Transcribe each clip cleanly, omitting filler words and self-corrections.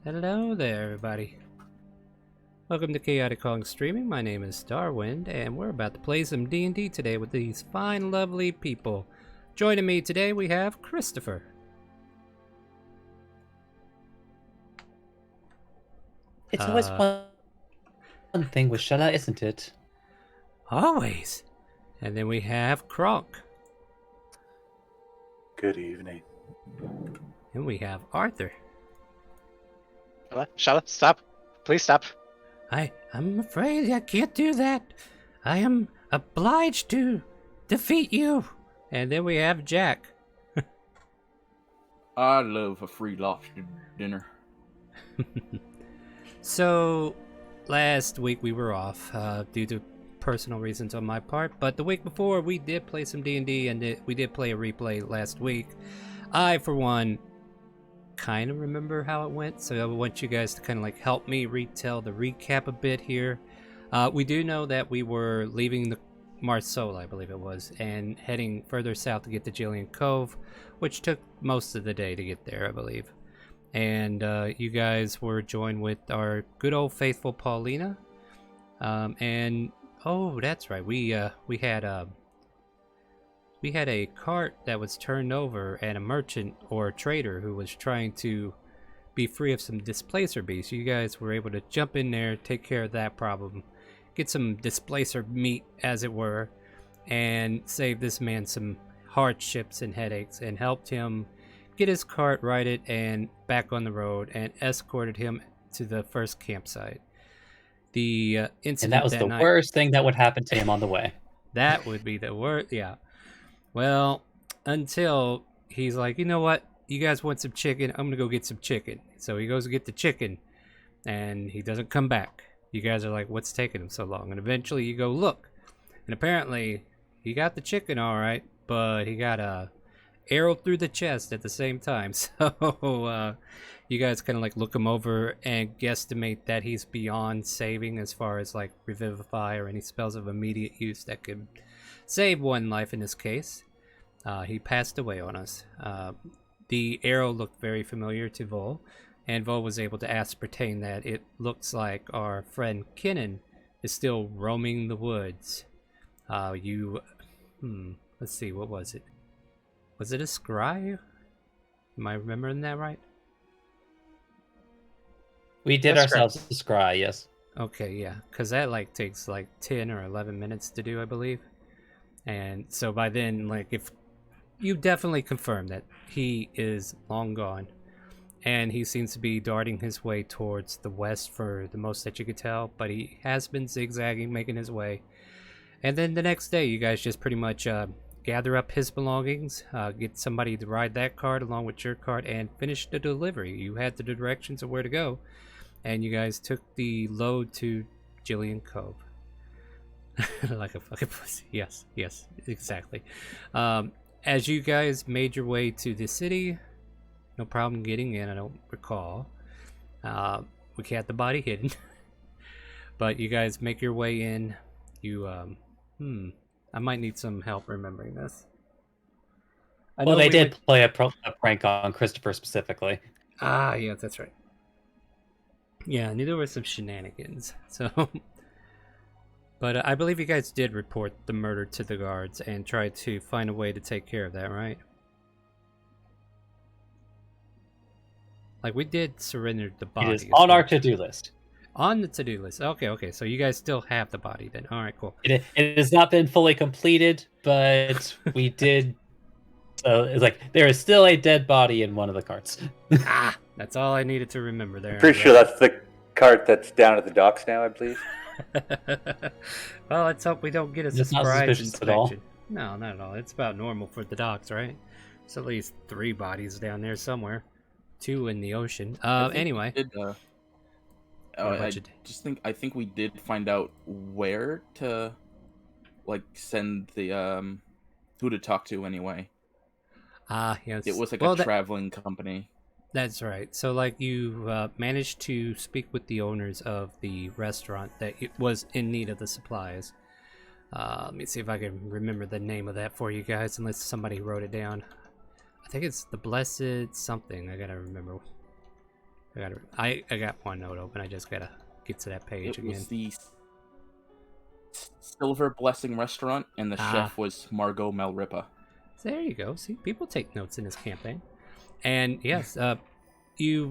Hello there, everybody. Welcome to ChaoticCalling Streaming. My name is Starwind, and we're about to play some D&D today with these fine, lovely people. Joining me today, we have Christopher. It's always one thing with Shella, isn't it? Always. And then we have Kronk. Good evening. And we have Arthur. Shalla, stop. Please stop. I'm afraid I can't do that. I am obliged to defeat you. And then we have Jack. I love a free lobster dinner. So, last week we were off due to personal reasons on my part, but the week before we did play some D&D, and we did play a replay last week. I, for one, kind of remember how it went, so I want you guys to kind of like help me retell the recap a bit here. We do know that we were leaving the Marsola, I believe it was, and heading further south to get to Jillian Cove, which took most of the day to get there, I believe. And you guys were joined with our good old faithful Paulina, and oh, that's right, we had a cart that was turned over, and a merchant or a trader who was trying to be free of some displacer beasts. You guys were able to jump in there, take care of that problem, get some displacer meat, as it were, and save this man some hardships and headaches, and helped him get his cart righted and back on the road, and escorted him to the first campsite. The incident And that was the night, worst thing that would happen to him on the way. That would be the worst, yeah. Well, until he's like, you know what? You guys want some chicken? I'm gonna go get some chicken. So he goes to get the chicken, and he doesn't come back. You guys are like, what's taking him so long? And eventually you go look, and apparently he got the chicken all right, but he got a arrow through the chest at the same time. So you guys kind of like look him over and guesstimate that he's beyond saving as far as like revivify or any spells of immediate use that could save one life in this case. He passed away on us. The arrow looked very familiar to Vol, and Vol was able to ascertain that it looks like our friend Kinnan is still roaming the woods. Let's see, what was it? Was it a scry? Am I remembering that right? We did That's ourselves a scry, yes. Okay, yeah, because that like takes like 10 or 11 minutes to do, I believe. And so by then, like, if you definitely confirm that he is long gone, and he seems to be darting his way towards the west for the most that you could tell, but he has been zigzagging, making his way. And then the next day, you guys just pretty much gather up his belongings, get somebody to ride that cart along with your cart, and finish the delivery. You had the directions of where to go, and you guys took the load to Jillian Cove. Like a fucking pussy. Yes, exactly. As you guys made your way to the city, no problem getting in, I don't recall. We had the body hidden. But you guys make your way in. You, I might need some help remembering this. Well, they did play a prank on Christopher specifically. Ah, yeah, that's right. Yeah, I knew there were some shenanigans, so... But I believe you guys did report the murder to the guards and tried to find a way to take care of that, right? Like, we did surrender the body. It is on our to-do list. On the to-do list. Okay, so you guys still have the body then. Alright, cool. It has not been fully completed, but we did... So it's like, there is still a dead body in one of the carts. That's all I needed to remember there. Pretty sure that's the cart that's down at the docks now, I believe. Well, let's hope we don't get a It's not surprise suspicious at all. inspection. No, not at all. It's about normal for the docks, right? There's at least 3 bodies down there somewhere. 2 in the ocean. Anyway. I think we did find out where to, like, send the who to talk to anyway. Yes. It was like a traveling company. That's right. So, like, you managed to speak with the owners of the restaurant that it was in need of the supplies. Let me see if I can remember the name of that for you guys, unless somebody wrote it down. I think it's the Blessed something. I gotta remember. I got one note open. I just gotta get to that page It again. was the Silver Blessing Restaurant, and the chef was Margot Malripa. So there you go. See, people take notes in this campaign. And yes, you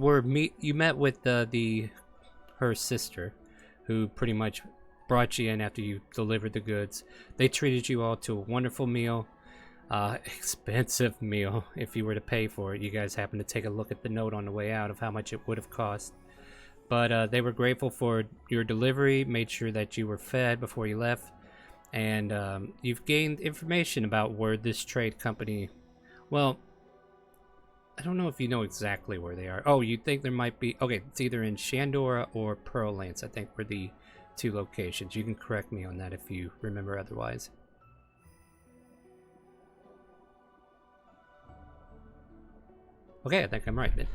met with her sister, who pretty much brought you in after you delivered the goods. They treated you all to a wonderful meal, expensive meal if you were to pay for it. You guys happened to take a look at the note on the way out of how much it would have cost. But they were grateful for your delivery, made sure that you were fed before you left, and you've gained information about where this trade company, well, I don't know if you know exactly where they are. Oh, you think there might be, okay, it's either in Shandora or Pearl Lance, I think, were the two locations. You can correct me on that if you remember otherwise. Okay, I think I'm right then.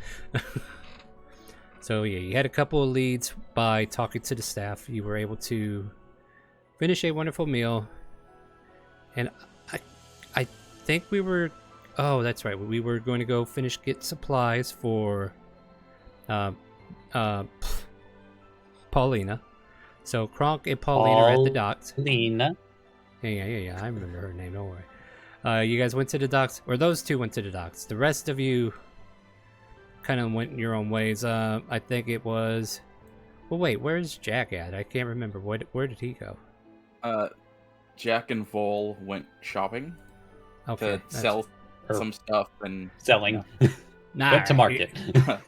So yeah, you had a couple of leads by talking to the staff. You were able to finish a wonderful meal, and I think we were, oh, that's right, we were going to go get supplies for Paulina. So Kronk and Paulina are at the docks. Paulina. Yeah, I remember her name, don't worry. You guys went to the docks, or those two went to the docks. The rest of you kind of went your own ways. I think it was, well, wait, where's Jack at? I can't remember. Where did he go? Jack and Vol went shopping Okay, to sell some stuff and Selling. Nah, Went to market.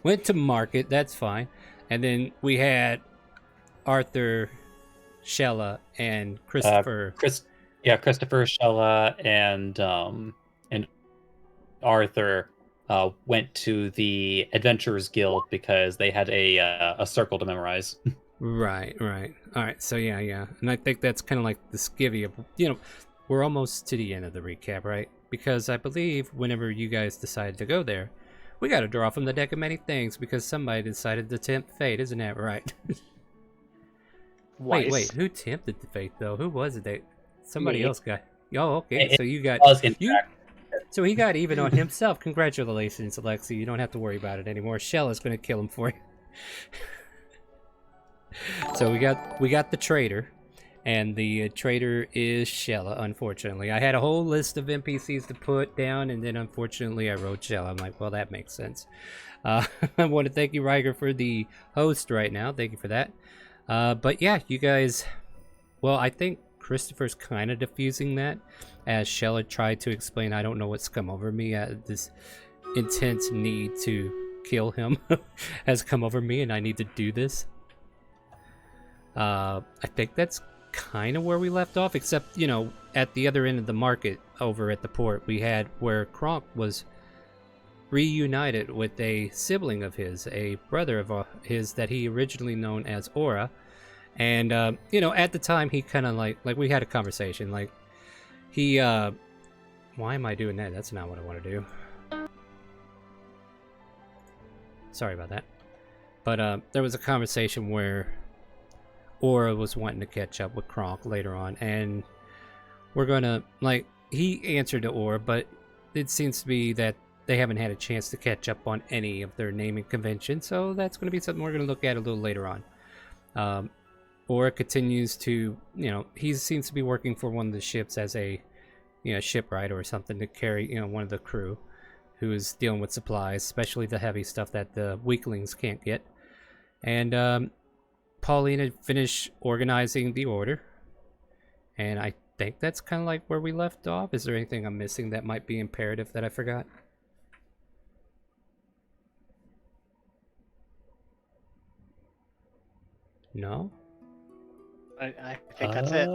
Went to market, that's fine. And then we had Arthur, Shella, and Christopher. Christopher, Shella, and Arthur went to the Adventurers Guild because they had a circle to memorize. Right. All right, so yeah. And I think that's kind of like the skivvy of, we're almost to the end of the recap, right? Because I believe whenever you guys decided to go there, we got to draw from the deck of many things because somebody decided to tempt fate, isn't that right? Wait, who tempted the fate though? Who was it? Somebody else got. Oh, okay. So you got So he got even on himself. Congratulations, Alexi. You don't have to worry about it anymore. Shell is going to kill him for you. So we got the traitor, and the traitor is Shella. Unfortunately, I had a whole list of NPCs to put down, and then unfortunately I wrote Shella. I'm like, well, that makes sense. I want to thank you, Riger, for the host right now. Thank you for that. But yeah, you guys. Well, I think Christopher's kind of diffusing that, as Shella tried to explain. I don't know what's come over me. This intense need to kill him has come over me, and I need to do this. I think that's kind of where we left off, except, at the other end of the market over at the port, we had where Kronk was reunited with a sibling of his, a brother of his that he originally known as Aura. And, at the time, he kind of like we had a conversation, like, he, why am I doing that? That's not what I want to do. Sorry about that. But, there was a conversation where Aura was wanting to catch up with Kronk later on, and we're gonna, he answered to Aura, but it seems to be that they haven't had a chance to catch up on any of their naming conventions, so that's going to be something we're going to look at a little later on. Aura continues to, he seems to be working for one of the ships as a, shipwright or something to carry, one of the crew who is dealing with supplies, especially the heavy stuff that the weaklings can't get. And, Paulina finished organizing the order, and I think that's kind of like where we left off. Is there anything I'm missing that might be imperative that I forgot? No? I think that's it.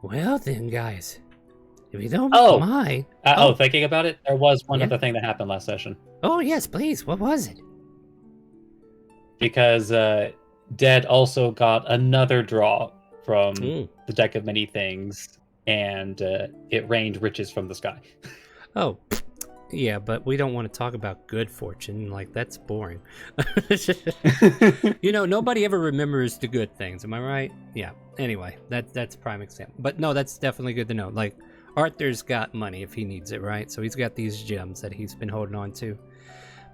Well then, guys, if you don't mind... Thinking about it, there was one other thing that happened last session. Oh, yes, please. What was it? Because Dead also got another draw from the deck of many things, and it rained riches from the sky. Oh, yeah, but we don't want to talk about good fortune. Like, that's boring. Nobody ever remembers the good things. Am I right? Yeah. Anyway, that's a prime example. But no, that's definitely good to know. Like, Arthur's got money if he needs it, right? So he's got these gems that he's been holding on to.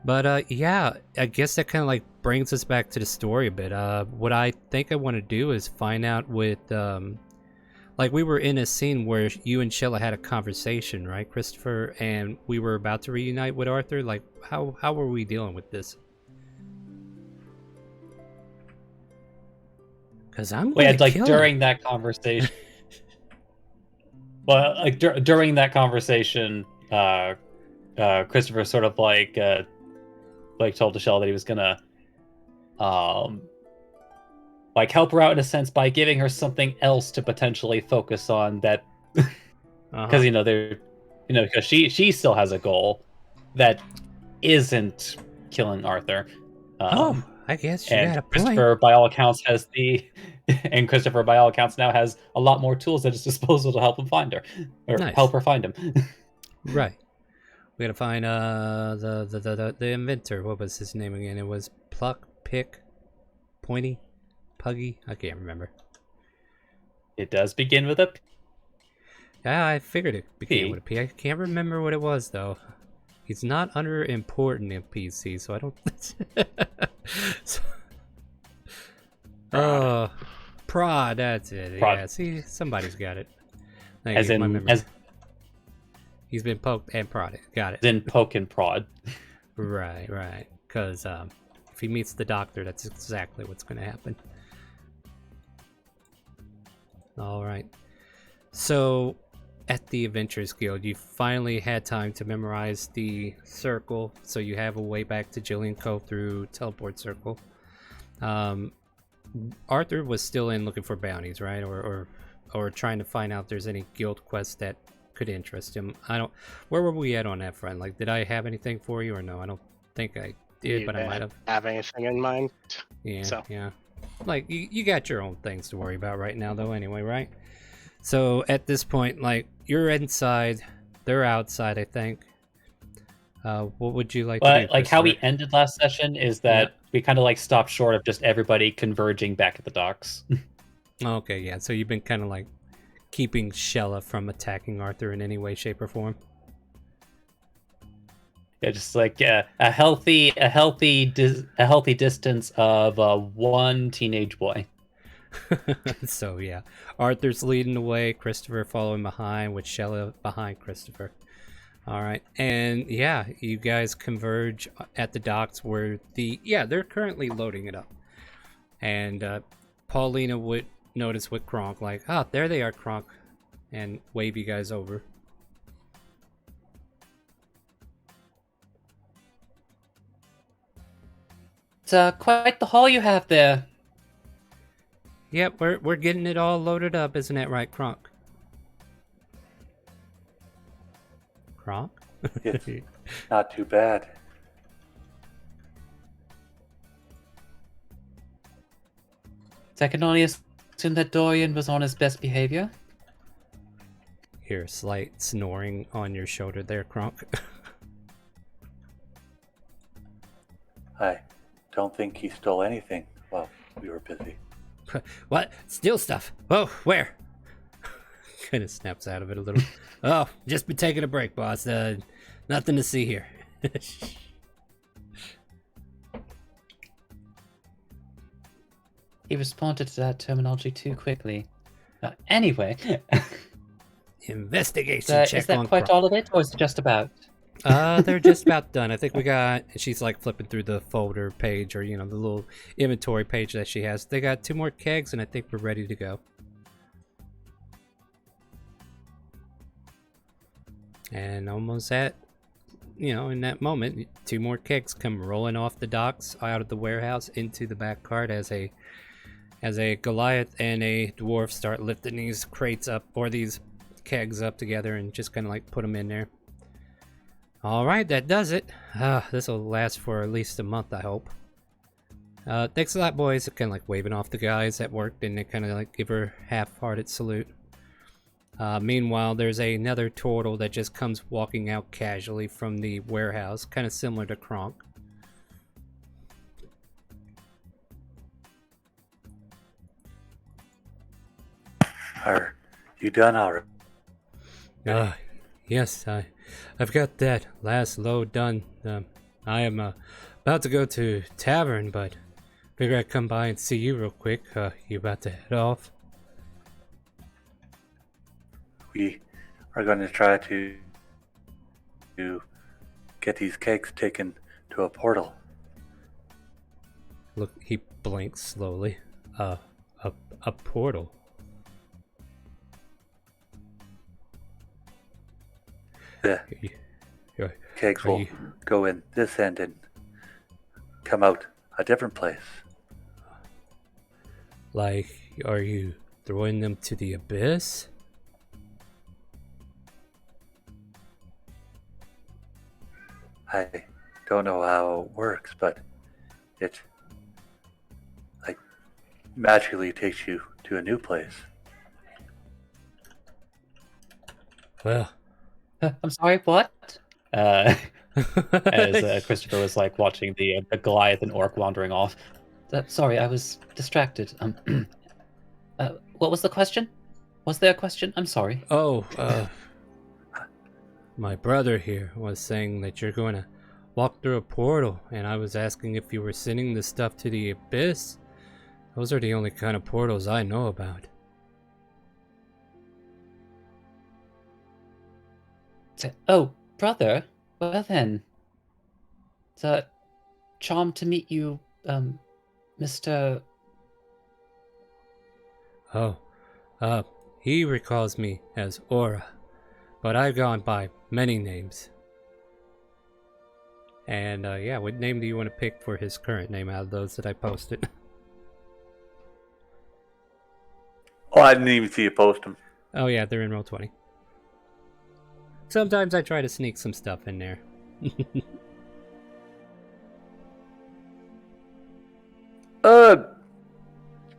But yeah, I guess that kind of like brings us back to the story a bit. What I think I want to do is find out with like we were in a scene where you and Sheila had a conversation, right, Christopher? And we were about to reunite with Arthur. Like, how were we dealing with this? Because I'm Wait, like kill during him. that conversation. Well, like during that conversation, Christopher sort of like told Michelle that he was gonna like help her out in a sense by giving her something else to potentially focus on, that because because she still has a goal that isn't killing Arthur. I guess you got a point. Christopher, by all accounts, Christopher, by all accounts, now has a lot more tools at his disposal to help him find her, or Nice. help her find him. Right. We gotta find the inventor. What was his name again? It was Pluck, Pick, Pointy, Puggy. I can't remember. It does begin with a P. Yeah, I figured it began with a P. I can't remember what it was though. He's not under important in PC, so I don't. Prod. That's it. Prod. Yeah. See, somebody's got it. As He's been poked and prodded. Got it. Then poke and prod. Right. Because if he meets the doctor, that's exactly what's going to happen. All right. So, at the Adventures Guild, you finally had time to memorize the circle, so you have a way back to Jillian Cove through Teleport Circle. Arthur was still in looking for bounties, right? Or trying to find out if there's any guild quests that could interest him. Where were we at on that front? Like, did I have anything for you or no? I don't think I did, but I might have anything in mind. Yeah. Like, you got your own things to worry about right now, though, anyway, right? So, at this point, like, you're inside, they're outside, I think. What would you like to do? Like, how we ended last session is that we kind of, like, stopped short of just everybody converging back at the docks. Okay, yeah, so you've been kind of, like, keeping Shella from attacking Arthur in any way, shape, or form? Yeah, just like a healthy distance of one teenage boy. So yeah, Arthur's leading the way, Christopher following behind, with Shella behind Christopher. All right, and yeah, you guys converge at the docks where they're currently loading it up, and Paulina would notice with Kronk, like, there they are, Kronk, and wave you guys over. It's quite the haul you have there. Yep, we're getting it all loaded up, isn't that right, Kronk? Kronk? It's not too bad. I can only assume that Dorian was on his best behavior. Hear a slight snoring on your shoulder there, Kronk. I don't think he stole anything while we were busy. What? Steal stuff? Oh, where? Kind of snaps out of it a little. Oh, just been taking a break, boss. Nothing to see here. He responded to that terminology too quickly. Anyway. Investigation check. Is that quite all of it, or is it just about? They're just about done. I think we got. She's like flipping through the folder page, or the little inventory page that she has. They got 2 more kegs, and I think we're ready to go. And almost at, in that moment, 2 more kegs come rolling off the docks out of the warehouse into the back cart as a Goliath and a dwarf start lifting these crates up, or these kegs up together, and just kind of like put them in there. All right, that does it. This will last for at least a month, I hope. Thanks a lot, boys. Kind of like waving off the guys that worked, and they kind of like give her half-hearted salute. Meanwhile, there's another turtle that just comes walking out casually from the warehouse, kind of similar to Kronk. Are you done already? Yes, I've got that last load done. I am about to go to tavern, but figure I'd come by and see you real quick. You about to head off? We are going to try to get these kegs taken to a portal. Look, he blinks slowly. A portal. The kegs will go in this end and come out a different place. Like, are you throwing them to the abyss? I don't know how it works, but it like magically takes you to a new place. Well, I'm sorry, what? As Christopher was like watching the Goliath and orc wandering off. Sorry, I was distracted. What was the question? Was there a question? I'm sorry. Oh, my brother here was saying that you're going to walk through a portal, and I was asking if you were sending the stuff to the abyss. Those are the only kind of portals I know about. Oh, brother. Well then. It's a charm to meet you, Mr. Oh, he recalls me as Aura, but I've gone by many names. And, yeah, what name do you want to pick for his current name out of those that I posted? Oh, I didn't even see you post them. Oh, yeah, they're in Roll20. Sometimes I try to sneak some stuff in there.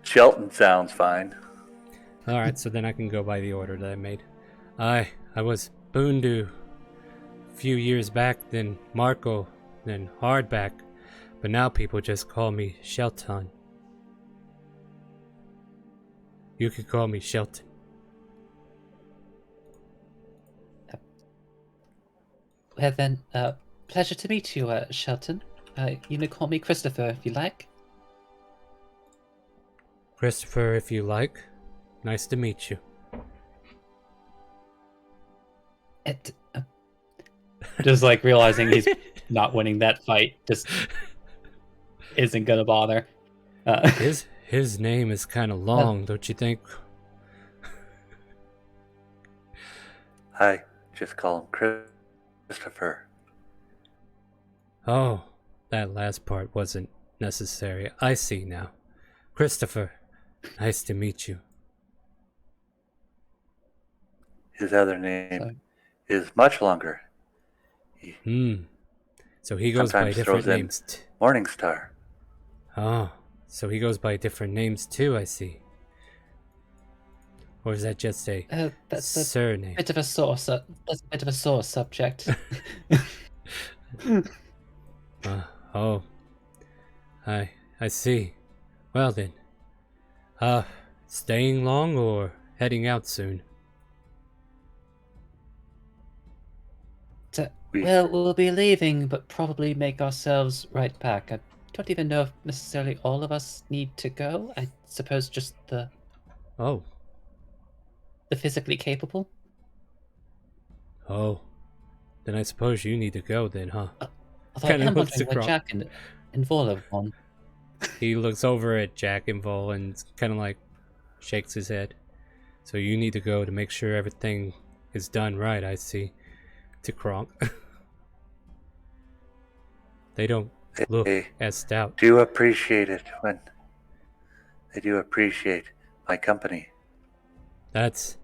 Shelton sounds fine. Alright, so then I can go by the order that I made. I was Bundu a few years back, then Marco, then Hardback, but now people just call me Shelton. You can call me Shelton. Well then, pleasure to meet you, Shelton. You may call me Christopher if you like. Christopher, if you like. Nice to meet you. Just like realizing he's not winning that fight, just isn't gonna bother. His name is kind of long, don't you think? I just call him Christopher. Oh, that last part wasn't necessary. I see now. Christopher, nice to meet you. His other name is much longer. So he goes by different names. Morningstar. Oh, so he goes by different names too, I see. Or is that just a that's surname? That's a bit of a sore subject. Oh, I see. Well then, staying long or heading out soon? Well, we'll be leaving, but probably make ourselves right back. I don't even know if necessarily all of us need to go. I suppose just the physically capable. Oh, then I suppose you need to go then, huh? Although I am wondering where Jack and Vol have gone. He looks over at Jack and Vol and kind of like shakes his head. So you need to go to make sure everything is done right, I see. To Kronk. They don't look as stout. Do appreciate it when they do appreciate my company. That's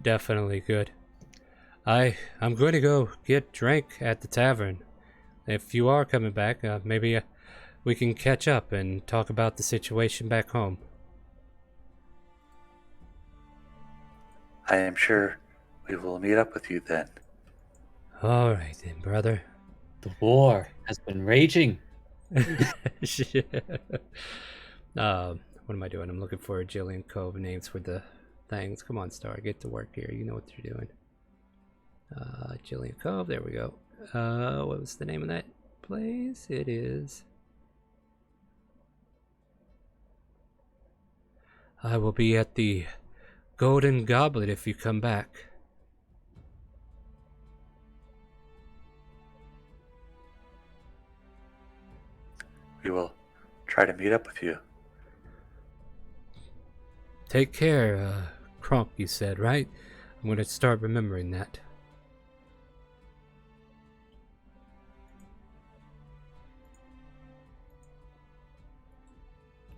definitely good. I'm going to go get drink at the tavern. If you are coming back, maybe we can catch up and talk about the situation back home. I am sure we will meet up with you then. All right then, brother. The war has been raging. What am I doing? I'm looking for Jillian Cove names for the things. Come on, Star, get to work here. You know what you're doing. Jillian Cove, there we go. What was the name of that place? It is... I will be at the Golden Goblet if you come back. We will try to meet up with you. Take care, Kronk, you said, right? I'm gonna start remembering that.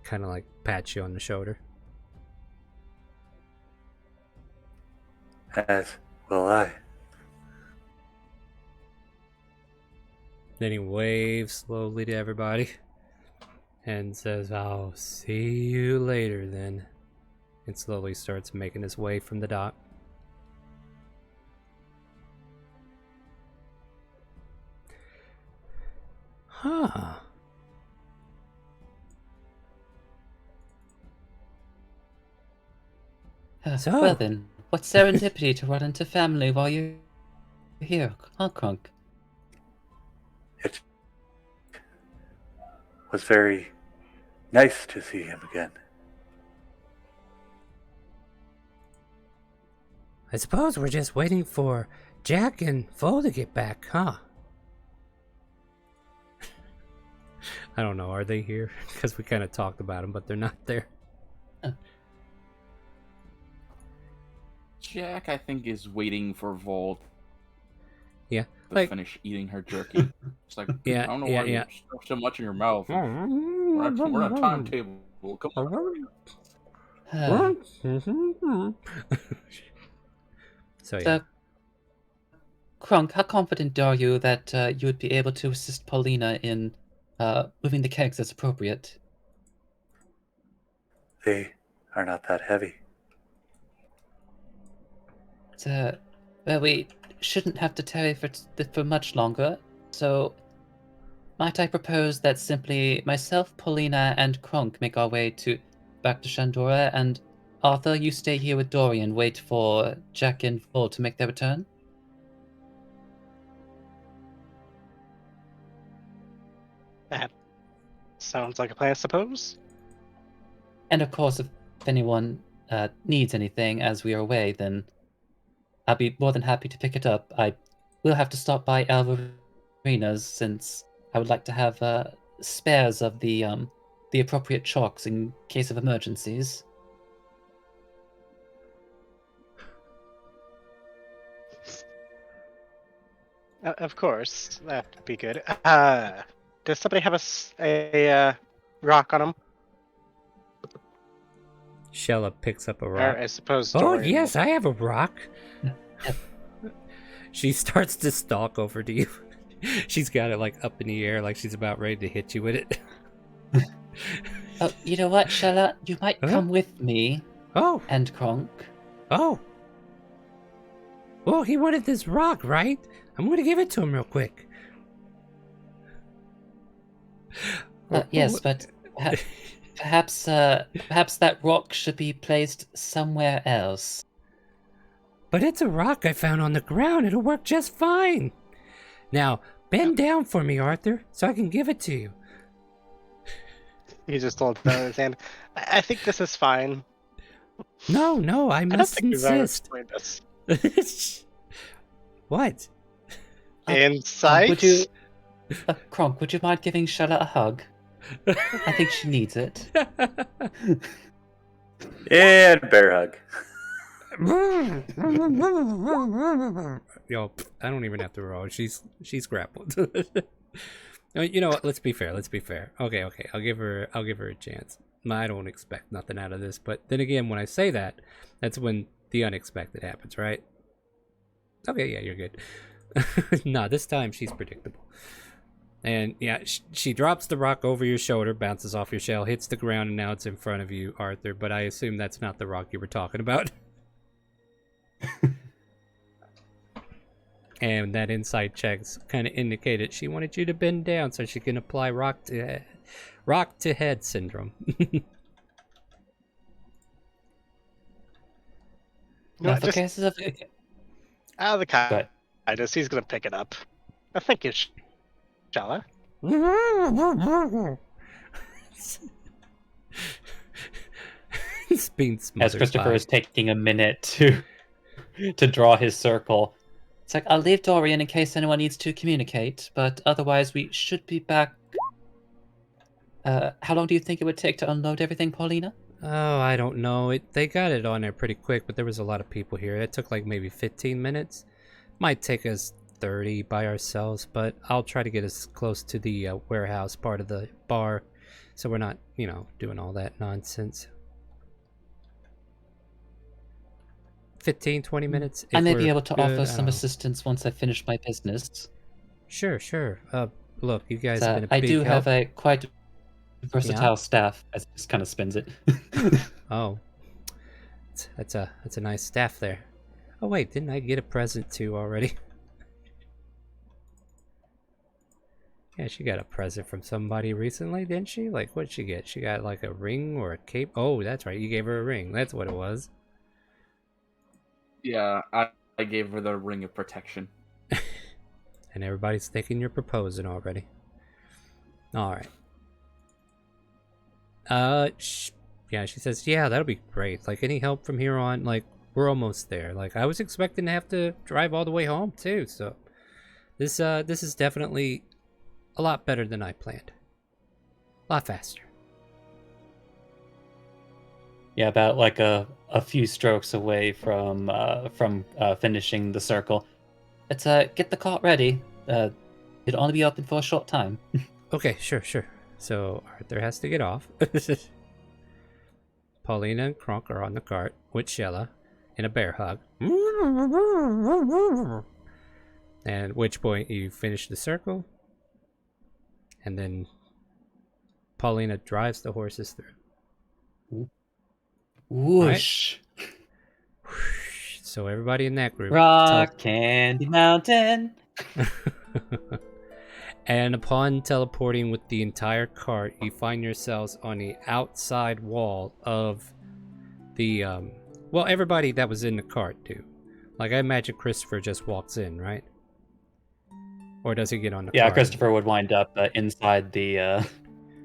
Kind of like pat you on the shoulder. As will I. Then he waves slowly to everybody and says, I'll see you later then. And slowly starts making his way from the dock. Huh. So- Well then, what serendipity to run into family while you're here, huh, Krunk? It was very nice to see him again. I suppose we're just waiting for Jack and Fo to get back, huh? I don't know, are they here? Because we kind of talked about them, but they're not there. Jack, I think, is waiting for Volt Yeah, to like... finish eating her jerky. It's like, Yeah, I don't know yeah, why yeah. you stuff so much in your mouth. We're on a timetable. Come on. So yeah. So, Krunk, how confident are you that you would be able to assist Paulina in moving the kegs as appropriate? They are not that heavy. Well, we shouldn't have to tarry for much longer, so might I propose that simply myself, Paulina, and Krunk make our way back to Shandora, and Arthur, you stay here with Dorian, wait for Jack and Vol to make their return? That sounds like a plan, I suppose. And of course, if anyone needs anything as we are away, then I'll be more than happy to pick it up. I will have to stop by Alvarina's since I would like to have spares of the appropriate chalks in case of emergencies. Of course, that'd be good. Does somebody have a rock on them? Shella picks up a Or rock. I suppose. Oh, Dorian yes, will- I have a rock. She starts to stalk over to you. She's got it like up in the air, like she's about ready to hit you with it. Oh, you know what, Shella? You might Huh? come with me Oh, and Kronk. oh. Well, he wanted this rock, right? I'm going to give it to him real quick. Yes, but perhaps that rock should be placed somewhere else. But it's a rock I found on the ground. It'll work just fine. Now, bend down for me, Arthur, so I can give it to you. He just holds it out in his hand. I think this is fine. No, I I don't must think we've ever insist. explained this. What? Insight? Would you, Kronk? Would you mind giving Shella a hug? I think she needs it. And bear hug. Yo, I don't even have to roll. She's grappled. You know what? Let's be fair. Okay. I'll give her a chance. I don't expect nothing out of this, but then again, when I say that, that's when the unexpected happens, right? Okay, yeah, you're good. Nah, this time she's predictable. And yeah, she drops the rock over your shoulder, bounces off your shell, hits the ground, and now it's in front of you, Arthur. But I assume that's not the rock you were talking about. And that insight checks kind of indicated she wanted you to bend down so she can apply rock to head syndrome. Now, for Just cases of out of the But StreamRaiders. He's gonna pick it up. Thank you, Shala. It's being As smothered Christopher by- is taking a minute to draw his circle. It's like, I'll leave Dorian in case anyone needs to communicate, but otherwise we should be back. How long do you think it would take to unload everything, Paulina? Oh, I don't know. They got it on there pretty quick, but there was a lot of people here. It took like maybe 15 minutes. Might take us 30 by ourselves, but I'll try to get us close to the warehouse part of the bar, so we're not, doing all that nonsense. 15, 20 minutes. I if may we're be able to good, offer I some don't know. assistance once I finish my business. Sure. Look, you guys have been a I big do help. have a quite versatile staff, as it just kind of spins it. Oh, that's a nice staff there. Oh wait, didn't I get a present too already? Yeah, she got a present from somebody recently, didn't she? Like, what'd she get? She got like a ring or a cape? Oh, that's right, you gave her a ring. That's what it was. Yeah, I gave her the ring of protection. And everybody's thinking you're proposing already. Alright. Yeah, she says, yeah, that'll be great. Like, any help from here on, like, we're almost there. Like, I was expecting to have to drive all the way home, too, so... This is definitely a lot better than I planned. A lot faster. Yeah, about like a few strokes away from finishing the circle. Let's get the cart ready. It'll only be open for a short time. Okay, sure. So, Arthur has to get off. Paulina and Kronk are on the cart with Shella in a bear hug. And at which point you finish the circle. And then Paulina drives the horses through. Whoosh! So everybody in that group. Rock Candy Mountain. And upon teleporting with the entire cart, you find yourselves on the outside wall of the well, everybody that was in the cart do. Like, I imagine Christopher just walks in, right? Or does he get on the Yeah, cart? Christopher would wind up inside the.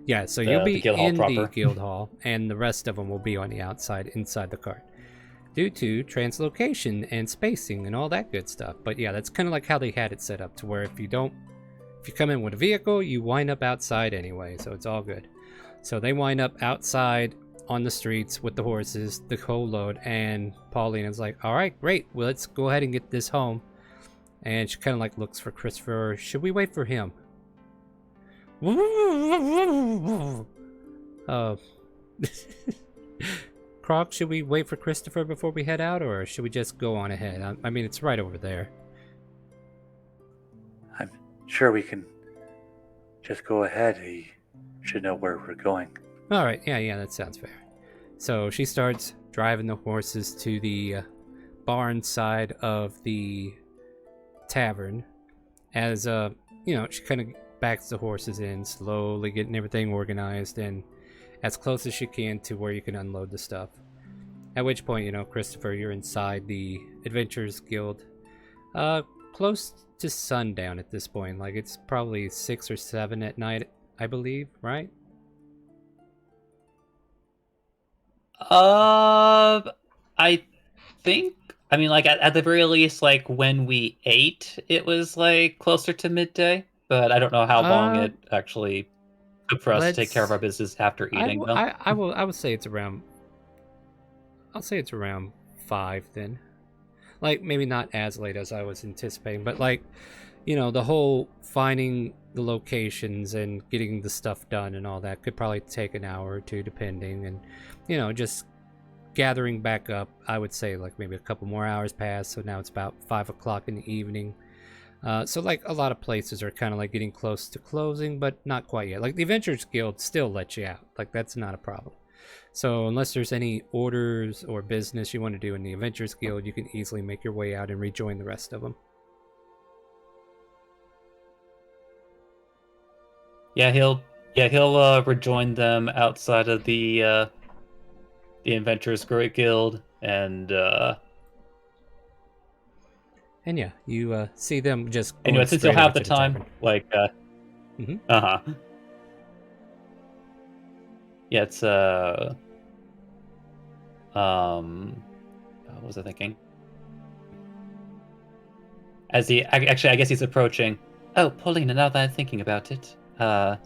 Yeah, so the- you'll the be guild hall in proper. the guild hall, and the rest of them will be on the outside, inside the cart, due to translocation and spacing and all that good stuff. But yeah, that's kind of like how they had it set up, to where if you come in with a vehicle, you wind up outside anyway, so it's all good. So they wind up outside on the streets with the horses, the whole load, and Paulina's like, all right, great, well, let's go ahead and get this home. And she kind of like looks for Christopher. Or should we wait for him? Croc, should we wait for Christopher before we head out, or should we just go on ahead? I mean, it's right over there. I'm sure we can just go ahead. He should know where we're going. All right, yeah, that sounds fair. So she starts driving the horses to the barn side of the tavern. As she kind of backs the horses in, slowly getting everything organized and as close as she can to where you can unload the stuff. At which point, Christopher, you're inside the Adventurers Guild. Close to sundown at this point. Like, it's probably 6 or 7 at night, I believe, right? I think. I mean, like at the very least, like when we ate, it was like closer to midday. But I don't know how long it actually took for us to take care of our business after eating. though. I would say it's around. I'll say it's around 5 then. Like, maybe not as late as I was anticipating, but like, the whole finding the locations and getting the stuff done and all that could probably take an hour or two, depending, and just gathering back up. I would say like maybe a couple more hours passed, so now it's about 5 o'clock in the evening. So like a lot of places are kind of like getting close to closing, but not quite yet. Like the Adventurers Guild still lets you out. Like, that's not a problem. So unless there's any orders or business you want to do in the Adventurers Guild, you can easily make your way out and rejoin the rest of them. Yeah, he'll rejoin them outside of the Adventurers Guild, and And yeah, you see them just going Anyway, since you'll straight have over the to time, tavern. like, Mhm. Yeah, it's what was I thinking? As he actually, I guess he's approaching. Oh, Paulina, now that I'm thinking about it, Oh,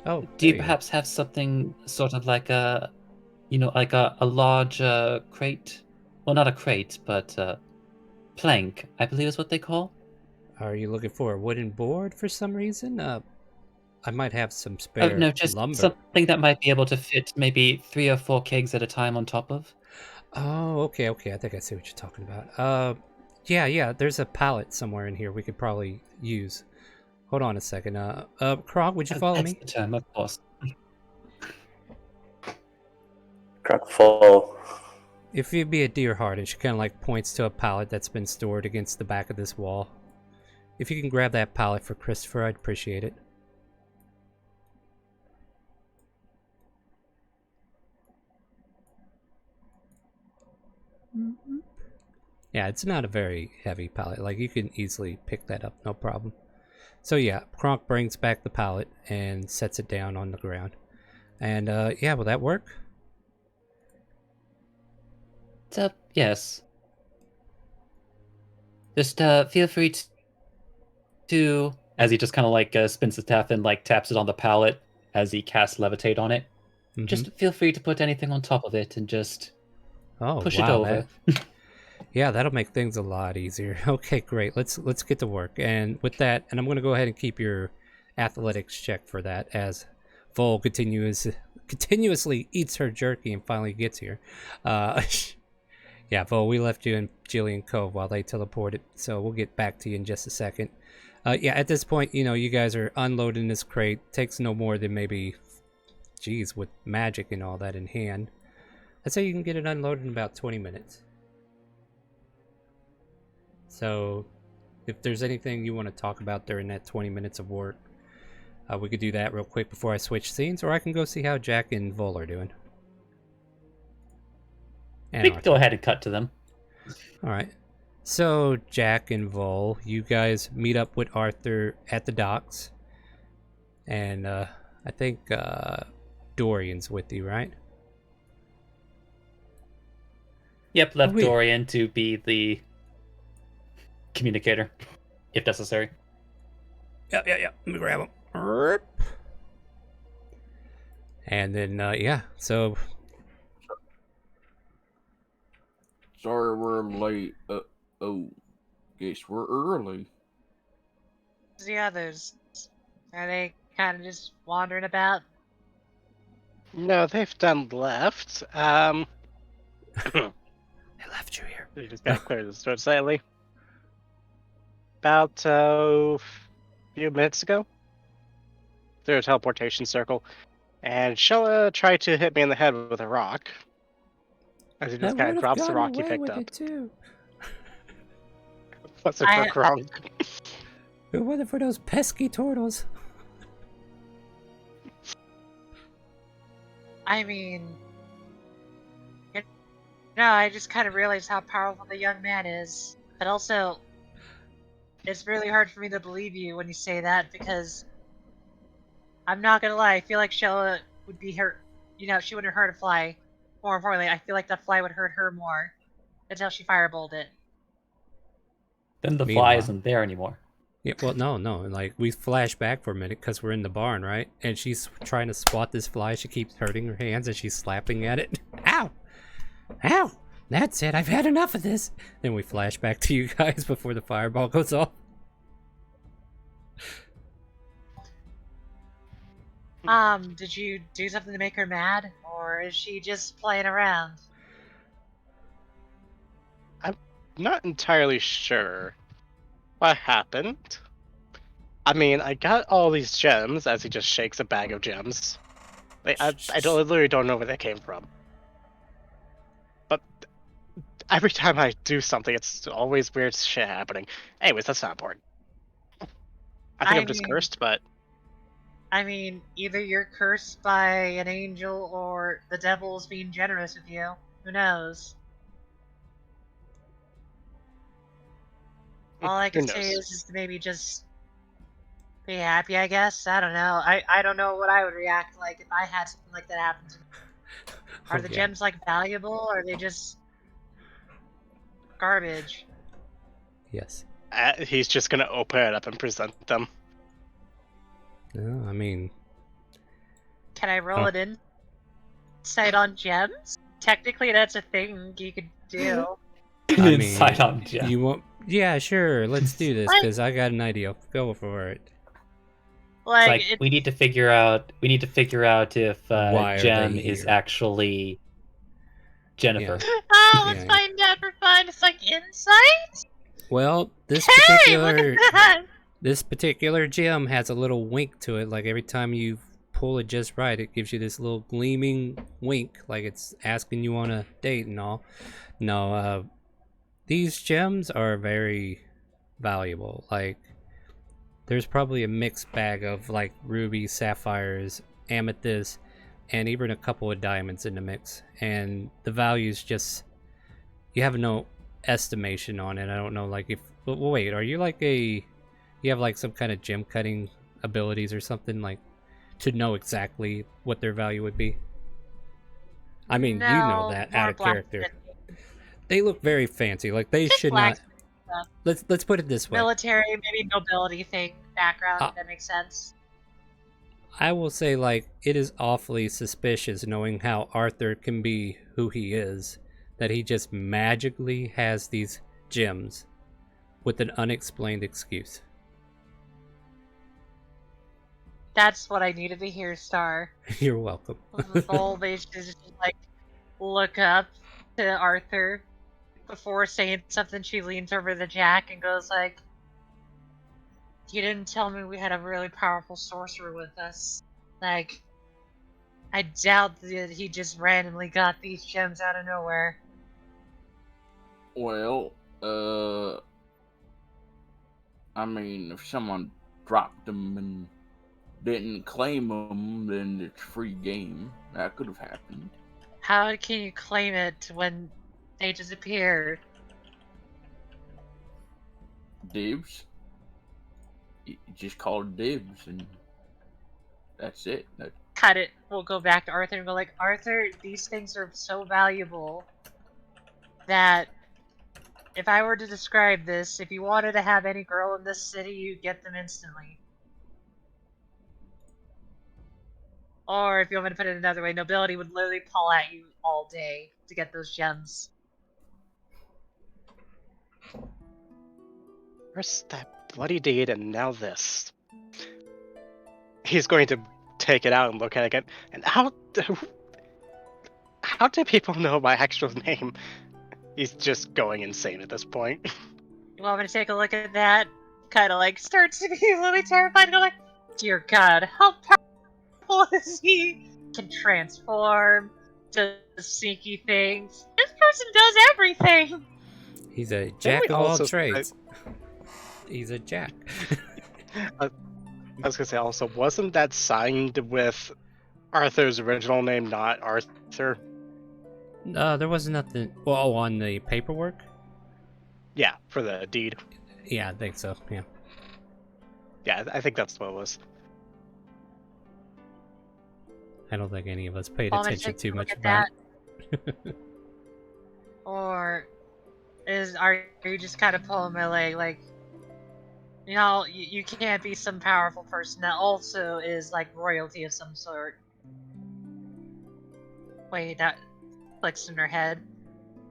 do there you go. perhaps have something sort of like a, like a large crate? Well, not a crate, but plank, I believe is what they call. Are you looking for a wooden board for some reason? I might have some Oh spare no, just lumber. something that might be able to fit maybe 3 or 4 kegs at a time on top of. Oh, okay. I think I see what you're talking about. Yeah. There's a pallet somewhere in here we could probably use. Hold on a second. Krog, would you Oh, follow that's me? the term, of course. Truck full. If you'd be a deer heart, and she kind of like points to a pallet that's been stored against the back of this wall. If you can grab that pallet for Christopher, I'd appreciate it. Yeah, it's not a very heavy pallet. Like, you can easily pick that up, no problem. So yeah, Kronk brings back the pallet and sets it down on the ground. And yeah, will that work? So, yes. Just feel free to, as he just kind of like spins the staff and like taps it on the pallet as he casts levitate on it. Mhm. Just feel free to put anything on top of it and just Oh, push wow, it over. yeah, that'll make things a lot easier. Okay, great. Let's get to work. And with that, and I'm going to go ahead and keep your athletics check for that as Vol continuously eats her jerky and finally gets here. Uh, yeah, Vol, we left you in Jillian Cove while they teleported, so we'll get back to you in just a second. Yeah, at this point, you guys are unloading this crate. Takes no more than maybe, geez, with magic and all that in hand. I'd say you can get it unloaded in about 20 minutes. So, if there's anything you want to talk about during that 20 minutes of work, we could do that real quick before I switch scenes, or I can go see how Jack and Vol are doing. And We can go Arthur. ahead and cut to them. Alright. So, Jack and Vol, you guys meet up with Arthur at the docks. And I think Dorian's with you, right? Yep, left we- Dorian to be the communicator, if necessary. Yeah. Let me grab him. And then, yeah, so Sorry we're late. Oh, guess we're early. The others, are they kind of just wandering about? No, they've done left. I left you here. You just gotta clear this road slightly. About a few minutes ago, through a teleportation circle, and Shella tried to hit me in the head with a rock. As he just kind of drops the rock he picked up. Too. What's it for wrong? It wasn't for those pesky turtles. I mean, I just kind of realized how powerful the young man is. But also, it's really hard for me to believe you when you say that because I'm not gonna lie, I feel like Shella would be hurt. She wouldn't hurt a fly. More importantly, I feel like that fly would hurt her more until she fireballed it. Then the fly Meanwhile. isn't there anymore. Yeah, well, no. Like, we flash back for a minute because we're in the barn, right? And she's trying to swat this fly. She keeps hurting her hands and she's slapping at it. Ow! Ow! That's it. I've had enough of this. Then we flash back to you guys before the fireball goes off. Did you do something to make her mad? Or is she just playing around? I'm not entirely sure what happened. I mean, I got all these gems as he just shakes a bag of gems. Like, I literally don't know where they came from. But every time I do something, it's always weird shit happening. Anyways, that's not important. I think I'm just cursed, but... I mean, either you're cursed by an angel or the devil's being generous with you. Who knows? All I Who can say knows? is to maybe just be happy, I guess. I don't know. I don't know what I would react like if I had something like that happen to me. Are the Okay. gems like valuable, or are they just garbage? Yes. He's just gonna open it up and present them. No, I mean, Can I roll it in? Sight on gems? Technically, that's a thing you could do. I Insight mean, on gem. you want? Yeah, sure. Let's do this What? because I got an idea. Go for it. It's Like, like we need to figure out if Why are Gem they is here? actually Jennifer. oh, let's Yeah. find out for fun. It's like insight. Well, this Hey, look particular at that. this particular gem has a little wink to it. Like every time you pull it just right, it gives you this little gleaming wink, like it's asking you on a date and all. No, these gems are very valuable. Like there's probably a mixed bag of like rubies, sapphires, amethyst, and even a couple of diamonds in the mix. And the value's just you have no estimation on it. I don't know, like if. Well, wait, are you like a? You have like some kind of gem cutting abilities or something like to know exactly what their value would be? I mean, you know No, that more out of character. blacksmith. They look very fancy. Like they Just should not. blacksmith stuff. Let's put it this way. Military, maybe nobility thing background. Uh, If that makes sense. I will say like it is awfully suspicious knowing how Arthur can be who he is, that he just magically has these gems with an unexplained excuse. That's what I needed to hear, Star. You're welcome. The whole they should just like look up to Arthur before saying something. She leans over the Jack and goes like, "You didn't tell me we had a really powerful sorcerer with us. Like, I doubt that he just randomly got these gems out of nowhere." Well, I mean, if someone dropped them and didn't claim them, then it's free game. That could have happened. How can you claim it when they disappeared? Dibs. You just call it dibs, and that's it. Cut it. We'll go back to Arthur and go like, Arthur, these things are so valuable that if I were to describe this, if you wanted to have any girl in this city, you'd get them instantly. Or if you want me to put it another way, nobility would literally pull at you all day to get those gems. First that bloody deed, and now this. He's going to take it out and look at it again. And how do people know my actual name? He's just going insane at this point. You want me to take a look at that? Kind of like starts to be really terrified. Go like, dear God, how powerful is he? Can transform, does sneaky things. This person does everything. He's a jack we of all also- trades. He's a jack. I was gonna say also, wasn't that signed with Arthur's original name, not Arthur? There was nothing. Well, on the paperwork. Yeah, for the deed. Yeah, I think so. Yeah. Yeah, I think that's what it was. I don't think any of us paid Want me to attention take too a look much at about that? Or are you just kind of pulling my leg like, you know, you can't be some powerful person that also is like royalty of some sort. Wait, that clicks in her head.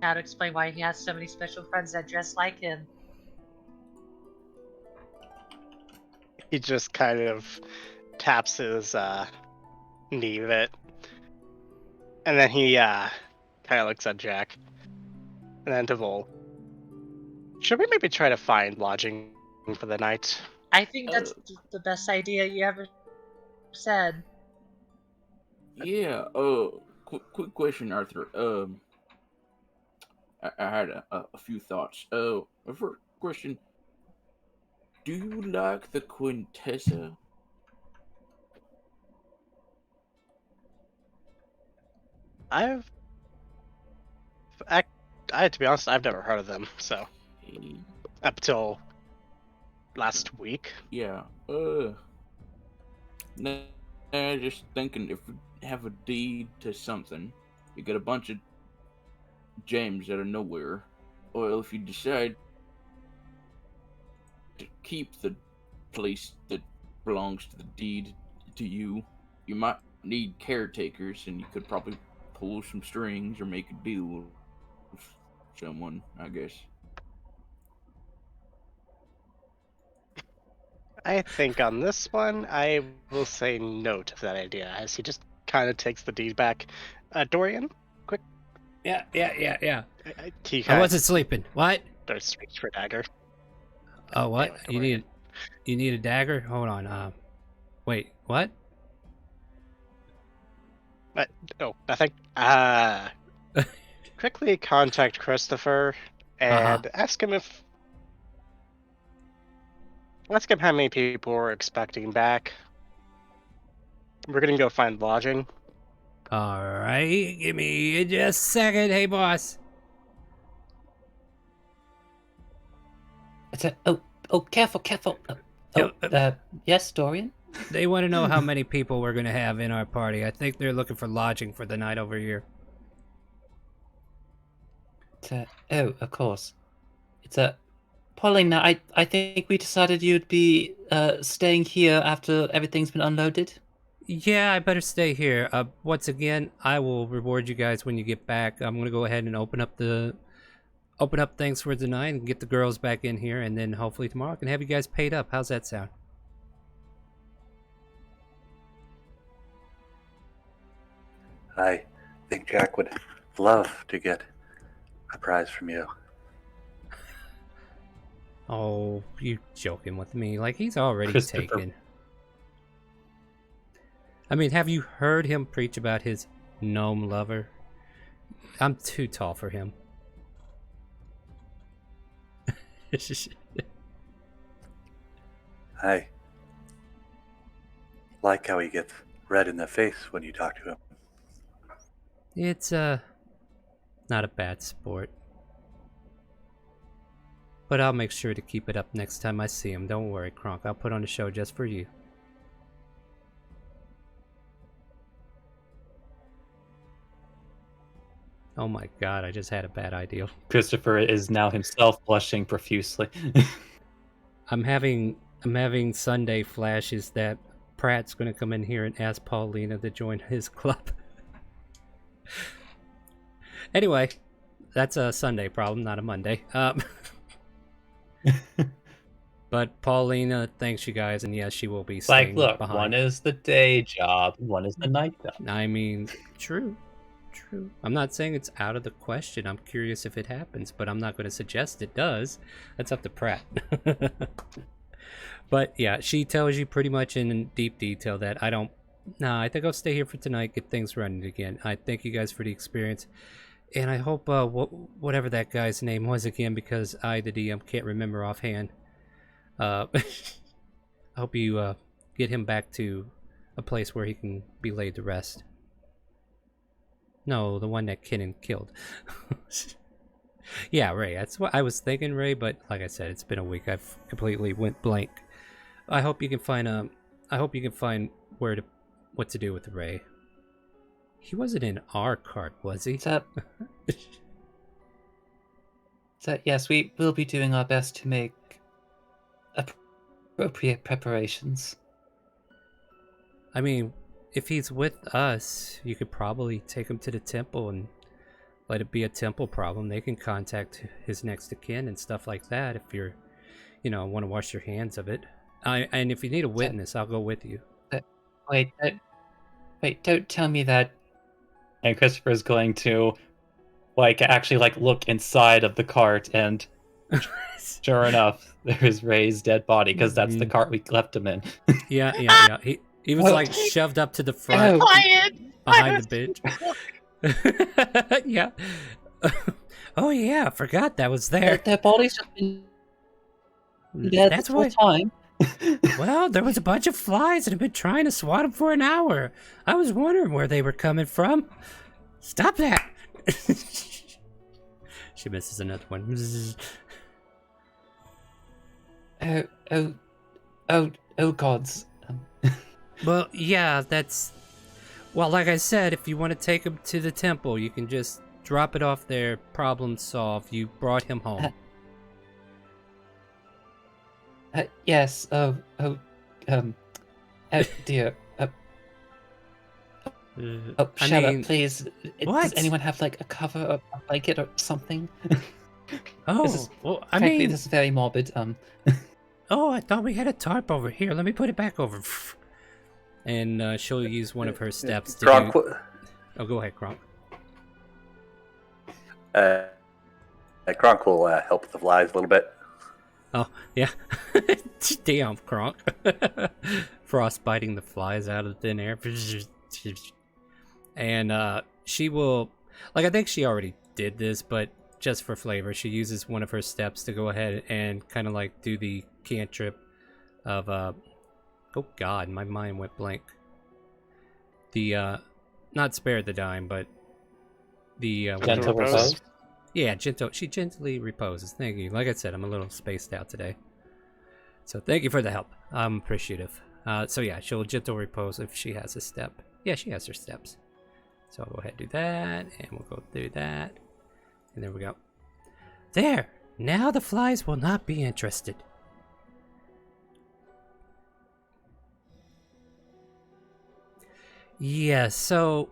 How to explain why he has so many special friends that dress like him. He just kind of taps his knee with it. And then he kind of looks at Jack. And then to Vol. Should we maybe try to find lodging for the night? I think that's the best idea you ever said. Yeah. Quick question, Arthur. I had a few thoughts. First question: do you like the Quintessa? I to be honest, I've never heard of them. So up till last week. Yeah. Nah, just thinking if we have a deed to something, you get a bunch of gems out of nowhere. Or if you decide to keep the place that belongs to the deed to you, you might need caretakers, and you could probably pull some strings or make a deal with someone, I guess. I think on this one, I will say no to that idea, as he just kind of takes the deed back. Dorian, quick. Yeah. He I wasn't sleeping. What? Starts reach for a dagger. Oh, what? Damn it, You Dorian. need a dagger? Hold on. Wait, what? Oh, nothing. Quickly contact Christopher and ask him how many people we're expecting back. We're gonna go find lodging. All right, give me just a second. Hey, boss. Careful. Yes, Dorian? They want to know how many people we're gonna have in our party. I think they're looking for lodging for the night over here. Of course. Paulina, I think we decided you'd be staying here after everything's been unloaded. Yeah, I better stay here. Once again, I will reward you guys when you get back. I'm gonna go ahead and open up things for tonight and get the girls back in here, and then hopefully tomorrow I can have you guys paid up. How's that sound? I think Jack would love to get a prize from you. Oh, you joking with me? Like, he's already taken. I mean, have you heard him preach about his gnome lover? I'm too tall for him. I like how he gets red in the face when you talk to him. It's, not a bad sport. But I'll make sure to keep it up next time I see him. Don't worry, Kronk. I'll put on a show just for you. Oh my god, I just had a bad idea. Christopher is now himself blushing profusely. I'm having Sunday flashes that Pratt's gonna come in here and ask Paulina to join his club. Anyway, that's a Sunday problem, not a Monday. But Paulina thanks you guys, and yes, she will be staying look, behind. one is the day job, one is the night job. I mean, true. I'm not saying it's out of the question. I'm curious if it happens, but I'm not going to suggest it does. That's up to Pratt. But yeah, she tells you pretty much in deep detail that I think I'll stay here for tonight, get things running again. I thank you guys for the experience, and I hope whatever that guy's name was again, because I, the DM, can't remember offhand. I hope you get him back to a place where he can be laid to rest. No, the one that Kinnan killed. Yeah, Ray. That's what I was thinking, Ray. But like I said, it's been a week. I've completely went blank. I hope you can find what to do with Ray. He wasn't in our cart, was he? Yes, we will be doing our best to make appropriate preparations. I mean, if he's with us, you could probably take him to the temple and let it be a temple problem. They can contact his next of kin and stuff like that if you're, want to wash your hands of it. And if you need a witness, I'll go with you. Wait, don't tell me that. And Christopher is going to, actually, look inside of the cart, and sure enough, there is Ray's dead body, because that's the cart we left him in. Yeah. He was shoved up to the front behind the bench. Yeah. Oh yeah, I forgot that was there. Their bodies have been dead That's the whole why. time. Well, there was a bunch of flies that have been trying to swat him for an hour. I was wondering where they were coming from. Stop that! She misses another one. Oh gods. Well, yeah, that's. Well, like I said, if you want to take him to the temple, you can just drop it off there. Problem solved. You brought him home. Yes. Oh, dear. I Shut mean, up, please. what? Does anyone have like a cover, a blanket, or something? Oh, well, I Frankly, mean, this is very morbid. oh, I thought we had a tarp over here. Let me put it back over. And she'll use one of her steps to Gronk, do... Oh, go ahead, Kronk. Gronk will help with the flies a little bit. Oh, yeah. Damn, Kronk. Frost biting the flies out of thin air. And she will... Like, I think she already did this, but just for flavor, she uses one of her steps to go ahead and kind of like do the cantrip of... Oh, God, my mind went blank. The, not spare the dime, but the... Gentle repose. Yeah, she gently reposes. Thank you. Like I said, I'm a little spaced out today. So thank you for the help. I'm appreciative. So yeah, she'll gentle repose if she has a step. Yeah, she has her steps. So I'll go ahead and do that, and we'll go through that. And there we go. There! Now the flies will not be interested. Yeah, so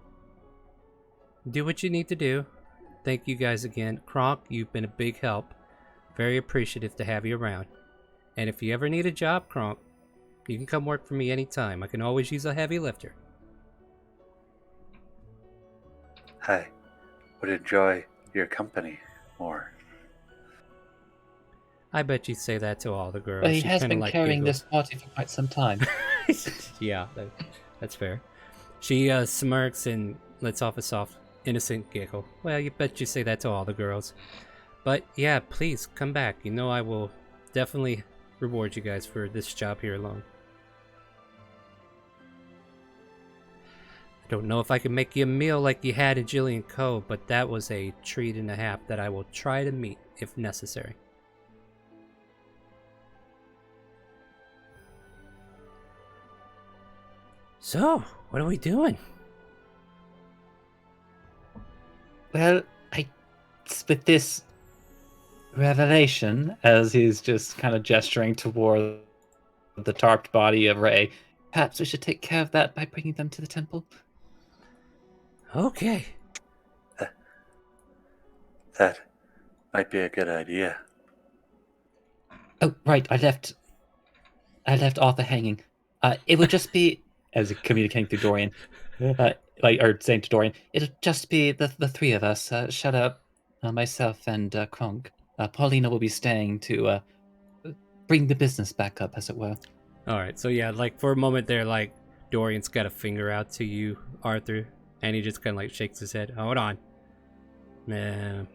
do what you need to do. Thank you guys again. Kronk, you've been a big help. Very appreciative to have you around. And if you ever need a job, Kronk, you can come work for me anytime. I can always use a heavy lifter. I would enjoy your company more. I bet you say that to all the girls. But he She has kinda been like carrying giggles. this party for quite some time. Yeah, that's fair. She smirks and lets off a soft, innocent giggle. Well, you bet you say that to all the girls. But yeah, please come back. You know I will definitely reward you guys for this job here alone. I don't know if I can make you a meal like you had in Jillian Cove, but that was a treat and a half that I will try to meet if necessary. So, what are we doing? Well, with this revelation, as he's just kind of gesturing toward the tarped body of Ray, perhaps we should take care of that by bringing them to the temple. Okay. That might be a good idea. Oh, right, I left Arthur hanging. It would just be, as communicating to Dorian, or saying to Dorian, it'll just be the three of us. Shut up, myself and Kronk. Paulina will be staying to bring the business back up, as it were. Alright, so yeah, like for a moment there, like Dorian's got a finger out to you, Arthur, and he just kind of like shakes his head. Hold on. No,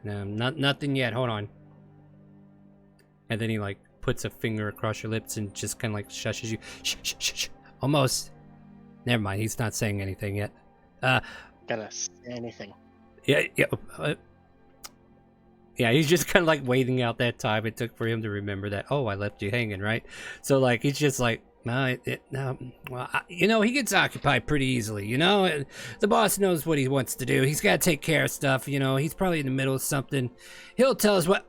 nothing yet. Hold on. And then he like puts a finger across your lips and just kind of like shushes you. Shh, shh, shh, shh. Almost. Never mind. He's not saying anything yet. Gonna say anything. Yeah. Yeah, he's just kind of like waiting out that time it took for him to remember that. Oh, I left you hanging, right? So like he's just like, no, well, he gets occupied pretty easily. The boss knows what he wants to do. He's got to take care of stuff. He's probably in the middle of something. He'll tell us what.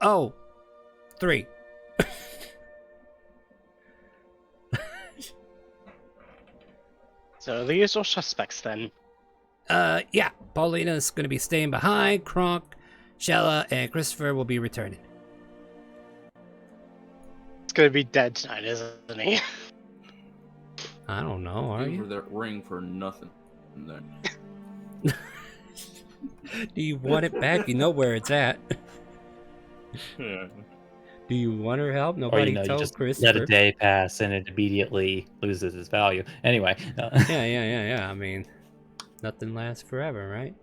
Oh, 3. So the usual suspects then. Yeah, Paulina's gonna be staying behind. Kronk, Shella, and Christopher will be returning. It's gonna be dead tonight, isn't he? I don't know, are Give her you? that ring for nothing. Then. Do you want it back? You know where it's at. Yeah. Do you want her help? Or, Nobody you told just Christopher. let a day pass and it immediately loses its value. Anyway. Yeah. I mean, nothing lasts forever, right?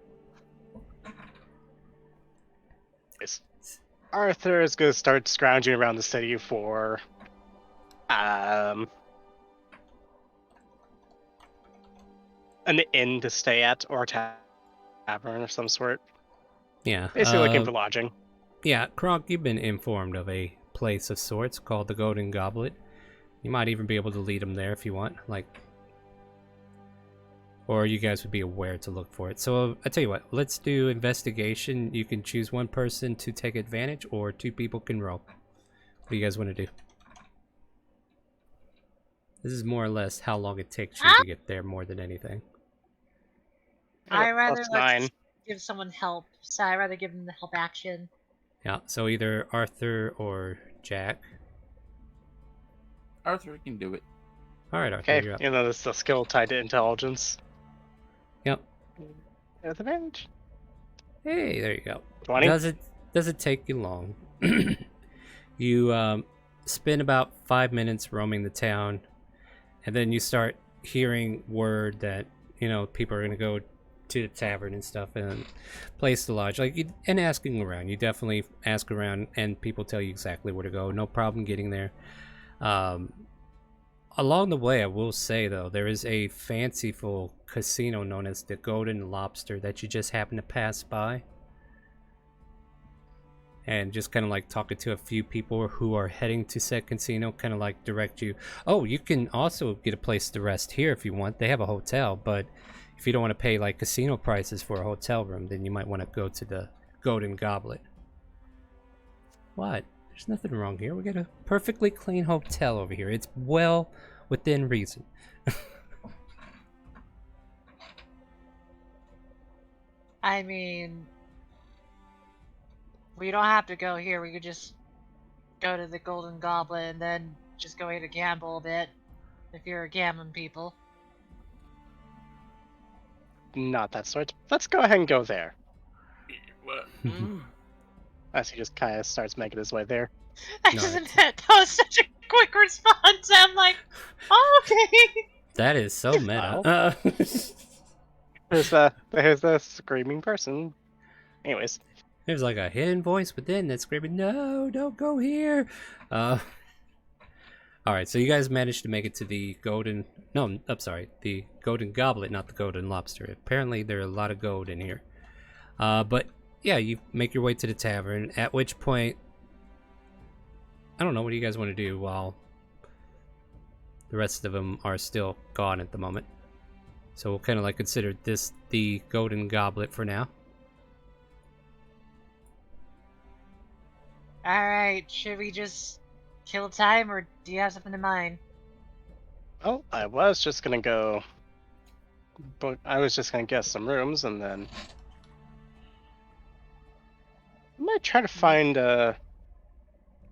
Arthur is gonna start scrounging around the city for an inn to stay at, or a tavern of some sort. Yeah. Basically looking for lodging. Yeah, Kronk, you've been informed of a place of sorts called the Golden Goblet. You might even be able to lead them there if you want, like, or you guys would be aware to look for it. So I tell you what, let's do investigation. You can choose one person to take advantage, or 2 people can roll. What do you guys want to do? This is more or less how long it takes you to get there, more than anything. I rather Plus let's 9. give someone help. So I rather give them the help action. Yeah, so either Arthur or Jack. Arthur can do it. Alright, Arthur, Okay, you're up. you know, this is a skill tied to intelligence. Yep. With advantage. Hey, there you go. 20. Doesn't take you long. You spend about 5 minutes roaming the town, and then you start hearing word that, you know, people are going to go to the tavern and stuff and place to lodge, like, and asking around. You definitely ask around and people tell you exactly where to go. No problem getting there. Along the way, I will say though, there is a fanciful casino known as the Golden Lobster that you just happen to pass by, and just kind of like talking to a few people who are heading to said casino, kind of like direct you. Oh, you can also get a place to rest here if you want. They have a hotel, but if you don't want to pay like casino prices for a hotel room, then you might want to go to the Golden Goblet. What? There's nothing wrong here. We got a perfectly clean hotel over here. It's well within reason. I mean, we don't have to go here. We could just go to the Golden Goblet and then just go here to gamble a bit. If you're gambling people. Not that sort. Let's go ahead and go there. What? As he just kind of starts making his way there. I No, just it's- that was such a quick response. I'm like, oh, okay. That is so meta. There's the screaming person. Anyways, There's like a hidden voice within that's screaming, "No, don't go here!" All right, so you guys managed to make it to the Golden. No, I'm sorry, the Golden Goblet, not the Golden Lobster. Apparently, there are a lot of gold in here. But yeah, you make your way to the tavern. At which point, I don't know. What do you guys want to do while the rest of them are still gone at the moment? So we'll kind of like consider this the Golden Goblet for now. Alright, should we just kill time, or do you have something in mind? oh, I was just gonna go. But I was just gonna guess some rooms and then. I might try to find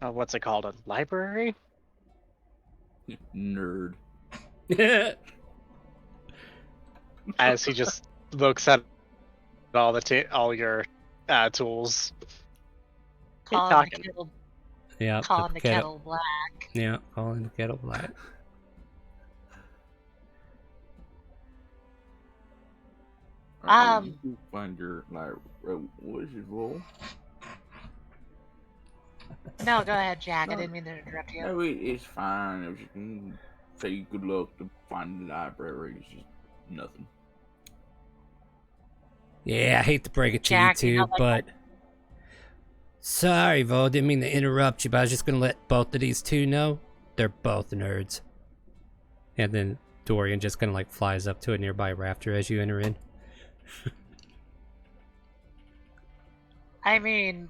what's it called? A library? Nerd. As he just looks at all your tools. Keep Calling the talking. kettle, Yeah, calling the kettle black. Yeah, calling the kettle black. You find your like. What is your role? No, go ahead, Jack. I No. didn't mean to interrupt you. No, it's fine. I was just gonna say good luck to find the library. It's just nothing. Yeah, I hate to break it to Jack, you you two, know, like- but sorry, Vo, didn't mean to interrupt you, but I was just gonna let both of these two know they're both nerds. And then Dorian just kind of like flies up to a nearby rafter as you enter in. I mean,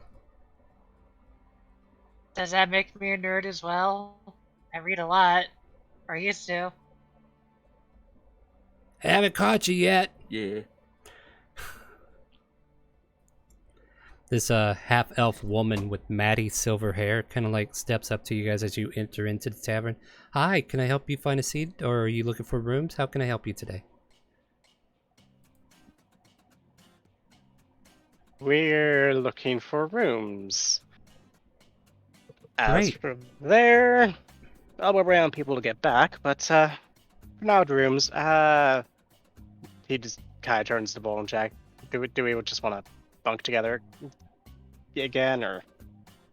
does that make me a nerd as well? I read a lot, or used to. Haven't caught you yet. Yeah. This half-elf woman with matty silver hair kind of like steps up to you guys as you enter into the tavern. Hi, can I help you find a seat, or are you looking for rooms? How can I help you today? We're looking for rooms. As Great. for there, I'll wait around people to get back, but for now, rooms. He just kind of turns to Bull and Jack. Do we just want to bunk together again, or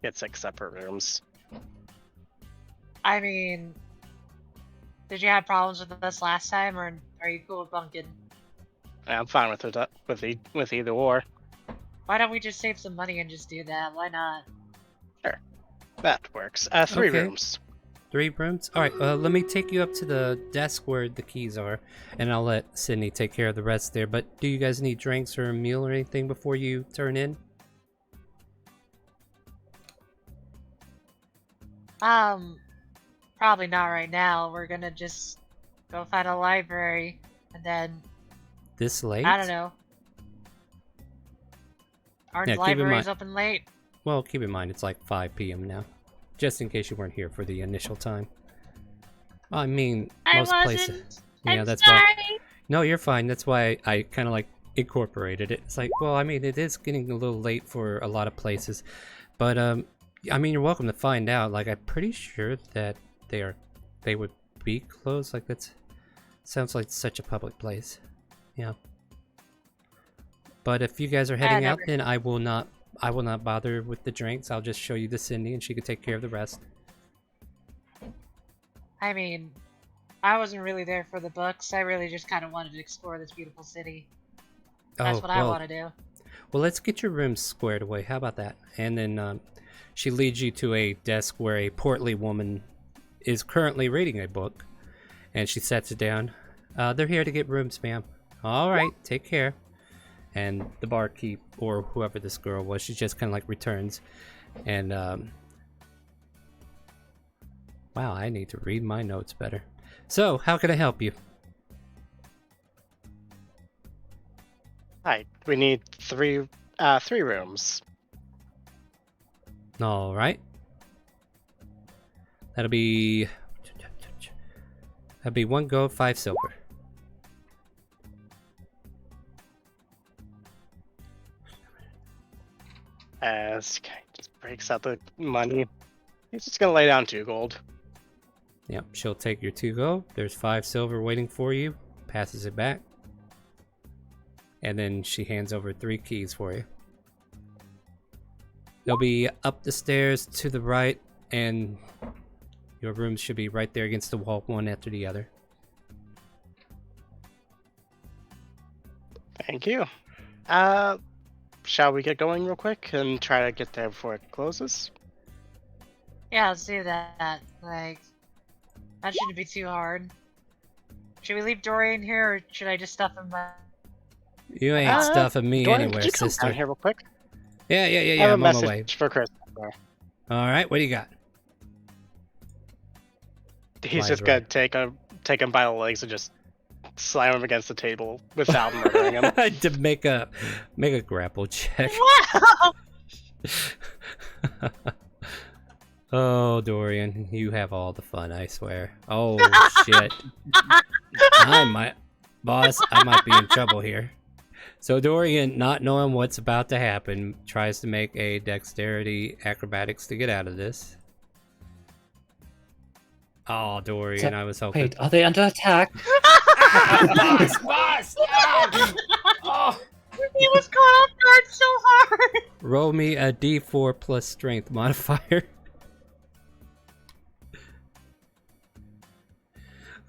get 6 separate rooms? I mean, did you have problems with us last time, or are you cool with bunking? I'm fine with it, with either or. Why don't we just save some money and just do that? Why not? That works. 3 Okay. rooms. 3 rooms? Alright, let me take you up to the desk where the keys are, and I'll let Sydney take care of the rest there. But do you guys need drinks or a meal or anything before you turn in? Probably not right now. We're gonna just go find a library, and then, This late? I don't know. Aren't Yeah, keep in libraries mind- open late? Well, keep in mind it's like 5 p.m. now. Just in case you weren't here for the initial time. I mean, most places. Yeah, that's why. No, you're fine. That's why I kind of like incorporated it. It's like, well, I mean, it is getting a little late for a lot of places, but I mean, you're welcome to find out. Like, I'm pretty sure that they would be closed. Like, that's sounds like such a public place. Yeah. But if you guys are heading out, then I will not bother with the drinks. I'll just show you the Cindy, and she can take care of the rest. I mean, I wasn't really there for the books. I really just kind of wanted to explore this beautiful city. That's what I want to do. Well, let's get your rooms squared away. How about that? And then she leads you to a desk where a portly woman is currently reading a book, and she sets it down. They're here to get rooms, ma'am. All right, take care. And the barkeep, or whoever this girl was, she just kind of like returns. And wow, I need to read my notes better. So, how can I help you? Hi, we need 3 rooms. All right. That'll be 1 gold, 5 silver. As just breaks out the money. He's just gonna lay down 2 gold. Yep, she'll take your 2 gold. There's 5 silver waiting for you. Passes it back. And then she hands over 3 keys for you. They'll be up the stairs to the right, and your rooms should be right there against the wall, one after the other. Thank you. Shall we get going real quick and try to get there before it closes? Yeah, let's do that. Like, that shouldn't be too hard. Should we leave Dorian here, or should I just stuff him by... You ain't stuffing me Dorian, anywhere, could you come sister. down here real quick? Yeah, I have I'm a on my message way. for Chris. Alright, what do you got? He's Flies just gonna take him by the legs and just slam him against the table without murdering him. To make a grapple check. Wow! Oh, Dorian, you have all the fun, I swear. Oh, shit. I might be in trouble here. So Dorian, not knowing what's about to happen, tries to make a dexterity acrobatics to get out of this. Oh, Dorian, I was hoping. Wait, are they under attack? Boss! Oh. He was caught off guard so hard! Roll me a d4 plus strength modifier.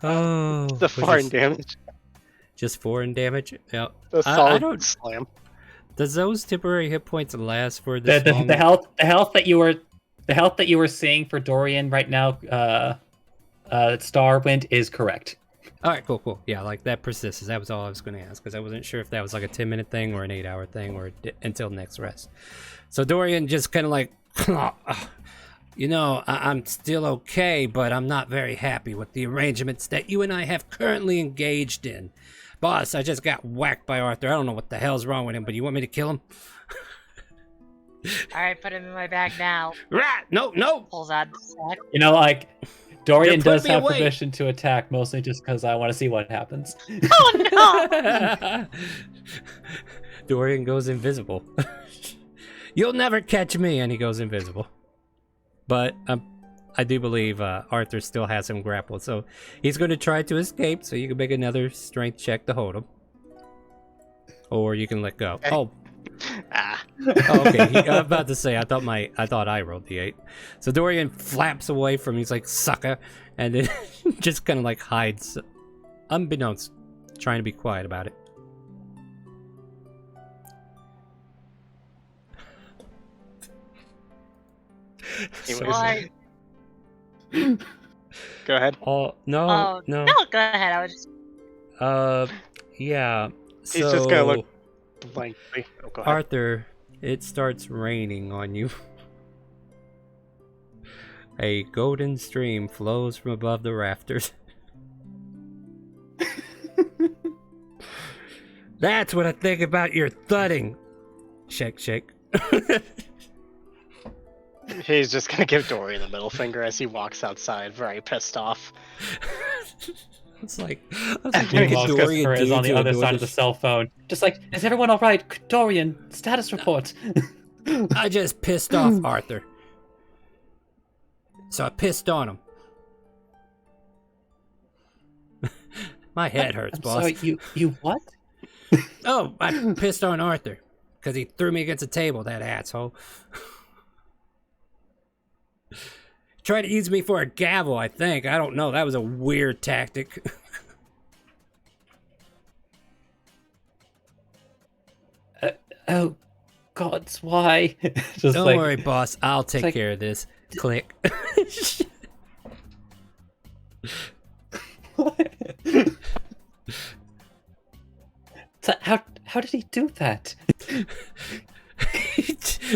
Oh, The 4 in damage. Just 4 in damage? Yeah. The I solid don't. slam. Does those temporary hit points last for this long? The health that you were seeing for Dorian right now, Starwind is correct. All right, cool. Yeah, like that persists. That was all I was going to ask, because I wasn't sure if that was like a 10-minute thing or an 8-hour thing, or until next rest. So Dorian just kind of like, I'm still okay, but I'm not very happy with the arrangements that you and I have currently engaged in. Boss, I just got whacked by Arthur. I don't know what the hell's wrong with him, but you want me to kill him? Alright, put him in my bag now. Right, no. Pulls out the sack. Dorian They're does putting me have away. permission to attack, mostly just because I want to see what happens. Oh no! Dorian goes invisible. You'll never catch me, and he goes invisible. But I do believe Arthur still has him grappled, so he's going to try to escape, so you can make another strength check to hold him. Or you can let go. Oh, okay. I'm about to say, I thought I rolled the 8. So Dorian flaps away from him. He's like, sucker, and then just kind of like hides, unbeknownst, trying to be quiet about it. So- Why? Go ahead. Oh no, Oh no. no, go ahead. I was just Yeah. He's just gonna So look blankly. Oh, go ahead. Arthur, it starts raining on you. A golden stream flows from above the rafters. That's what I think about your thudding. Shake, shake. He's just gonna give Dorian the middle finger as he walks outside, very pissed off. It's like, Meanwhile, Dorian Christopher is on dudes the who other adore side of the this- cell phone. Just like, is everyone all right? Dorian, status report. I just pissed off Arthur. So I pissed on him. My head hurts, I'm boss. sorry, you what? Oh, I pissed on Arthur. Because he threw me against a table, that asshole. Tried to use me for a gavel, I think. I don't know. That was a weird tactic. Oh, God, why? Just Don't like, worry, boss. I'll take like- care of this. Click. So how did he do that?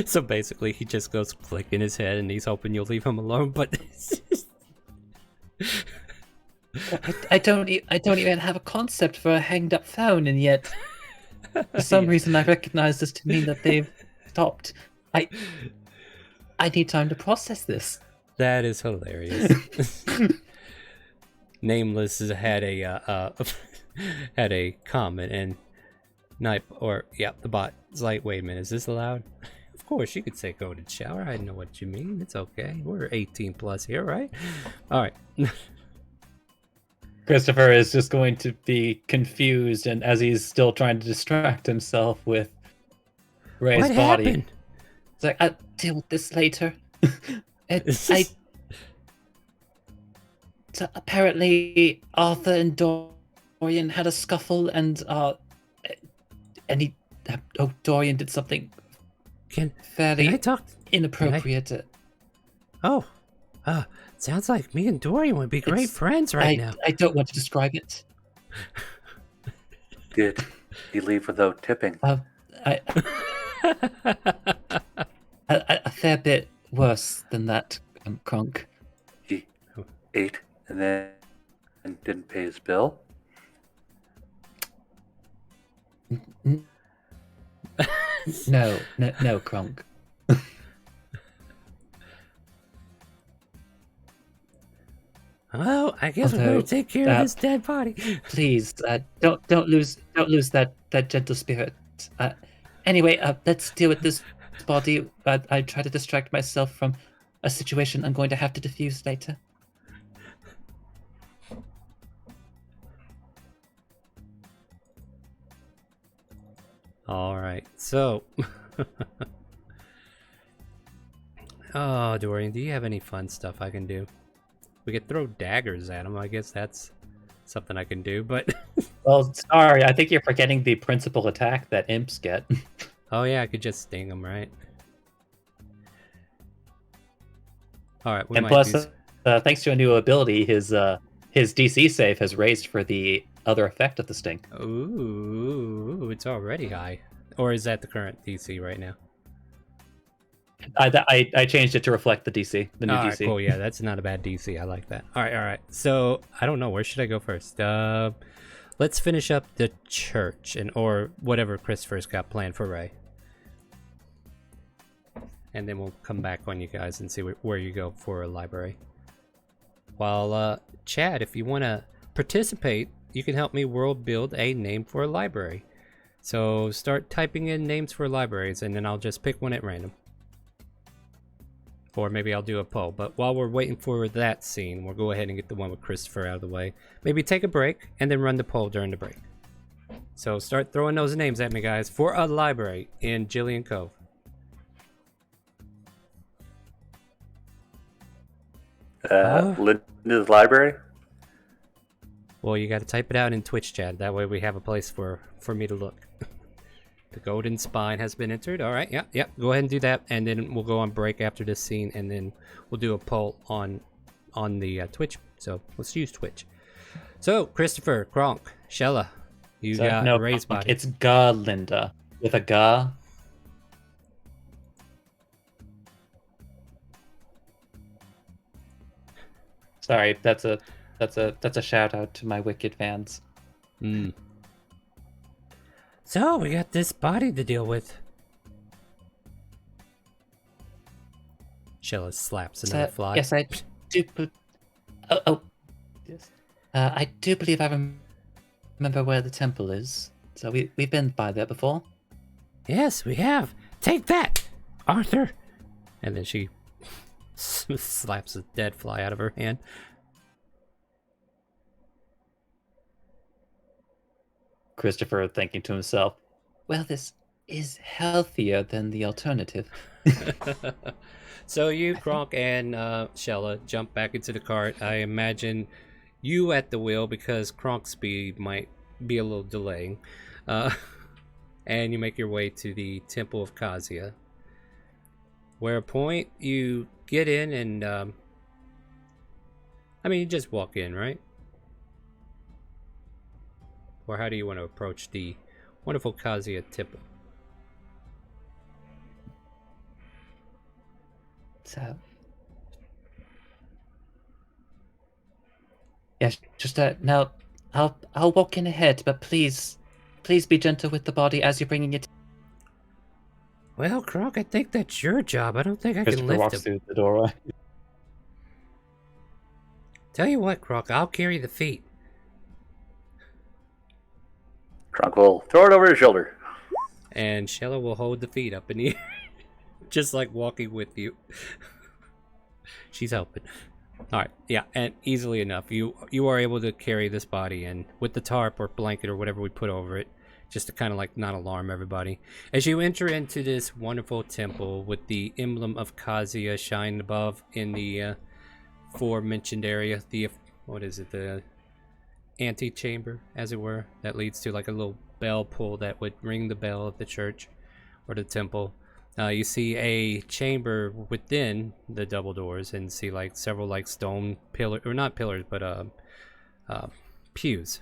So basically, he just goes click in his head, and he's hoping you'll leave him alone. But I don't even have a concept for a hanged up phone, and yet for some Yeah. reason I recognize this to mean that they've stopped. I need time to process this. that is hilarious. Nameless has had a had a comment, and the bot is like, wait a minute, is this allowed? Of course, you could say go to shower. I know what you mean. It's okay. We're 18 plus here, right? All right. Christopher is just going to be confused, and as he's still trying to distract himself with Ray's What body. happened? It's like I'll deal with this later. So apparently Arthur and Dorian had a scuffle, and Dorian did something Can I fairly talk? inappropriate. Oh, sounds like me and Dorian would be great It's- friends right now. I don't want to describe it. Did he leave without tipping? A fair bit worse than that, Kronk. He ate and then didn't pay his bill? No, Kronk. Oh, I guess we're Although, gonna take care of this dead body. Please, don't lose that gentle spirit. Anyway, let's deal with this body. I try to distract myself from a situation I'm going to have to diffuse later. All right, so. Oh, Dorian, do you have any fun stuff I can do? We could throw daggers at him. I guess that's something I can do, but. Well, sorry, I think you're forgetting the principal attack that imps get. Oh, yeah, I could just sting him, right? All right, we And might plus, do... thanks to a new ability, his DC save has raised for the other effect of the sting. Ooh, it's already high. Or is that the current DC right now? I changed it to reflect the DC, the new All right, DC. cool. Yeah, that's not a bad DC. I like that. All right. So I don't know. Where should I go first? Let's finish up the church or whatever Christopher's got planned for Ray, and then we'll come back on you guys and see where you go for a library. While Chad, if you want to participate, you can help me world build a name for a library. So start typing in names for libraries, and then I'll just pick one at random. Or maybe I'll do a poll. But while we're waiting for that scene, we'll go ahead and get the one with Christopher out of the way. Maybe take a break, and then run the poll during the break. So start throwing those names at me, guys, for a library in Jillian Cove. Linda's library? Well, you got to type it out in Twitch chat. That way we have a place for me to look. The golden spine has been entered. All right, yeah. Go ahead and do that, and then we'll go on break after this scene, and then we'll do a poll on the Twitch. So let's use Twitch. So Christopher, Kronk, Shella, you got no, Ray's body. It's Garlinda with a ga. Sorry, that's a shout out to my Wicked fans. So we got this body to deal with. Shella slaps another fly. Yes, I do. Yes. I do believe I remember where the temple is. So we've been by there before. Yes, we have. Take that, Arthur. And then she slaps a dead fly out of her hand. Christopher thinking to himself, Well, this is healthier than the alternative. So you, Kronk, and Shella jump back into the cart. I imagine you at the wheel because Kronk's speed might be a little delaying. And you make your way to the Temple of Kazuya. Where point you get in and you just walk in, right? Or how do you want to approach the wonderful Kazuya Temple? So, yes, just now. I'll walk in ahead, but please be gentle with the body as you're bringing it. Well, Kronk, I think that's your job. I don't think I can Christopher lift walks him. through the doorway. Tell you what, Kronk, I'll carry the feet. Kronk will throw it over his shoulder. And Shella will hold the feet up in the air, just like walking with you. She's helping. All right, yeah, and easily enough, you are able to carry this body in with the tarp or blanket or whatever we put over it, just to kind of like not alarm everybody. As you enter into this wonderful temple with the emblem of Kazuya shining above in the aforementioned area, the antechamber, as it were, that leads to like a little bell pull that would ring the bell of the church or the temple. You see a chamber within the double doors and see like several like stone pillars, or not pillars, but pews,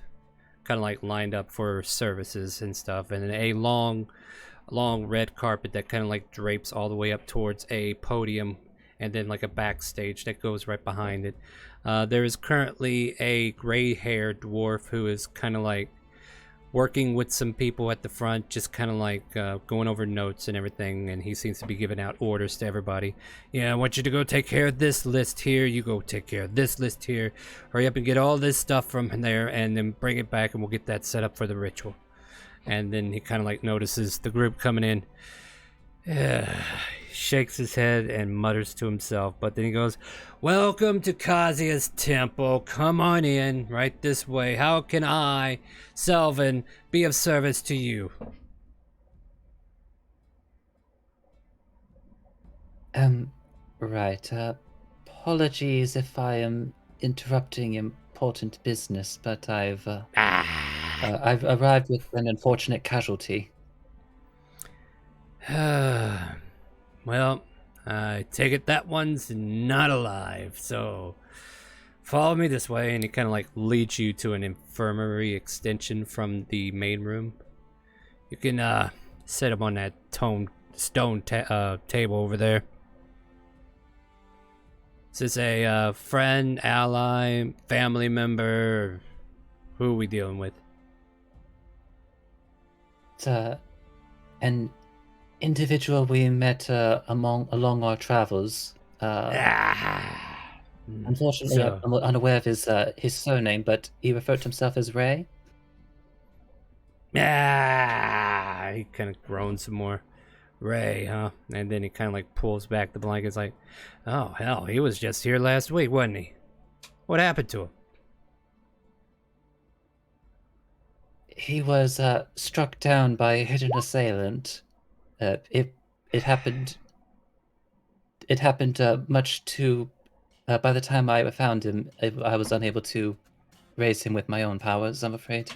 kind of like lined up for services and stuff, and a long red carpet that kind of like drapes all the way up towards a podium, and then like a backstage that goes right behind it. There is currently a gray-haired dwarf who is kind of like working with some people at the front, just kind of like going over notes and everything, and he seems to be giving out orders to everybody. Yeah, I want you to go take care of this list here, you go take care of this list here, hurry up and get all this stuff from there, and then bring it back and we'll get that set up for the ritual. And then he kind of like notices the group coming in. Shakes his head and mutters to himself, but then he goes, "Welcome to Kazuya's temple. Come on in, right this way. How can I, Selvin, be of service to you?" Right. Apologies if I am interrupting important business, but I've arrived with an unfortunate casualty. Well, I take it that one's not alive, so follow me this way, and he kind of like leads you to an infirmary extension from the main room. You can set him on that stone table over there. Is this a friend, ally, family member? Who are we dealing with? It's an individual we met along our travels. Unfortunately, I'm unaware of his surname, but he referred to himself as Ray. He kind of groans some more. Ray, huh? And then he kind of like pulls back the blankets like, oh, hell, he was just here last week, wasn't he? What happened to him? He was struck down by a hidden assailant. It happened much too. By the time I found him, I was unable to raise him with my own powers, I'm afraid.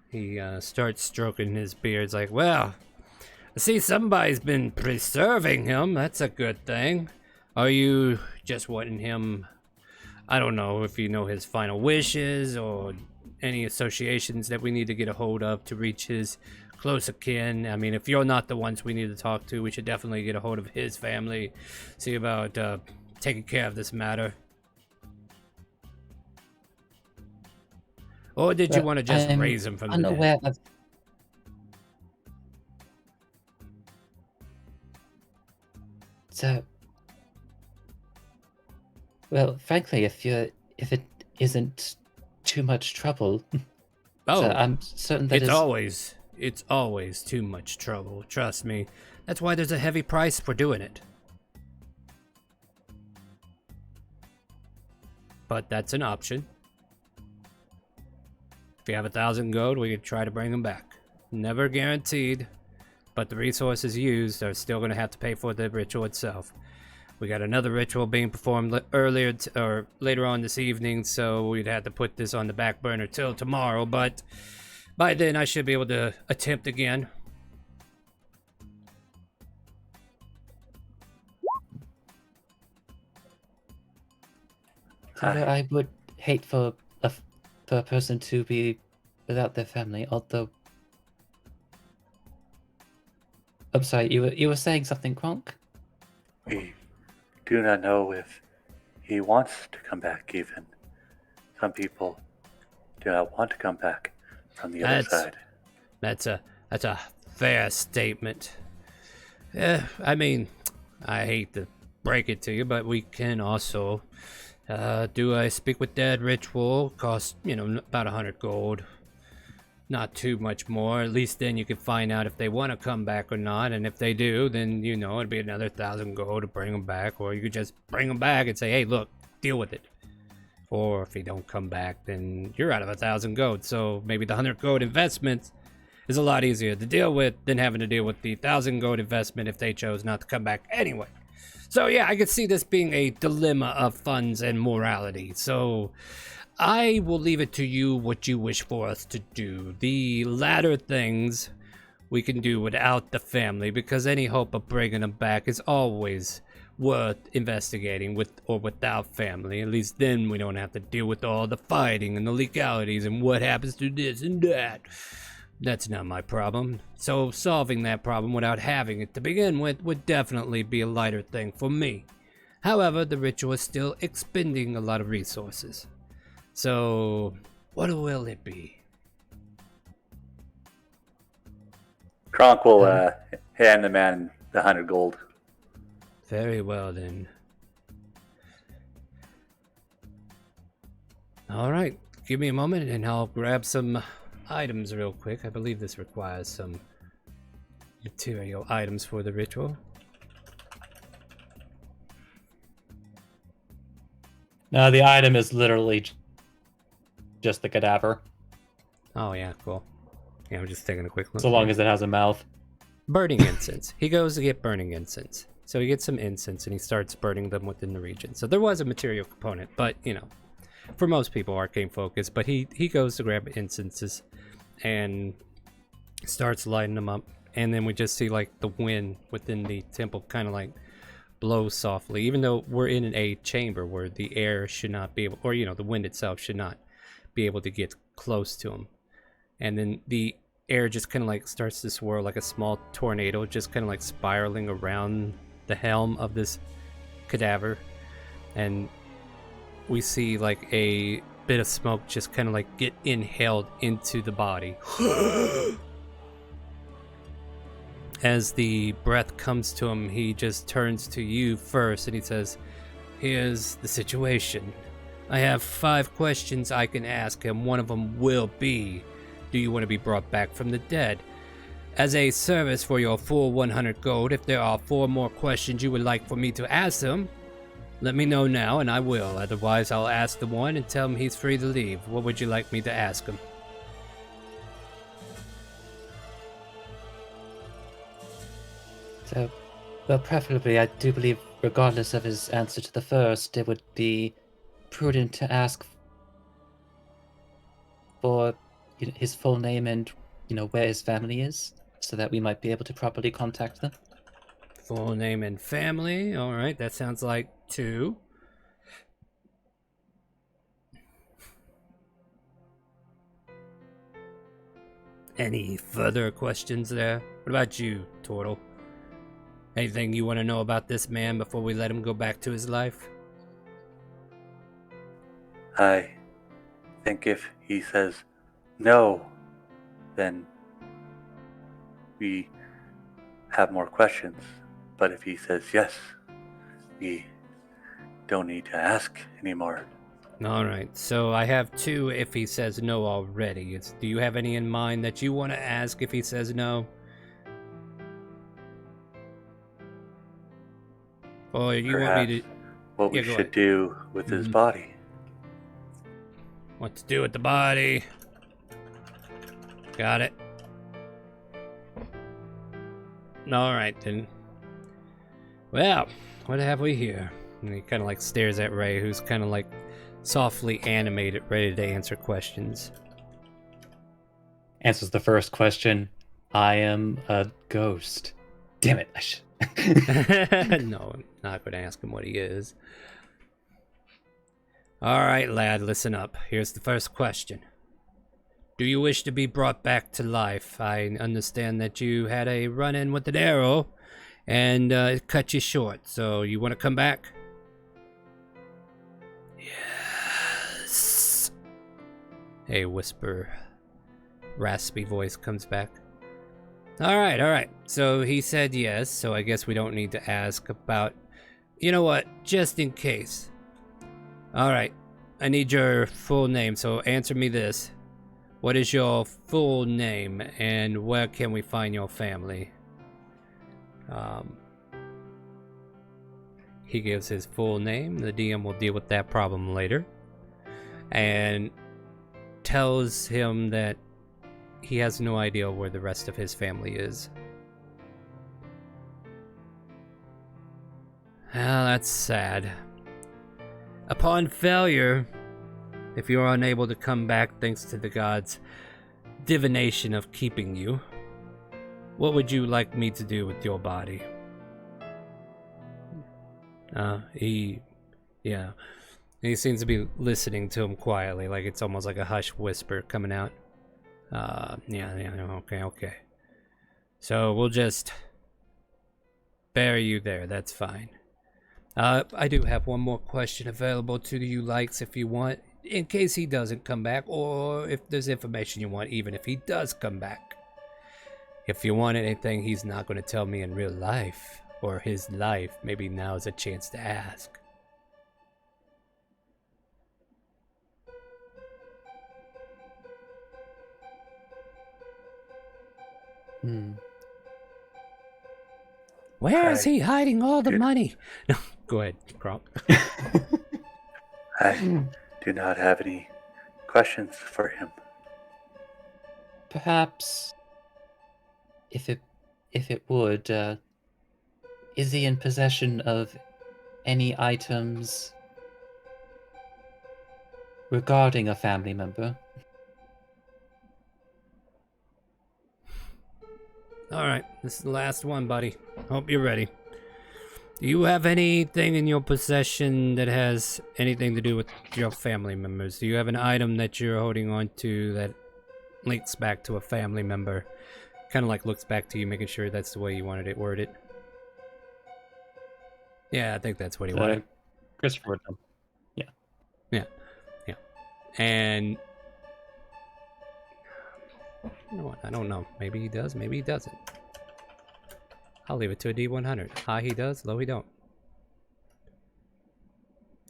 He starts stroking his beard. It's like, well, See, somebody's been preserving him. That's a good thing. Are you just wanting him? I don't know if you know his final wishes or any associations that we need to get a hold of to reach his close kin. I mean, if you're not the ones we need to talk to, we should definitely get a hold of his family. See about taking care of this matter. Or did you want to just raise him from the unaware dead? of. So, well, frankly, if it isn't too much trouble, Oh, so I'm certain that it's always too much trouble. Trust me. That's why there's a heavy price for doing it. But that's an option. If you have 1,000 gold, we could try to bring them back. Never guaranteed, but the resources used are still going to have to pay for the ritual itself. We got another ritual being performed earlier or later on this evening, so we'd have to put this on the back burner till tomorrow, but by then I should be able to attempt again. So I would hate for a person to be without their family, although. I'm sorry, you were saying something, Kronk? We do not know if he wants to come back even. Some people do not want to come back from the other side. That's a fair statement. I mean, I hate to break it to you, but we can also do a speak with dead ritual. Cost, about 100 gold. Not too much more. At least then you can find out if they want to come back or not. And if they do, then, it'd be another 1,000 gold to bring them back. Or you could just bring them back and say, hey, look, deal with it. Or if they don't come back, then you're out of 1,000 gold. So maybe the 100 gold investment is a lot easier to deal with than having to deal with the 1,000 gold investment if they chose not to come back anyway. So yeah, I could see this being a dilemma of funds and morality. So I will leave it to you what you wish for us to do. The latter things we can do without the family, because any hope of bringing them back is always worth investigating with or without family. At least then we don't have to deal with all the fighting and the legalities and what happens to this and that. That's not my problem. So solving that problem without having it to begin with would definitely be a lighter thing for me. However, the ritual is still expending a lot of resources. So, what will it be? Kronk will hand the man the 100 gold. Very well then. Alright, give me a moment and I'll grab some items real quick. I believe this requires some material items for the ritual. No, the item is literally just the cadaver. Oh yeah, cool. Yeah, I'm just taking a quick look. So long as it has a mouth. Burning incense. He goes to get burning incense. So he gets some incense and he starts burning them within the region. So there was a material component, but for most people arcane focus, but he goes to grab incenses and starts lighting them up, and then we just see like the wind within the temple kind of like blow softly, even though we're in a chamber where the air should not be able, or the wind itself should not be able to get close to him. And then the air just kind of like starts to swirl like a small tornado, just kind of like spiraling around the helm of this cadaver, and we see like a bit of smoke just kind of like get inhaled into the body. As the breath comes to him, he just turns to you first and he says, here's the situation. I have 5 questions I can ask him. One of them will be, do you want to be brought back from the dead? As a service for your full 100 gold, if there are 4 more questions you would like for me to ask him, let me know now and I will. Otherwise, I'll ask the one and tell him he's free to leave. What would you like me to ask him? So, well, preferably, I do believe, regardless of his answer to the first, it would be prudent to ask for his full name and where his family is. so that we might be able to properly contact them. Full name and family. All right, that sounds like 2. Any further questions there? What about you, Turtle? Anything you want to know about this man before we let him go back to his life? I think if he says no, then we have more questions. But if he says yes, we don't need to ask anymore. All right, so I have 2 if he says no already. Do you have any in mind that you want to ask if he says no? Or you Perhaps want me to... what we Yeah, go should ahead. do with his body. What to do with the body? Got it. All right, then. Well, what have we here? And he kind of like stares at Ray, who's kind of like softly animated, ready to answer questions. Answers the first question. I am a ghost. Damn it. No, I'm not going to ask him what he is. All right, lad, listen up. Here's the first question. Do you wish to be brought back to life? I understand that you had a run-in with an arrow, and it cut you short, so you want to come back? Yes. A whisper, raspy voice comes back. All right. So he said yes, so I guess we don't need to ask about... You know what? Just in case. All right. I need your full name, so answer me this. What is your full name, and where can we find your family? He gives his full name. The DM will deal with that problem later. And tells him that he has no idea where the rest of his family is. Well, that's sad. Upon failure, if you are unable to come back thanks to the gods' divination of keeping you, what would you like me to do with your body? He seems to be listening to him quietly, like it's almost like a hush whisper coming out. Okay. So we'll just bury you there, that's fine. I do have one more question available to you likes if you want, in case he doesn't come back, or if there's information you want, even if he does come back. If you want anything he's not going to tell me in real life, or his life, maybe now is a chance to ask. Where is he hiding all the money? No, go ahead, Kronk. I do not have any questions for him. Perhaps, if it would, is he in possession of any items regarding a family member? Alright, this is the last one, buddy. Hope you're ready. Do you have anything in your possession that has anything to do with your family members? Do you have an item that you're holding on to that links back to a family member? Kind of like looks back to you, making sure that's the way you wanted it worded. Yeah, I think that's what he wanted. Christopher. Yeah. And you know what? I don't know. Maybe he does. Maybe he doesn't. I'll leave it to a D100. High he does. Low he don't.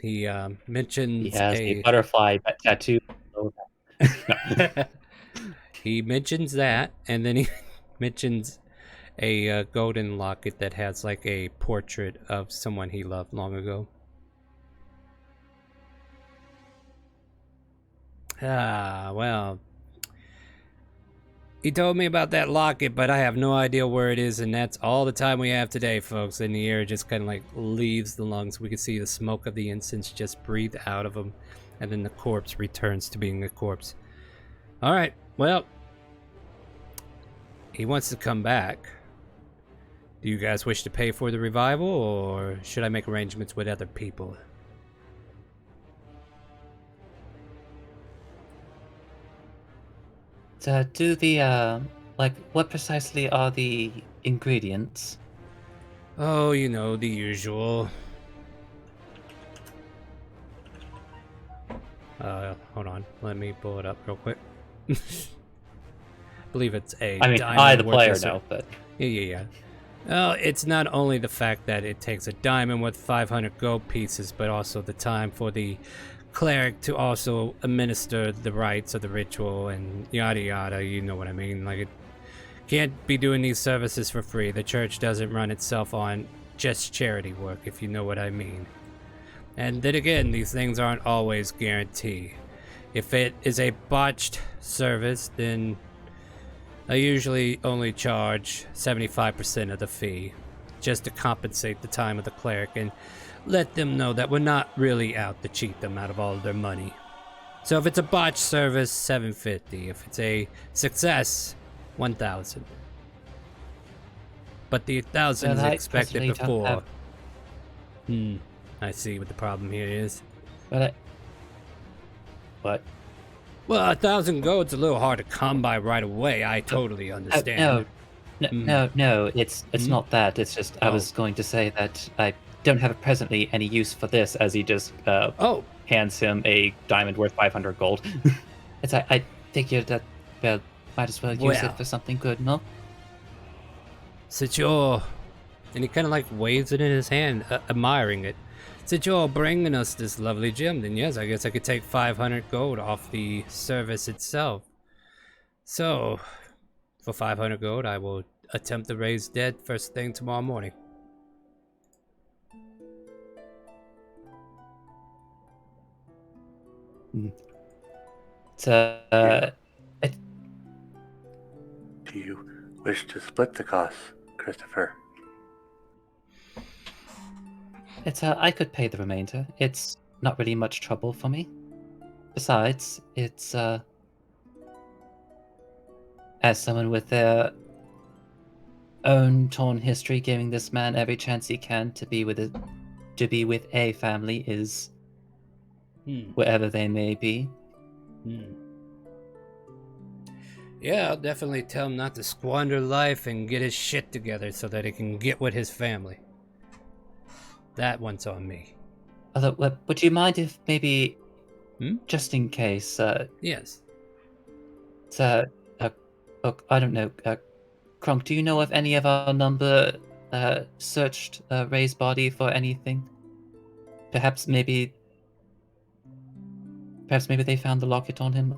He mentions he has a butterfly tattoo. He mentions that, and then he mentions a golden locket that has like a portrait of someone he loved long ago. Well, he told me about that locket, but I have no idea where it is, and that's all the time we have today, folks. And the air just kind of like leaves the lungs. We can see the smoke of the incense just breathe out of them, and then the corpse returns to being a corpse. All right, well, he wants to come back. Do you guys wish to pay for the revival, or should I make arrangements with other people? Do the like what precisely are the ingredients? Oh, you know, the usual. Hold on. Let me pull it up real quick. I believe it's a I mean, diamond I, the worth player, of know, but Yeah. Well, it's not only the fact that it takes a diamond with 500 gold pieces, but also the time for the cleric to also administer the rites of the ritual and yada yada, you know what I mean? Like, it can't be doing these services for free. The church doesn't run itself on just charity work, if you know what I mean. And then again, these things aren't always guaranteed. If it is a botched service, then I usually only charge 75% of the fee, just to compensate the time of the cleric and let them know that we're not really out to cheat them out of all of their money. So if it's a botched service, $750. If it's a success, $1,000. But the 1,000 is Well, I expected personally don't before. have- I see what the problem here is. But what? Well, 1,000 gold's a little hard to come by right away. I totally understand. No, it's not that. It's just I was going to say that I don't have presently any use for this, as he just hands him a diamond worth 500 gold. I figured that might as well use it for something good, no? Since you're, and he kind of like waves it in his hand, admiring it. Since you're bringing us this lovely gem, then yes, I guess I could take 500 gold off the service itself. So, for 500 gold, I will attempt to raise dead first thing tomorrow morning. So, Do you wish to split the costs, Christopher? I could pay the remainder. It's not really much trouble for me. Besides, it's as someone with their own torn history, giving this man every chance he can to be with a family is wherever they may be. Yeah, I'll definitely tell him not to squander life and get his shit together so that he can get with his family. That one's on me. Although, would you mind if maybe, just in case, yes. Look, I don't know, Kronk, do you know if any of our number searched Ray's body for anything? Perhaps maybe they found the locket on him,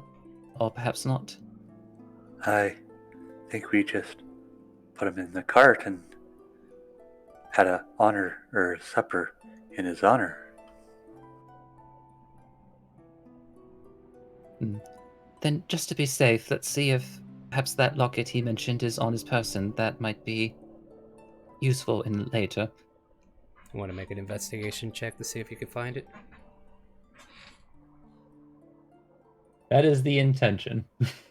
or perhaps not. I think we just put him in the cart and had a honor or supper in his honor. Then, just to be safe, let's see if perhaps that locket he mentioned is on his person. That might be useful in later. I want to make an investigation check to see if you can find it. That is the intention.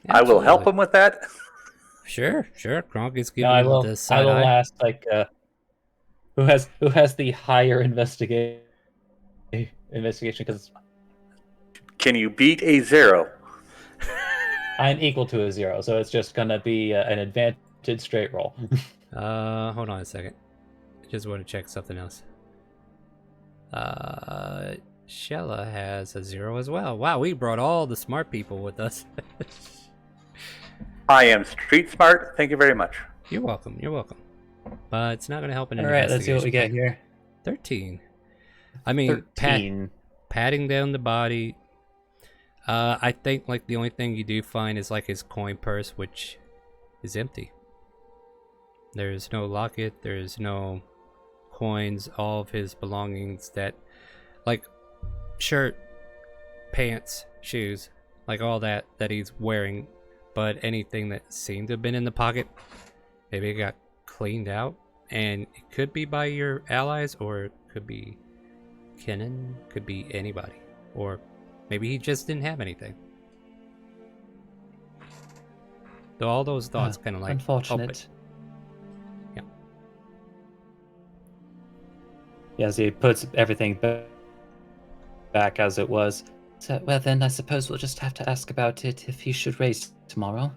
I will help him with that. Sure. Kronk is giving I him will. the I side will eye. ask who has the higher investigation because Can you beat a 0? I'm equal to a 0, so it's just gonna be an advantage straight roll. Hold on a second. I just want to check something else. Shella has a 0 as well. Wow, we brought all the smart people with us. I am street smart. Thank you very much. You're welcome. But it's not going to help in an All right, let's see what we get investigation. here. 13. I mean, 13. patting down the body. I think like the only thing you do find is like his coin purse, which is empty. There's no locket. There's no coins. All of his belongings that, like, shirt, pants, shoes, like all that he's wearing, but anything that seemed to have been in the pocket, maybe it got cleaned out, and it could be by your allies, or it could be Kenan, could be anybody, or maybe he just didn't have anything. Though all those thoughts kind of like unfortunate. Yeah. Yes, he puts everything back as it was. So, well, then I suppose we'll just have to ask about it if he should raise tomorrow.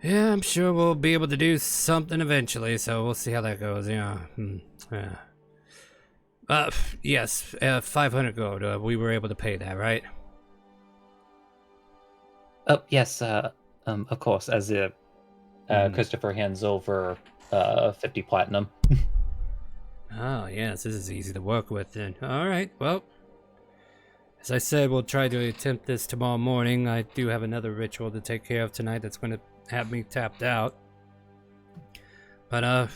Yeah, I'm sure we'll be able to do something eventually, so we'll see how that goes. Yeah. Yeah. Yes, 500 gold. We were able to pay that, right? Oh, yes, of course, as Christopher hands over 50 platinum. Oh, yes, this is easy to work with then. All right, well, as I said, we'll try to attempt this tomorrow morning. I do have another ritual to take care of tonight that's going to have me tapped out. But,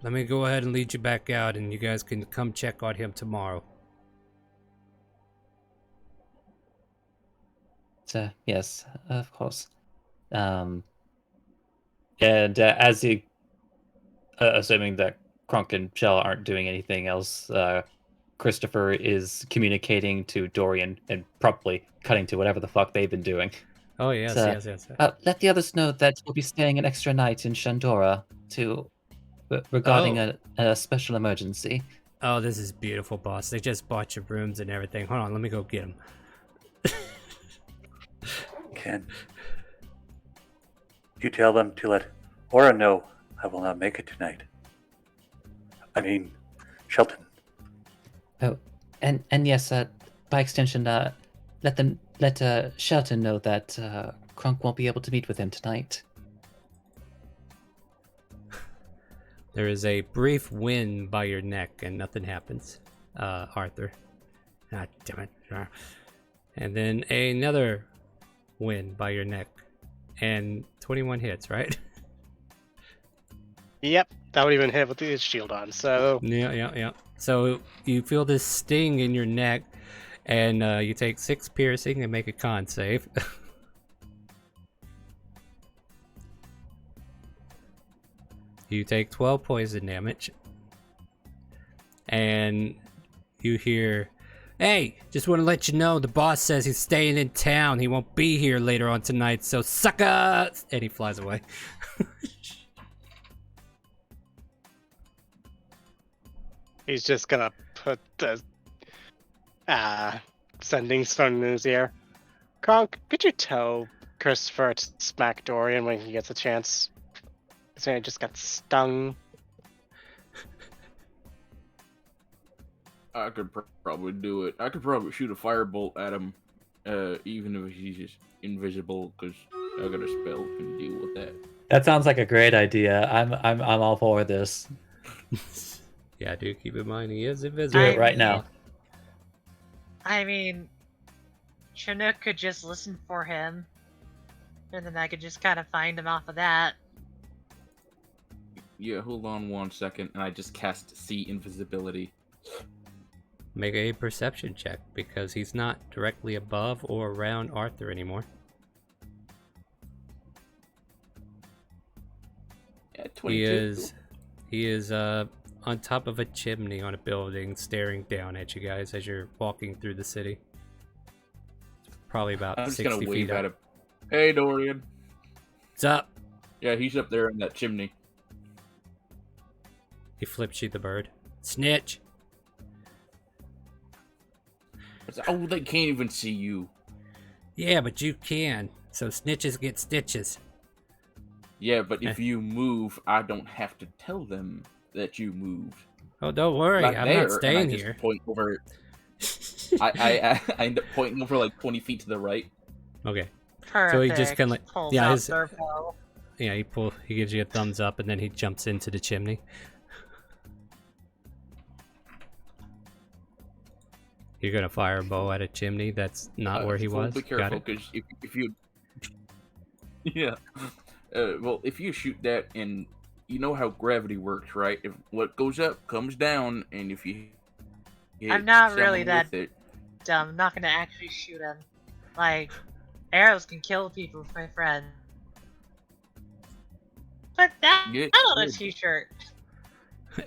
let me go ahead and lead you back out, and you guys can come check on him tomorrow. Yes, of course. And as he, assuming that Kronk and Shell aren't doing anything else, Christopher is communicating to Dorian and probably cutting to whatever the fuck they've been doing. Oh, yes, So, yes. let the others know that we'll be staying an extra night in Shandora regarding a special emergency. Oh, this is beautiful, boss. They just bought your rooms and everything. Hold on, let me go get them. Can you tell them to let Aura know I will not make it tonight? I mean, Shelton. Oh, and yes, by extension, let Shelton know that Kronk won't be able to meet with him tonight. There is a brief wind by your neck and nothing happens, Arthur. Ah, damn it. And then another wind by your neck and 21 hits, right? Yep, that would even hit with the shield on, so... Yeah. So you feel this sting in your neck, and you take 6 piercing and make a con save. You take 12 poison damage. And you hear, "Hey, just want to let you know the boss says he's staying in town. He won't be here later on tonight, so sucker!" And he flies away. He's just gonna put the sending stone in his ear. Kronk, could you tell Christopher to smack Dorian when he gets a chance? Because I just got stung. I could probably do it. I could probably shoot a firebolt at him, even if he's just invisible, because I got a spell can deal with that. That sounds like a great idea. I'm all for this. Yeah, dude, keep in mind he is Do invisible. it right now. I mean, Chinook could just listen for him, and then I could just kind of find him off of that. Yeah, hold on 1 second, and I just cast See Invisibility. Make a perception check, because he's not directly above or around Arthur anymore. Yeah, 22. He is on top of a chimney on a building, staring down at you guys as you're walking through the city. Probably about I'm just 60 gonna feet wave at up. him. Hey, Dorian. What's up? Yeah, he's up there in that chimney. He flips you the bird. Snitch! Oh, they can't even see you. Yeah, but you can. So snitches get stitches. Yeah, but if you move, I don't have to tell them that you moved. Oh, don't worry. Like I'm there, not staying and I here. just point over. I end up pointing over like 20 feet to the right. Okay. Perfect. So he just kinda like- pulls yeah, out his- their bow. Yeah, he gives you a thumbs up and then he jumps into the chimney. You're gonna fire a bow at a chimney that's not where he was? Be Got careful, it? because if you... Yeah. Well, if you shoot that, and you know how gravity works, right? If what goes up comes down, and if you hit I'm not really someone that with it, dumb. I'm not gonna actually shoot him. Like, arrows can kill people, my friend. Put that Yeah, on a good. t-shirt.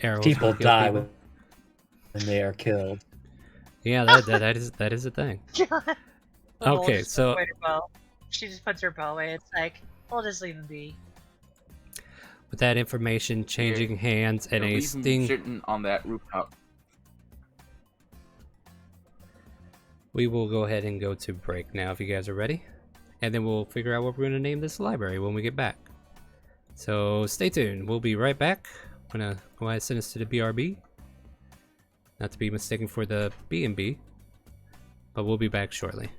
Arrows People will kill die people. when they are killed. Yeah, that is a thing. God. The wolf Okay, just so- puts away her bow. She just puts her bow away. It's like, We'll just leave him be. With that information changing hands and a leave him sting, sitting on that rooftop. we will go ahead and go to break now if you guys are ready. And then we'll figure out what we're going to name this library when we get back. So stay tuned. We'll be right back. I'm going to go ahead and send us to the BRB. Not to be mistaken for the B&B. But we'll be back shortly.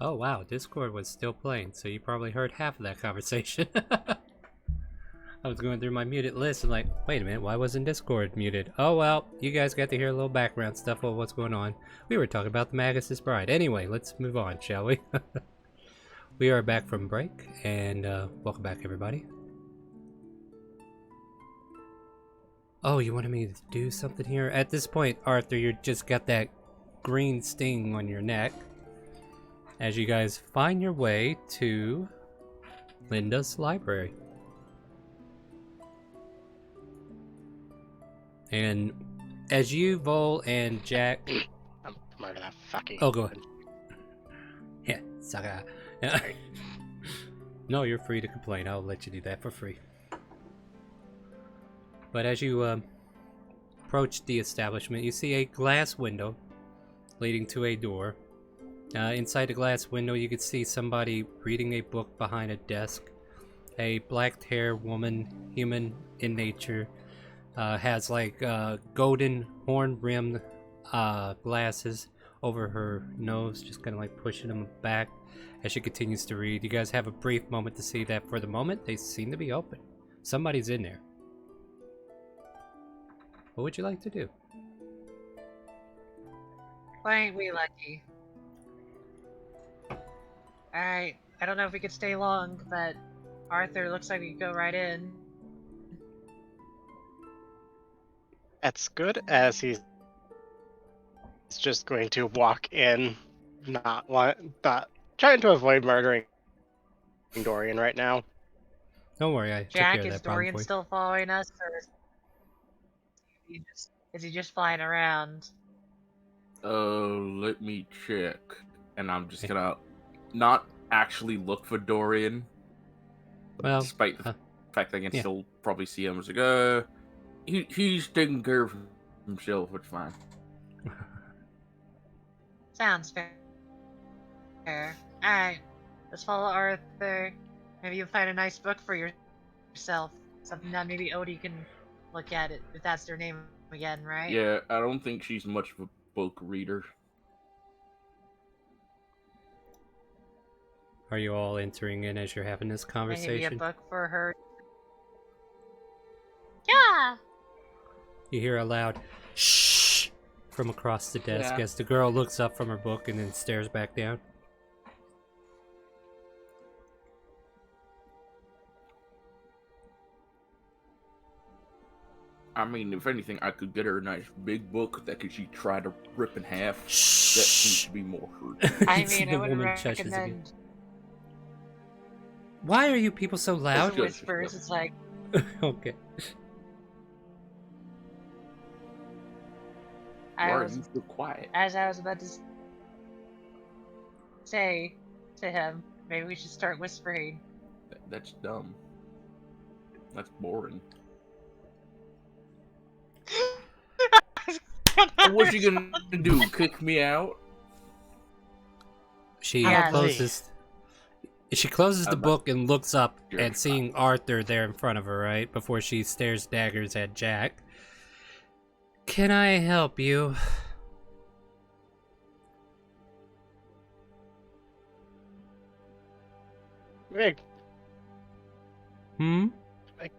Oh wow, Discord was still playing, so you probably heard half of that conversation. I was going through my muted list and like, wait a minute, why wasn't Discord muted? Oh well, you guys got to hear a little background stuff of what's going on. We were talking about the Magus' Bride. Anyway, let's move on, shall we? We are back from break, and welcome back, everybody. Oh, you wanted me to do something here? At this point, Arthur, you just got that green sting on your neck. As you guys find your way to Linda's library. And as you, Vol, and Jack... I'm murder that fucking... Oh, go ahead. Yeah, sucker. No, you're free to complain. I'll let you do that for free. But as you approach the establishment, you see a glass window leading to a door. Inside the glass window, you can see somebody reading a book behind a desk. A black-haired woman, human in nature, has like golden horn-rimmed glasses over her nose, just kind of like pushing them back as she continues to read. You guys have a brief moment to see that for the moment they seem to be open. Somebody's in there. What would you like to do? Why ain't we lucky? Alright, I don't know if we could stay long, but Arthur looks like we could go right in. As good as he's just going to walk in, not trying to avoid murdering Dorian right now. Don't worry, I took care Jack, of is that problem Dorian for you. still following us, or is he just flying around? Let me check. And I'm just gonna not actually look for Dorian. Well, despite the fact that I can yeah. still probably see him. I was like, he's taking care of himself, it's fine. Sounds fair. Alright, let's follow Arthur. Maybe you'll find a nice book for yourself. Something that maybe Odie can look at it, if that's their name again, right? Yeah, I don't think she's much of a book reader. Are you all entering in as you're having this Maybe a conversation? book for her. Yeah. You hear a loud shh from across the desk Yeah. as the girl looks up from her book and then stares back down. I mean, if anything, I could get her a nice big book that she try to rip in half. That Shh. seems to be more her. I You see mean, I the wouldn't woman shushes again. recommend Why are you people so loud? Good. whispers. It's like, Okay. Why I are was, you so quiet? as I was about to say to him, maybe we should start whispering. That's dumb. That's boring. What's she gonna do? Kick me out? She Yes. closes. She closes the I'm not book and looks up sure. and seeing Arthur there in front of her, right? Before she stares daggers at Jack. Can I help you? Hmm?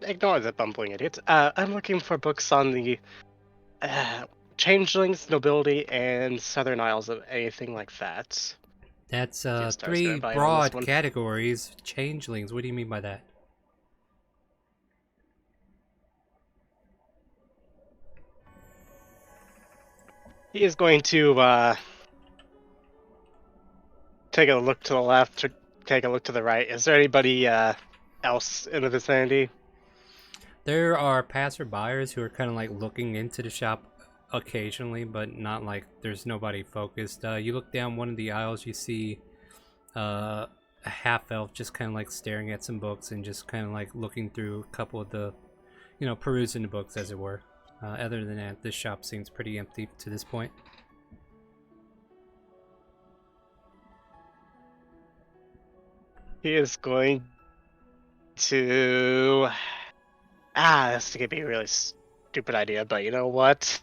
Ignore the bumbling idiot. I'm looking for books on the changelings, nobility, and Southern Isles, of anything like that. That's Stars three gonna bite on this broad one. categories. Changelings. What do you mean by that? He is going to take a look to the left, take a look to the right. Is there anybody else in the vicinity? There are passerbyers who are kind of like looking into the shop occasionally, but not like there's nobody focused. You look down one of the aisles, you see a half elf just kind of like staring at some books and just kind of like looking through a couple of the, perusing the books as it were. Other than that, this shop seems pretty empty to this point. He is going to... this is going to be a really stupid idea, but you know what?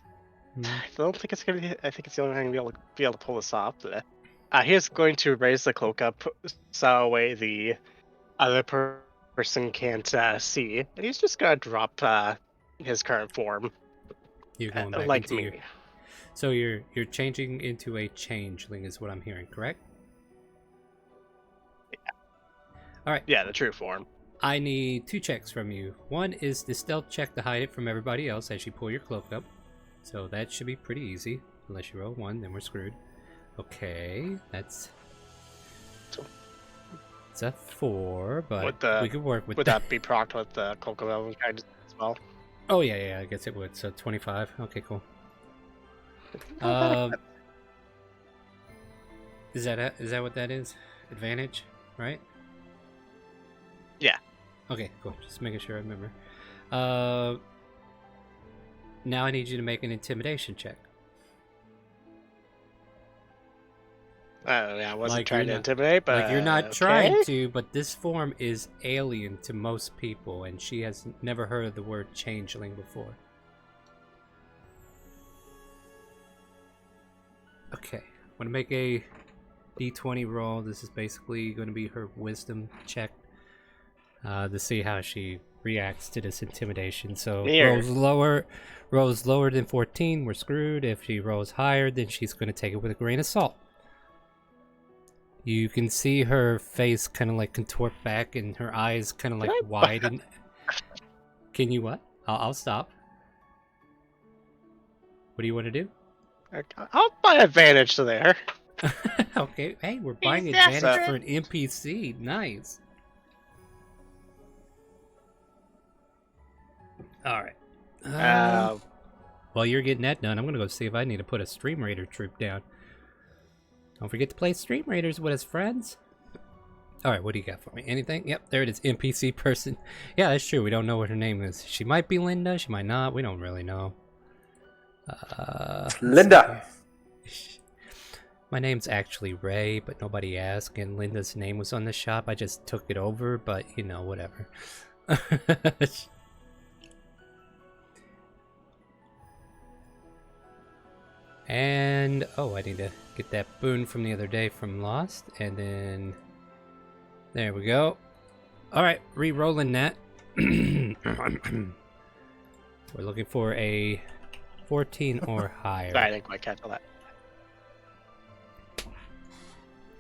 Hmm. I don't think it's going to be... I think it's the only way I'm going to be able to pull this off. He is going to raise the cloak up so way the other person can't see, and he's just gonna drop his current form, You're going back like into me. your. So you're changing into a changeling, is what I'm hearing, correct? All right. Yeah, the true form. I need 2 checks from you. One is the stealth check to hide it from everybody else as you pull your cloak up. So that should be pretty easy. Unless you roll 1, then we're screwed. Okay, it's a 4, but we could work with Would that be procced with the cloak of elven kind as well? Oh yeah, I guess it would. So 25. Okay, cool. Is that what that is? Advantage, right? Yeah. Okay, cool. Just making sure I remember. Now I need you to make an intimidation check. Yeah, I wasn't Like trying you're to not- intimidate, but Like you're not okay. trying to, but this form is alien to most people, and she has never heard of the word changeling before. Okay, I'm gonna make a d20 roll. This is basically going to be her wisdom check to see how she reacts to this intimidation. So Here. rolls lower than 14, we're screwed. If she rolls higher, then she's going to take it with a grain of salt. You can see her face kind of like contort back, and her eyes kind of like widen. Can you what? I'll stop. What do you want to do? I'll buy advantage to there. Okay, hey, we're buying He's advantage desperate. for an NPC. Nice. All right. While you're getting that done, I'm gonna go see if I need to put a StreamRaider troop down. Don't forget to play StreamRaiders with us, friends. All right, what do you got for me? Anything? Yep, there it is. NPC person. Yeah, that's true. We don't know what her name is. She might be Linda. She might not. We don't really know. Linda. My name's actually Ray, but nobody asked, and Linda's name was on the shop. I just took it over, but you know, whatever. And oh, I need to get that boon from the other day from Lost, and then there we go. All right, re-rolling that. We're looking for a 14 or higher. Sorry, I didn't quite catch all that.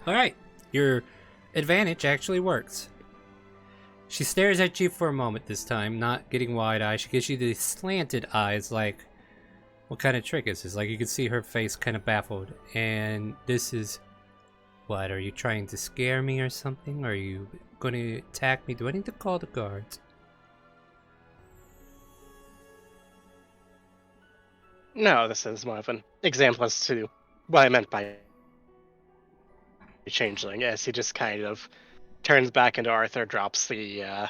All right, your advantage actually works. She stares at you for a moment this time, not getting wide-eyed. She gives you the slanted eyes, like, what kind of trick is this? Like, you can see her face kind of baffled. And this is, what, are you trying to scare me or something? Are you going to attack me? Do I need to call the guards? No, this is more of an example as to what I meant by changeling. As he just kind of turns back into Arthur, drops the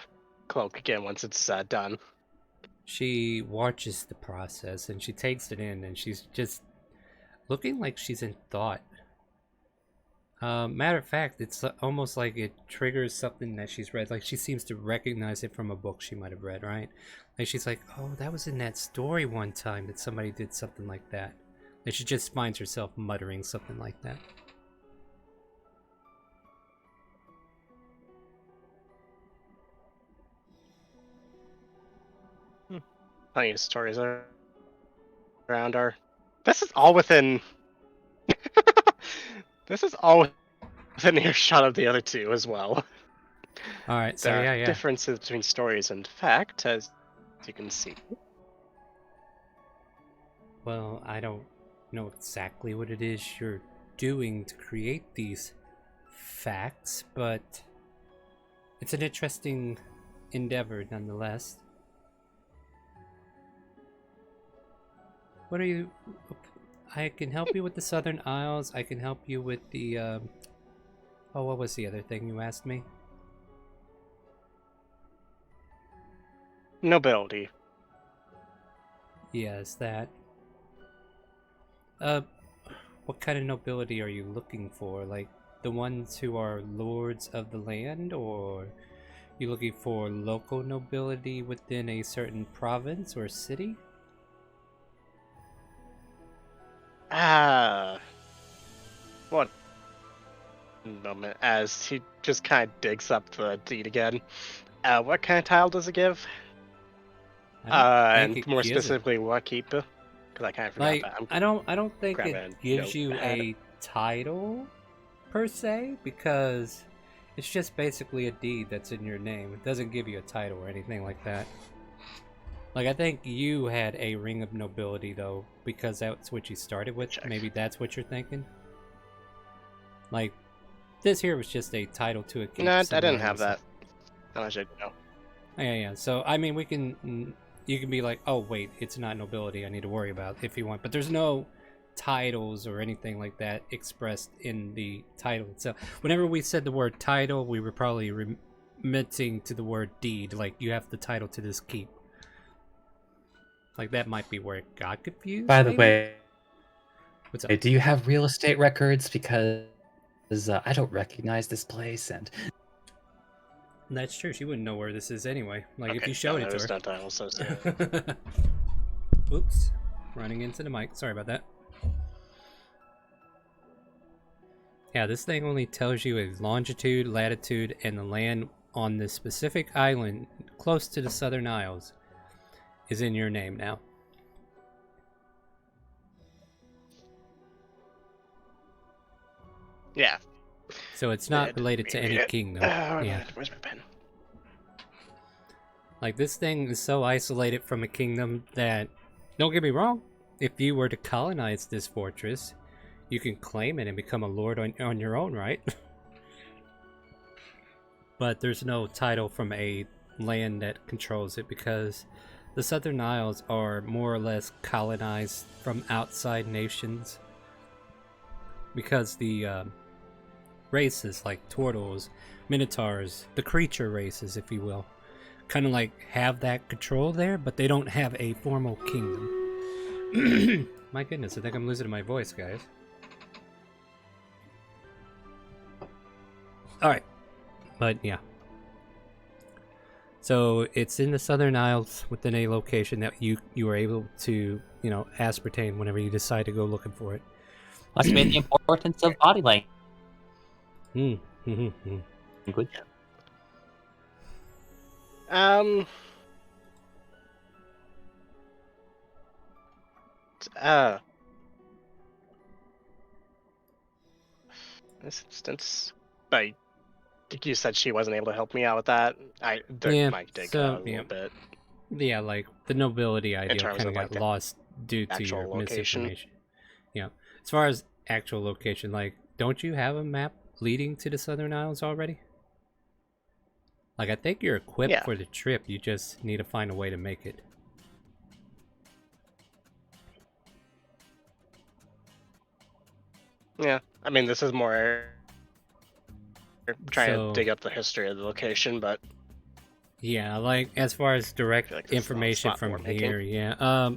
cloak again once it's done. She watches the process and she takes it in, and she's just looking like she's in thought. Matter of fact, it's almost like it triggers something that she's read. Like, she seems to recognize it from a book she might have read, right? Like, she's like, oh, that was in that story one time that somebody did something like that. And she just finds herself muttering something like that. Plenty of stories around our. This is all within. This is all within earshot of the other two as well. All right, so There are yeah. differences between stories and fact, as you can see. Well, I don't know exactly what it is you're doing to create these facts, but it's an interesting endeavor nonetheless. What are you... I can help you with the Southern Isles. I can help you with the... Oh, what was the other thing you asked me? Nobility. Yes, that. What kind of nobility are you looking for? Like, the ones who are lords of the land, or you looking for local nobility within a certain province or city? What? moment as he just kind of digs up the deed again. What kind of tile does it give? I don't think And it more gives it. specifically, what keep? Because I kind of forgot Like, that. I don't think grabbing it a gives you notepad. a title per se, because it's just basically a deed that's in your name. It doesn't give you a title or anything like that. Like, I think you had a ring of nobility though, because that's what you started with. Check. Maybe that's what you're thinking. Like, this here was just a title to a keep. No, I somewhere didn't in have the that. I should know. Yeah. So I mean, we can. You can be like, oh wait, it's not nobility. I need to worry about if you want. But there's no titles or anything like that expressed in the title itself. Whenever we said the word title, we were probably remitting to the word deed. Like, you have the title to this keep. Like, that might be where it got confused. By the maybe? way, What's up? do you have real estate records? Because I don't recognize this place, and That's true. She wouldn't know where this is anyway. Like, if Okay, you showed no, it there's to no title associated. her. Oops. Running into the mic. Sorry about that. Yeah, this thing only tells you its longitude, latitude, and the land on this specific island close to the Southern Isles is in your name now. Yeah. So it's not related to any kingdom. Yeah. Where's my pen? Like, this thing is so isolated from a kingdom that, don't get me wrong, if you were to colonize this fortress, you can claim it and become a lord on your own, right? But there's no title from a land that controls it, because the Southern Isles are more or less colonized from outside nations. Because the races like turtles, minotaurs, the creature races, if you will, kind of like have that control there, but they don't have a formal kingdom. My goodness, I think I'm losing my voice, guys. Alright. But yeah. So it's in the Southern Isles within a location that you were able to, ascertain whenever you decide to go looking for it. must be the importance of body language. Um. This instance, I think you said she wasn't able to help me out with that. Yeah, might dig so, a little bit. Yeah, like the nobility idea terms kind of, of like, got the lost due to actual your location. misinformation. Yeah. As far as actual location, like, don't you have a map leading to the Southern Isles already? Like, I think you're equipped Yeah. for the trip. You just need to find a way to make it. Yeah, I mean, this is more trying So- to dig up the history of the location, but Yeah, like, as far as direct feel like this is a information lot more from making. here, yeah.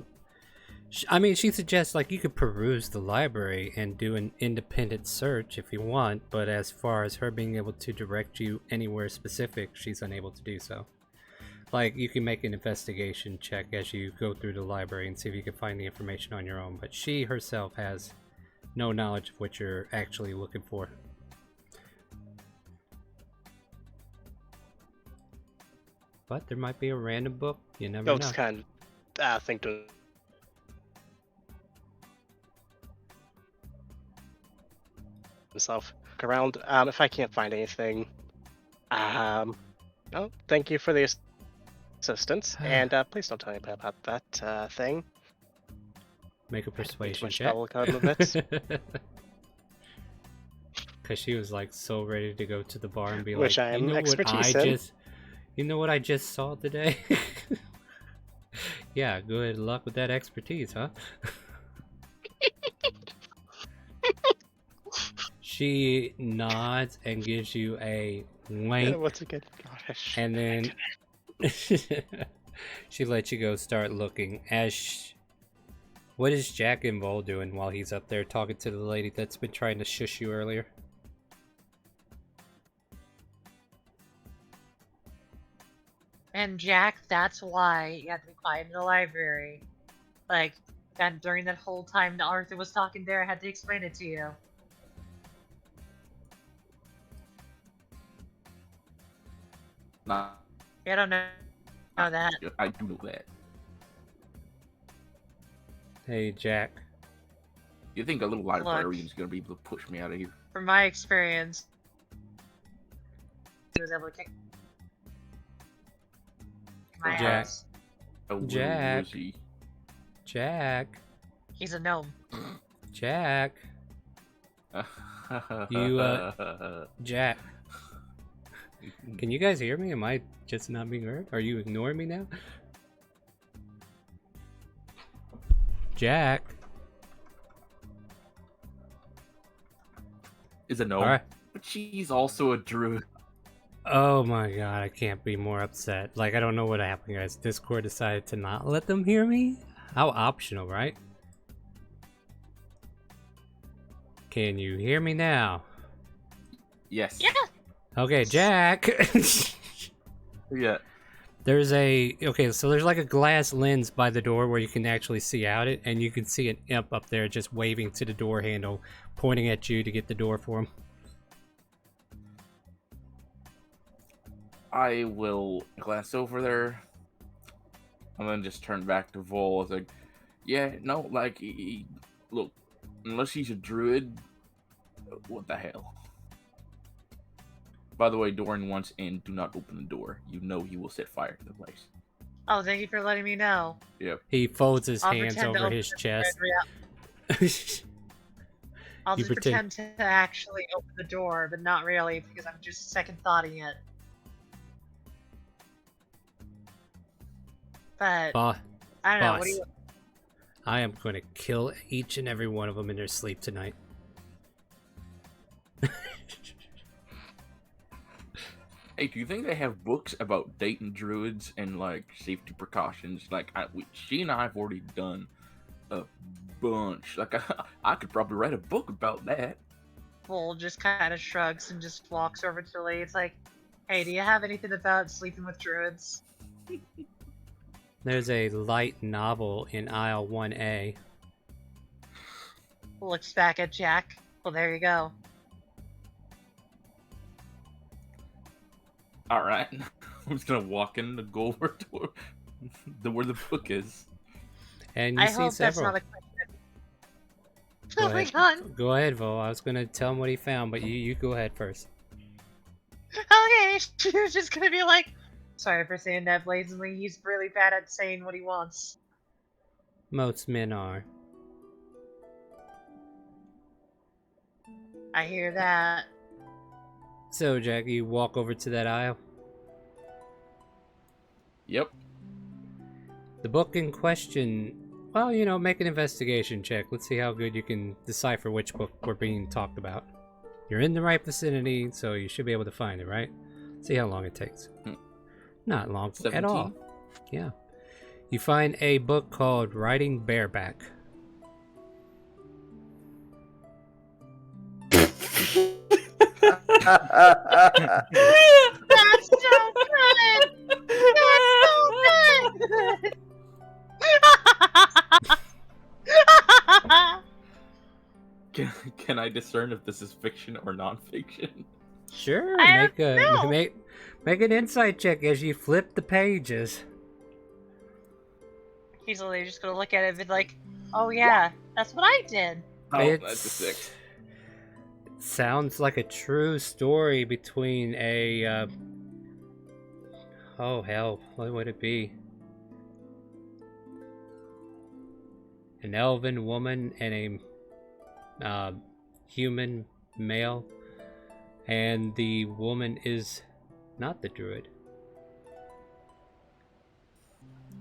I mean, she suggests, like, you could peruse the library and do an independent search if you want, but as far as her being able to direct you anywhere specific, she's unable to do so. Like, you can make an investigation check as you go through the library and see if you can find the information on your own, but she herself has no knowledge of what you're actually looking for. But there might be a random book, you never I'll know. just kind of think to himself around. If I can't find anything, well, thank you for the assistance, and please don't tell anybody about that thing. Make a I had way too persuasion much check. double code movements. Because she was like so ready to go to the bar and be Which like, I you am know what expertise in." you know what I just saw today? Yeah, good luck with that expertise, huh? She nods and gives you a wink, What's a good? Gosh, and then she lets you go start looking. What is Jack and Vol doing while he's up there talking to the lady that's been trying to shush you earlier? And Jack, that's why you have to be quiet in the library. Like, and during that whole time that Arthur was talking there, I had to explain it to you. Not. I don't know that. I do know that. Hey, Jack. You think a little librarian's gonna be able to push me out of here? From my experience, he was able to kick my Jack. ass. Oh, where Jack. was he? Jack. He's a gnome. Jack. You, Jack. Can you guys hear me? Am I just not being heard? Are you ignoring me now? Jack. Is a gnome, Alright. but she's also a druid. Oh my god, I can't be more upset. Like, I don't know what happened, guys. Discord decided to not let them hear me? How optional, right? Can you hear me now? Yes. Yeah. Okay, Jack. Yeah. There's there's like a glass lens by the door where you can actually see out it, and you can see an imp up there just waving to the door handle, pointing at you to get the door for him. I will glance over there and then just turn back to Vol. I was like, yeah, no, like, look, unless he's a druid, what the hell? By the way, Doran wants in. Do not open the door. You know he will set fire to the place. Oh, thank you for letting me know. Yep. He folds his I'll hands pretend to over open his the chest. I'll You just pretend- pretend to actually open the door, but not really, because I'm just second thoughting it. But Boss, I don't know. What do you? I am going to kill each and every one of them in their sleep tonight. Hey, do you think they have books about dating druids and like safety precautions? Like, she and I have already done a bunch. Like, I could probably write a book about that. Bull just kind of shrugs and just walks over to Lee. It's like, hey, do you have anything about sleeping with druids? There's a light novel in aisle 1A. Looks back at Jack. Well, there you go. All right, I'm just gonna walk in and go over to where the book is. And you I see hope that's several. not a question. Go Oh my ahead. god. Go ahead, Vo. I was going to tell him what he found, but you go ahead first. Okay, she was just gonna be like, sorry for saying that blazingly. He's really bad at saying what he wants. Most men are. I hear that. So, Jack, you walk over to that aisle. Yep. The book in question, well, make an investigation check. Let's see how good you can decipher which book we're being talked about. You're in the right vicinity, so you should be able to find it, right? See how long it takes. Not long 17. at all. Yeah. You find a book called Riding Bareback. That's so good! That's so good! Can I discern if this is fiction or non-fiction? Sure, I make don't a know. make an insight check as you flip the pages. He's literally just gonna look at it and be like, oh yeah, that's what I did. Oh, that's a 6. It sounds like a true story between a oh hell, what would it be? An elven woman and a human male, and the woman is not the druid.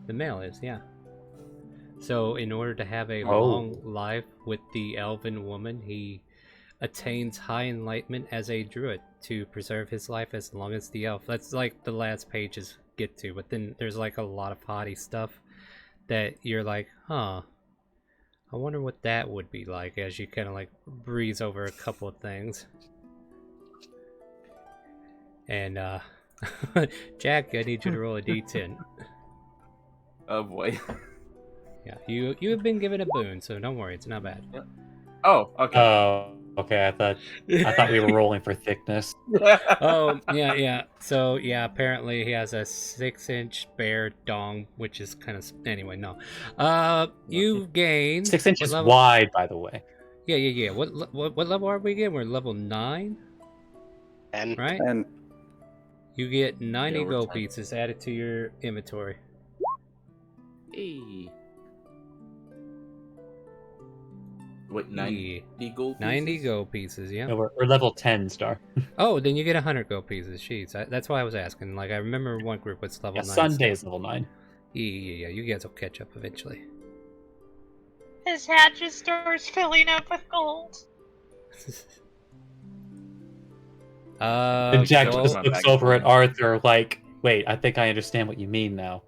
The male is, yeah. So in order to have a long life with the elven woman, he attains high enlightenment as a druid to preserve his life as long as the elf. That's like the last pages get to, but then there's like a lot of potty stuff that you're like, huh, I wonder what that would be like, as you kind of like breeze over a couple of things. And Jack, I need you to roll a d10. Oh boy. Yeah, you have been given a boon, so don't worry, it's not bad. Oh, okay. Okay, I thought we were rolling for thickness. Oh, yeah. So, yeah, apparently he has a 6-inch bear dong, which is kind of... Anyway, no. You gain... 6 what inches level? wide, by the way. Yeah. What level are we again? We're level 9, And right? And You get 90 we're gold 10. pieces added to your inventory. Hey. Wait, 90 gold 90 pieces? gold pieces, yeah. No, we're level 10, Star. Oh, then you get 100 gold pieces. Jeez, that's why I was asking. Like, I remember one group was level Yeah, 9. Sunday's level 9. Yeah. You guys will catch up eventually. His hatchet store's filling up with gold. And Jack gold- just my looks bag of over at coins. Arthur like, wait, I think I understand what you mean now.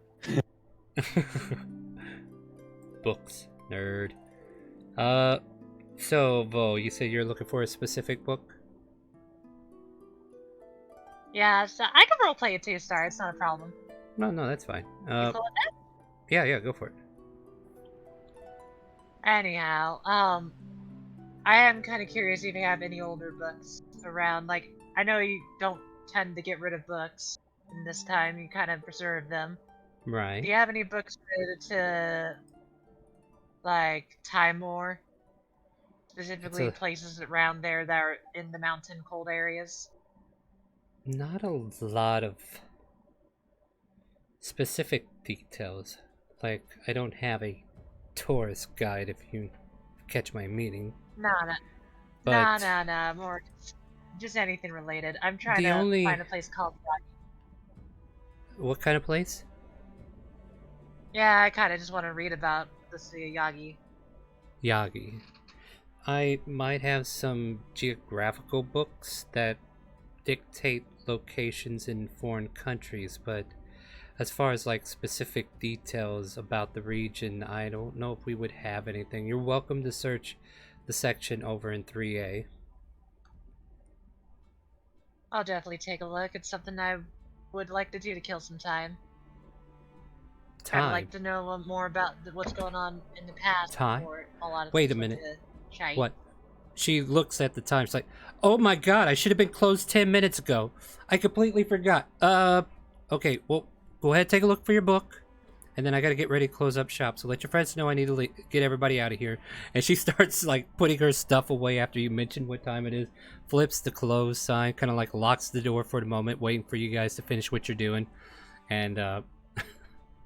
Books, nerd. So, Vo, you said you're looking for a specific book? Yeah, so I can roleplay a 2-star. It's not a problem. No, that's fine. You cool with that? Yeah, go for it. Anyhow, I am kind of curious if you have any older books around. Like, I know you don't tend to get rid of books, and this time you kind of preserve them. Right. Do you have any books related to, like, Timor? Specifically, places around there that are in the mountain cold areas? Not a lot of specific details. Like, I don't have a tourist guide, if you catch my meaning. Nah, more just anything related. I'm trying The to only- find a place called What kind of place? Yeah, I kind of just want to read about the Yagi. Yagi. I might have some geographical books that dictate locations in foreign countries, but as far as like specific details about the region, I don't know if we would have anything. You're welcome to search the section over in 3A. I'll definitely take a look. It's something I would like to do to kill some time. I'd like to know more about what's going on in the past. Time? Before a lot of Wait a things went minute. to shite. What? She looks at the time. She's like, "Oh my god, I should have been closed 10 minutes ago. I completely forgot." Okay, well, go ahead, take a look for your book, and then I gotta get ready to close up shop. So let your friends know I need to get everybody out of here. And she starts like putting her stuff away after you mention what time it is. Flips the close sign, kind of like locks the door for the moment, waiting for you guys to finish what you're doing. And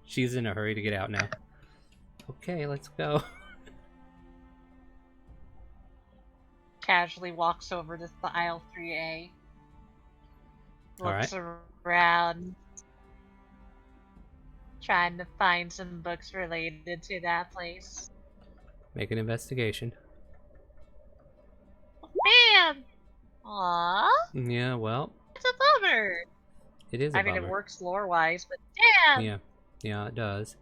she's in a hurry to get out now. Okay, let's go. Casually walks over to the aisle 3A. Looks Alright. around. Trying to find some books related to that place. Make an investigation. Man! Aww! Yeah, well, It's a bummer! it is a I mean, bummer. it works lore-wise, but damn! Yeah, it does.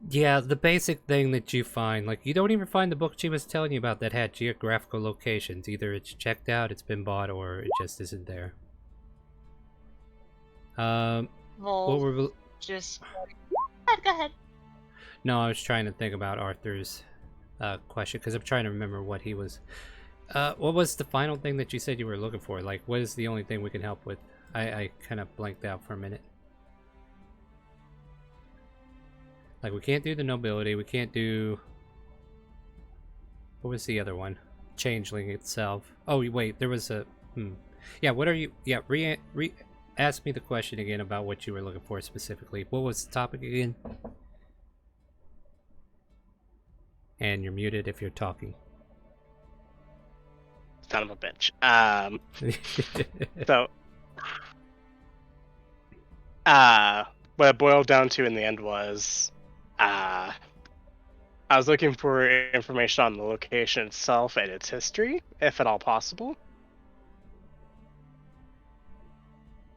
Yeah, the basic thing that you find, like, you don't even find the book she was telling you about that had geographical locations. Either it's checked out, it's been bought, or it just isn't there. What Well, were we... just... Go ahead. No, I was trying to think about Arthur's question, because I'm trying to remember what he was... what was the final thing that you said you were looking for? Like, what is the only thing we can help with? I kind of blanked out for a minute. Like, we can't do the nobility, we can't do... What was the other one? Changeling itself. Oh, wait, there was a... Yeah, what are you... Yeah, ask me the question again about what you were looking for specifically. What was the topic again? And you're muted if you're talking. Son of a bitch. So, what it boiled down to in the end was, I was looking for information on the location itself and its history, if at all possible.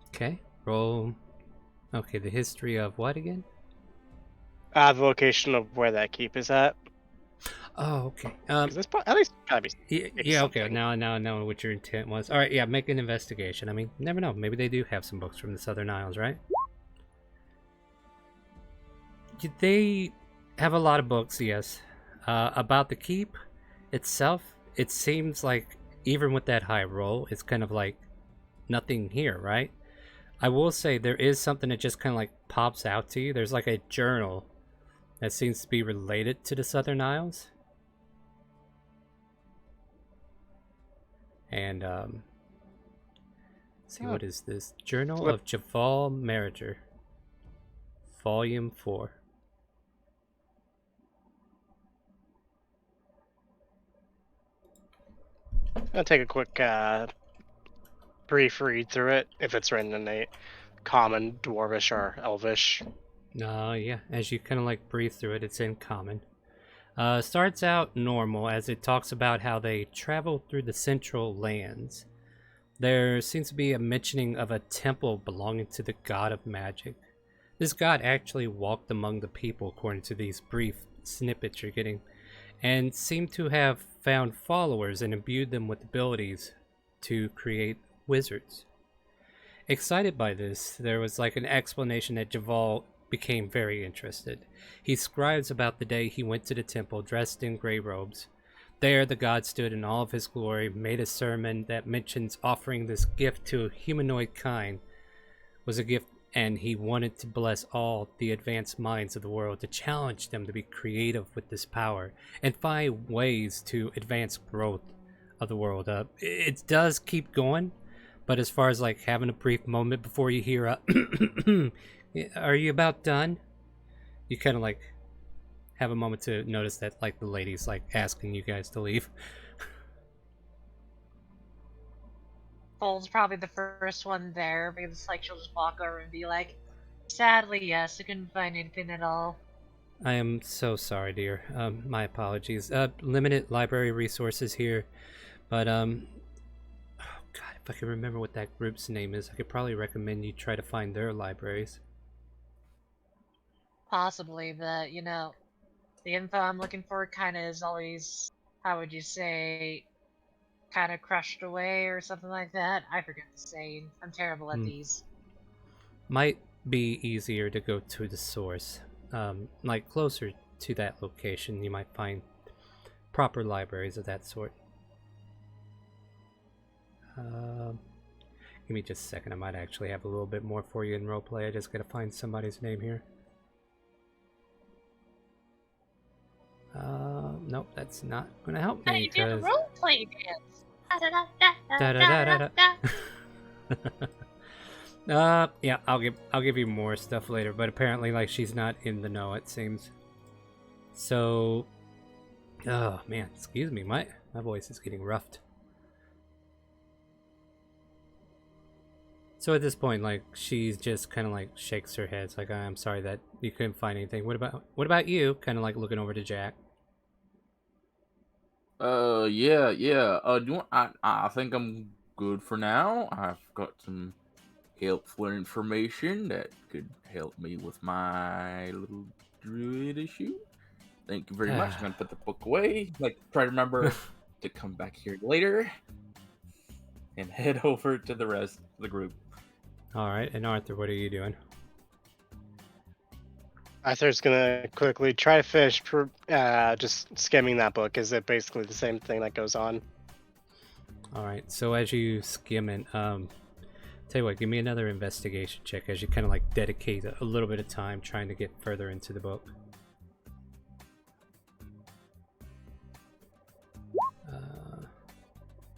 Okay, roll. Okay, the history of what again? The location of where that keep is at. Oh, okay. 'Cause there's at least gotta be. Yeah, okay. something. Now I know what your intent was. All right, yeah, make an investigation. I mean, you never know. Maybe they do have some books from the Southern Isles, right? They have a lot of books, yes. About the keep itself, it seems like even with that high roll, it's kind of like nothing here, right? I will say there is something that just kind of like pops out to you. There's like a journal that seems to be related to the Southern Isles. And let's see, what is this? Journal of Javal Marriager, Volume 4. I'll take a quick brief read through it, if it's written in a common, dwarvish, or elvish. Yeah, as you kind of like breathe through it, it's in common. Starts out normal as it talks about how they travel through the central lands. There seems to be a mentioning of a temple belonging to the god of magic. This god actually walked among the people, according to these brief snippets you're getting, and seemed to have found followers and imbued them with abilities to create wizards. Excited by this, there was like an explanation that Javal became very interested. He scribes about the day he went to the temple dressed in gray robes. There the god stood in all of his glory, made a sermon that mentions offering this gift to humanoid kind was a gift, and he wanted to bless all the advanced minds of the world, to challenge them to be creative with this power and find ways to advance growth of the world. It does keep going, but as far as like having a brief moment before you hear are you about done? You kind of like have a moment to notice that like the lady's like asking you guys to leave. Fold's probably the first one there because like she'll just walk over and be like, "Sadly, yes, I couldn't find anything at all." I am so sorry, dear. My apologies. Limited library resources here, but oh god, if I can remember what that group's name is, I could probably recommend you try to find their libraries. Possibly, but you know, the info I'm looking for kind of is always, how would you say, kind of crushed away or something like that. I forget the saying. I'm terrible at these. Might be easier to go to the source. Like closer to that location, you might find proper libraries of that sort. Give me just a second. I might actually have a little bit more for you in roleplay. I just gotta find somebody's name here. Nope, that's not gonna help me. How do you do the roleplay dance? Yeah, I'll give you more stuff later, but apparently like she's not in the know, it seems. So oh man, excuse me, my voice is getting roughed. So at this point, like she's just kind of like shakes her head, it's like, I'm sorry that you couldn't find anything. What about you? Kind of like looking over to Jack. Yeah. Do you want, I think I'm good for now. I've got some helpful information that could help me with my little druid issue. Thank you very much. I'm gonna put the book away. Like, try to remember to come back here later and head over to the rest of the group. All right, and Arthur, what are you doing? Arthur's gonna quickly try to finish just skimming that book. Is it basically the same thing that goes on? All right, so as you skim it, tell you what, give me another investigation check as you kind of like dedicate a little bit of time trying to get further into the book.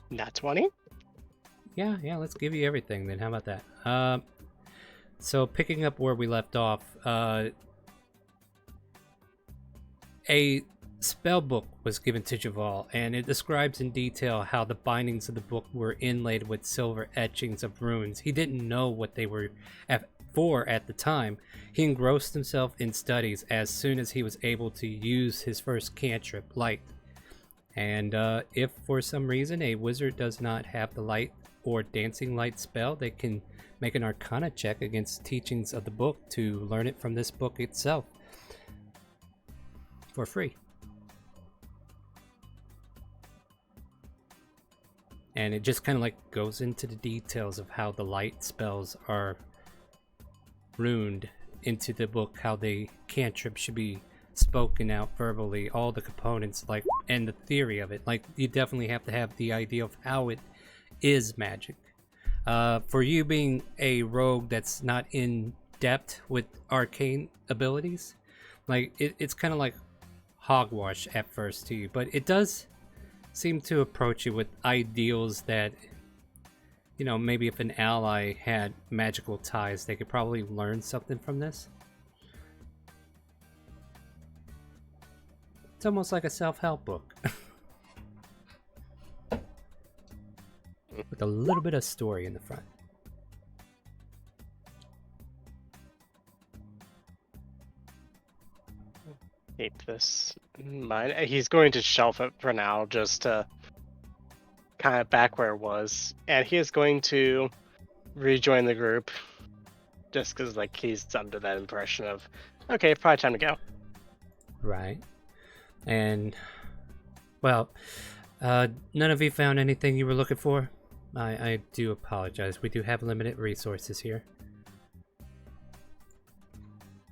Nat 20? Yeah, let's give you everything then. How about that? So picking up where we left off, a spell book was given to Javal, and it describes in detail how the bindings of the book were inlaid with silver etchings of runes. He didn't know what they were for at the time. He engrossed himself in studies as soon as he was able to use his first cantrip, Light. And if for some reason a wizard does not have the Light or Dancing Light spell, they can make an Arcana check against teachings of the book to learn it from this book itself for free. And it just kind of like goes into the details of how the light spells are runed into the book, how the cantrip should be spoken out verbally, all the components, like, and the theory of it. Like, you definitely have to have the idea of how it is magic. For you being a rogue that's not in depth with arcane abilities, like, it's kind of like hogwash at first to you, but it does seem to approach you with ideals that, you know, maybe if an ally had magical ties, they could probably learn something from this. It's almost like a self-help book. With a little bit of story in the front. Keep this in mind. He's going to shelf it for now, just to kind of back where it was, and he is going to rejoin the group, just because like he's under that impression of, okay, probably time to go. Right. And, well, none of you found anything you were looking for? I do apologize. We do have limited resources here.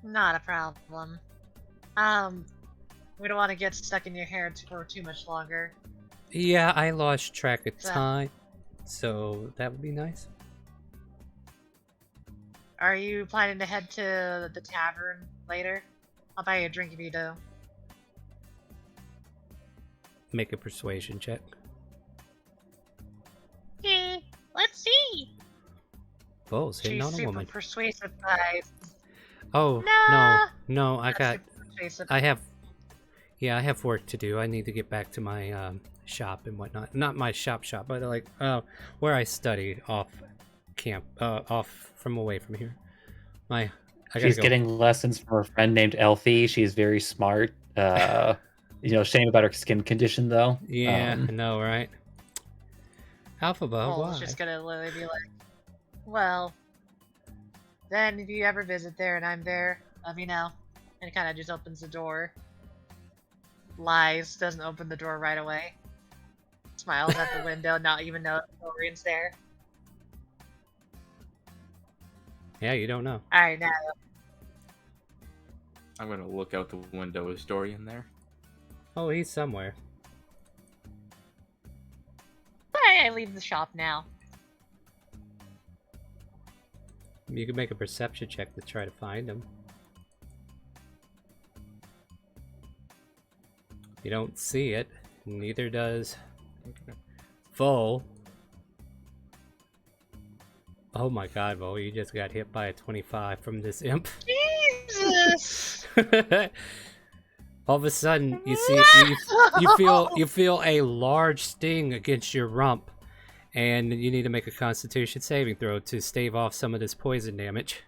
Not a problem. We don't want to get stuck in your hair for too much longer. Yeah, I lost track of So- time, so that would be nice. Are you planning to head to the tavern later? I'll buy you a drink if you do. Make a persuasion check. Let's see. Foles hitting She's on a super woman. persuasive, guys. Oh, Nah. no, I Not got, super persuasive. I have work to do. I need to get back to my shop and whatnot. Not my shop, but like where I study off camp, off from away from here. I gotta She's go. getting lessons from her friend named Elfie. She's very smart. Shame about her skin condition though. Yeah, I know, right? Alphaba, Well, why? it's just gonna literally be like, well, then if you ever visit there and I'm there, let me know. And it kind of just opens the door. Lies, doesn't open the door right away. Smiles at the window, not even know Dorian's there. Yeah, you don't know. Alright, now. I'm gonna look out the window. Is Dorian there? Oh, he's somewhere. I leave the shop now. You can make a perception check to try to find him. You don't see it. Neither does Vol. Oh my god, Vol, you just got hit by a 25 from this imp. Jesus! All of a sudden, you see, you feel a large sting against your rump, and you need to make a Constitution saving throw to stave off some of this poison damage.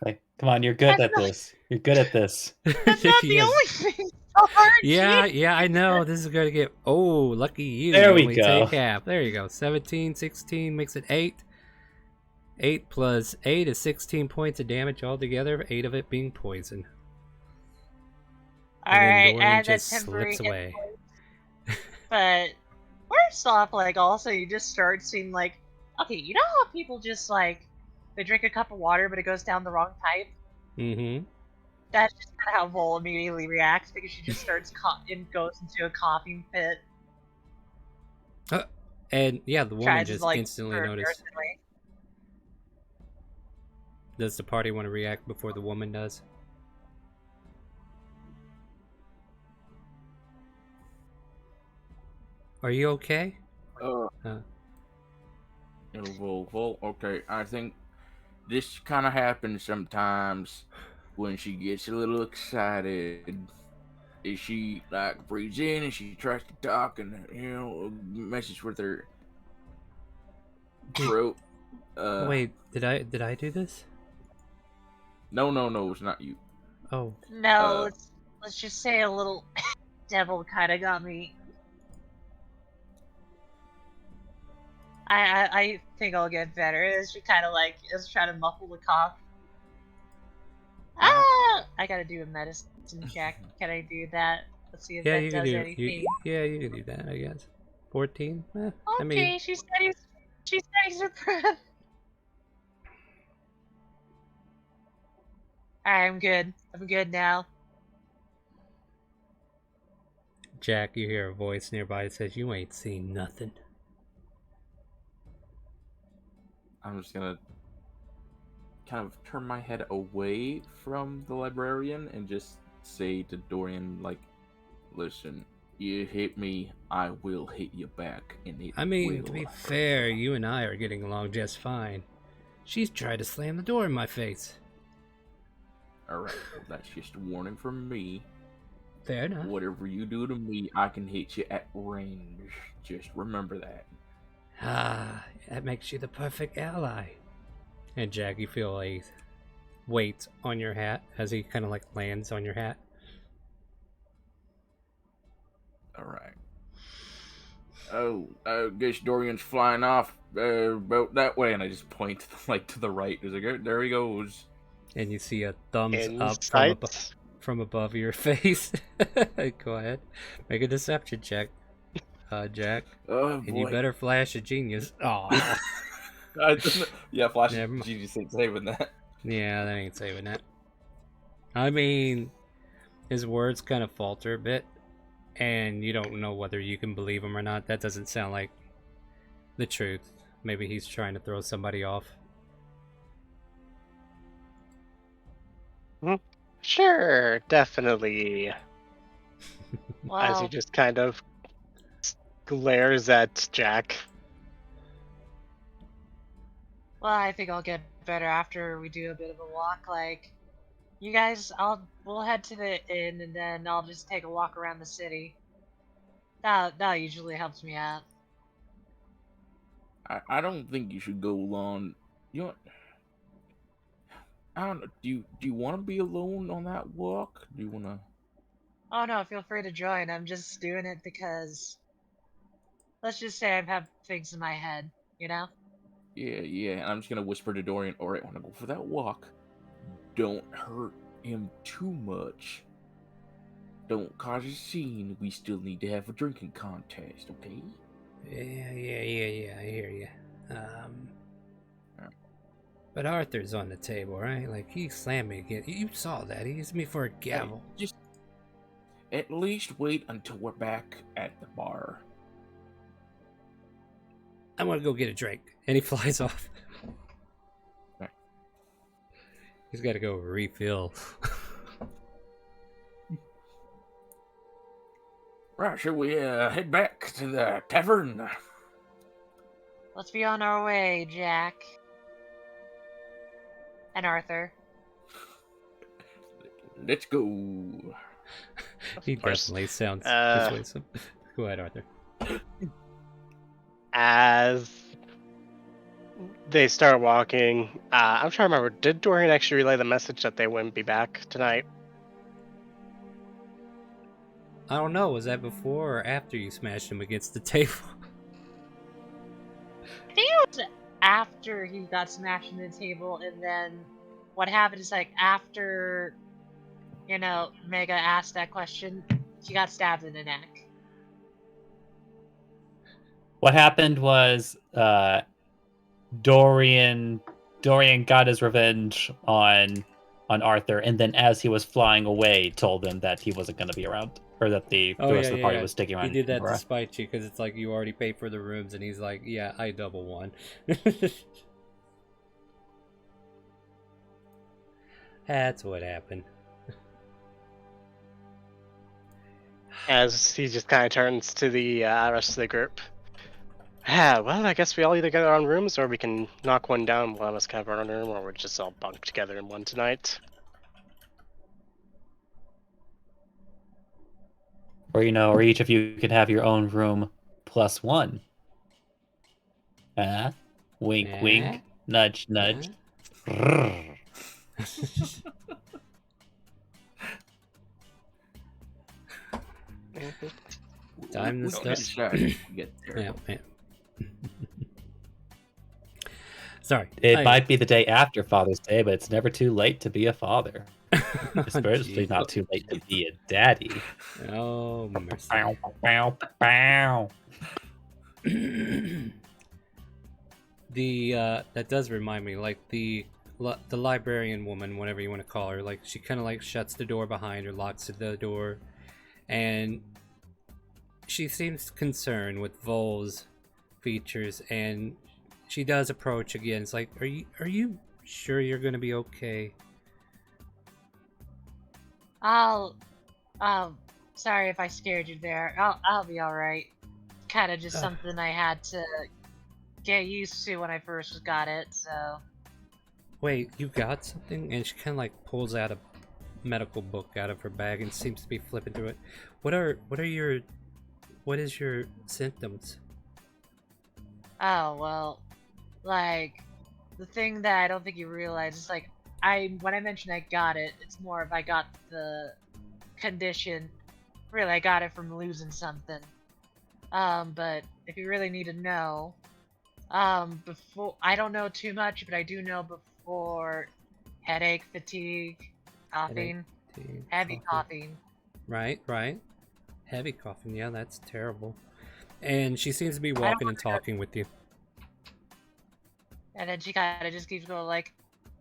Like, come on, you're good at this. You're good at this. That's not the Yes. only thing. So hard, Yeah, I know. This is going to get... Oh, lucky you. There You we only go. Take half. There you go. 17, 16 makes it 8. 8 plus 8 is 16 points of damage altogether, 8 of it being poison. And then Alright, Dorian add that just temporary slips hit away. points. But first off, like, also you just start seeing like, okay, you know how people just like they drink a cup of water but it goes down the wrong pipe? Mm-hmm. That's just kind of how Vol immediately reacts because she just starts and goes into a coughing fit. And yeah, the woman Tries just to, like, instantly her noticed. personally. Does the party want to react before the woman does? Are you okay? Well, okay. I think this kind of happens sometimes when she gets a little excited. Is she like breathes in and she tries to talk and messes with her throat? Wait, did I do this? No, it's not you. Oh, No, let's just say a little devil kind of got me. I think I'll get better. It's just kind of like it's trying to muffle the cough. Ah! I gotta do a medicine check. Can I do that? Let's see if yeah, that you can does do. anything. You can do that, I guess. 14. Okay, I mean, she studies her breath. Alright, I'm good. I'm good now. Jack, you hear a voice nearby that says, "You ain't seen nothing." I'm just gonna kind of turn my head away from the librarian and just say to Dorian, like, listen, you hit me, I will hit you back, and it I mean, will to be hurt. fair, you and I are getting along just fine. She's tried to slam the door in my face. Alright, well, that's just a warning from me. Fair enough. Whatever you do to me, I can hit you at range. Just remember that. Ah, that makes you the perfect ally. And Jack, you feel a weight on your hat as he kind of like lands on your hat. Alright. Oh, I guess Dorian's flying off about that way, and I just point like to the right. He's like, "Oh, there he goes." And you see a thumbs up Insight. from above your face. Go ahead, make a deception check, Jack. Oh And you boy. better flash a genius. Oh, Yeah, Flash Never mind. GG ain't saving that. yeah, that ain't saving that. I mean, his words kind of falter a bit, and you don't know whether you can believe him or not. That doesn't sound like the truth. Maybe he's trying to throw somebody off. Sure, definitely. As he Well, just kind of glares at Jack. well, I think I'll get better after we do a bit of a walk. Like, you guys, we'll head to the inn and then I'll just take a walk around the city. That usually helps me out. I don't think you should go along. You know, I don't know. Do you want to be alone on that walk? Do you want to? Oh no, feel free to join. I'm just doing it because let's just say I have things in my head, you know? Yeah. And I'm just gonna whisper to Dorian. All right, want to go for that walk? Don't hurt him too much. Don't cause a scene. We still need to have a drinking contest, okay? Yeah. I hear you. But Arthur's on the table, right? Like, he slammed me again. You saw that. He used me for a gavel. Hey, just at least wait until we're back at the bar. I want to go get a drink. And he flies off. Right. He's got to go refill. Right, shall we head back to the tavern? Let's be on our way, Jack. And Arthur. Let's go. He course. definitely sounds persuasive. Go ahead, Arthur. As they start walking, I'm trying to remember, did Dorian actually relay the message that they wouldn't be back tonight? I don't know. Was that before or after you smashed him against the table? I think it was after he got smashed into the table, and then what happened is, like, after, you know, Mega asked that question, she got stabbed in the neck. What happened was Dorian got his revenge on Arthur, and then as he was flying away, told him that he wasn't going to be around, or that the rest of the party was sticking around. He did that to anymore. spite you because it's like you already paid for the rooms, and he's like, "Yeah, I double won." That's what happened. As he just kind of turns to the rest of the group. Well, I guess we all either get our own rooms, or we can knock one down, one of us can have our own room, or we're just all bunked together in one tonight. Or, or each of you could have your own room plus one. Wink, wink, nudge, nudge. Time to Don't start. get there. Yeah. Sorry. It might be the day after Father's Day, but it's never too late to be a father. Especially Jeez. not too late to be a daddy. Oh, mercy. Bow, bow, bow. That does remind me, like the librarian woman, whatever you want to call her, like she kind of like shuts the door behind her, locks the door, and she seems concerned with Vol's features, and she does approach again. It's like, are you sure you're gonna be okay? I'll sorry if I scared you there. I'll be all right. Kind of just something I had to get used to when I first got it. So. Wait, you got something? And she kind of like pulls out a medical book out of her bag and seems to be flipping through it. What is your symptoms? Oh well, like the thing that I don't think you realize is like when I mentioned I got it, it's more of I got the condition. Really, I got it from losing something. But if you really need to know, before I don't know too much, but I do know before headache, fatigue, coughing, heavy coughing. Right. Heavy coughing. Yeah, that's terrible. And she seems to be walking and talking with you. And then she kind of just keeps going like,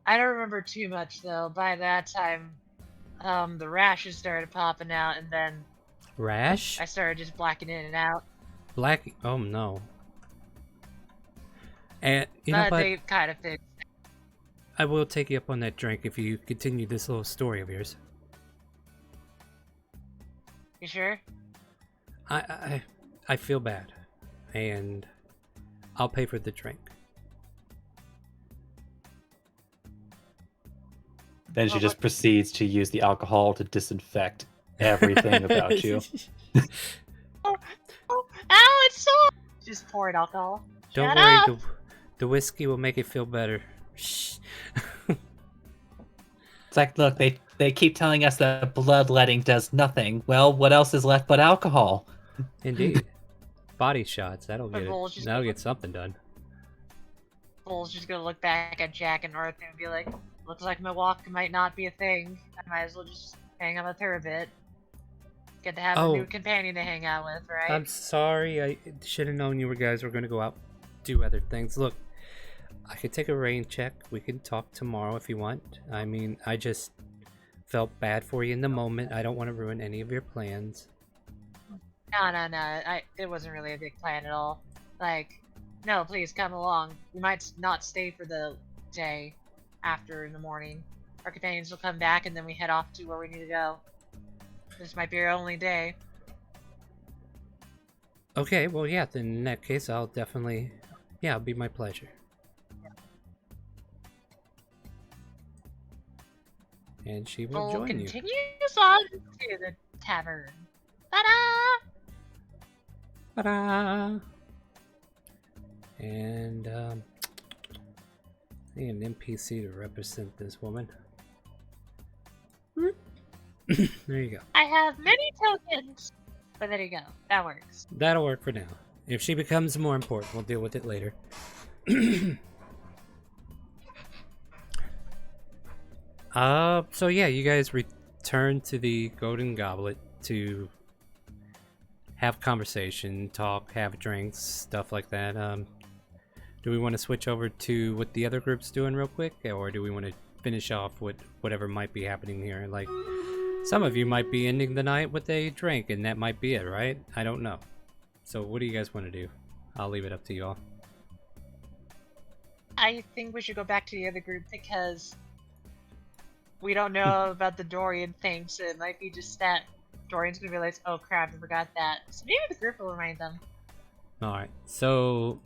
I don't remember too much though. By that time, the rashes started popping out, and then Rash? I started just blacking in and out. Black? Oh no. And you know But what? they kind of fixed. I will take you up on that drink if you continue this little story of yours. You sure? I feel bad, and I'll pay for the drink. Then she just proceeds to use the alcohol to disinfect everything about you. Oh, ow, it's so. Just pouring alcohol. Don't Shut worry, up! the whiskey will make it feel better. Shh. It's like, look, they keep telling us that bloodletting does nothing. Well, what else is left but alcohol? Indeed. Body shots, that'll But get something done. Bull's just gonna look back at Jack and Arthur and be like, looks like my walk might not be a thing. I might as well just hang out with her a bit. Get to have a new companion to hang out with, right? I'm sorry, I should have known you guys were going to go out do other things. Look, I could take a rain check. We can talk tomorrow if you want. I mean, I just felt bad for you in the moment. I don't want to ruin any of your plans. No. It wasn't really a big plan at all. Like, no, please come along. We might not stay for the day after in the morning. Our companions will come back and then we head off to where we need to go. This might be our only day. Okay, well, yeah, then in that case, I'll definitely... Yeah, it'll be my pleasure. And she will join you. Continues on to the tavern. Ta-da! Ta-da! And, I need an NPC to represent this woman. There you go. I have many tokens. But there you go. That works. That'll work for now. If she becomes more important, we'll deal with it later. So yeah, you guys return to the Golden Goblet to have conversation, talk, have drinks, stuff like that. Do we want to switch over to what the other group's doing real quick, or do we want to finish off with whatever might be happening here? Like, some of you might be ending the night with a drink, and that might be it, right? I don't know. So what do you guys want to do? I'll leave it up to you all. I think we should go back to the other group because we don't know about the Dorian thing, so it might be just that Dorian's gonna realize, oh crap, I forgot that. So maybe the group will remind them. Alright, so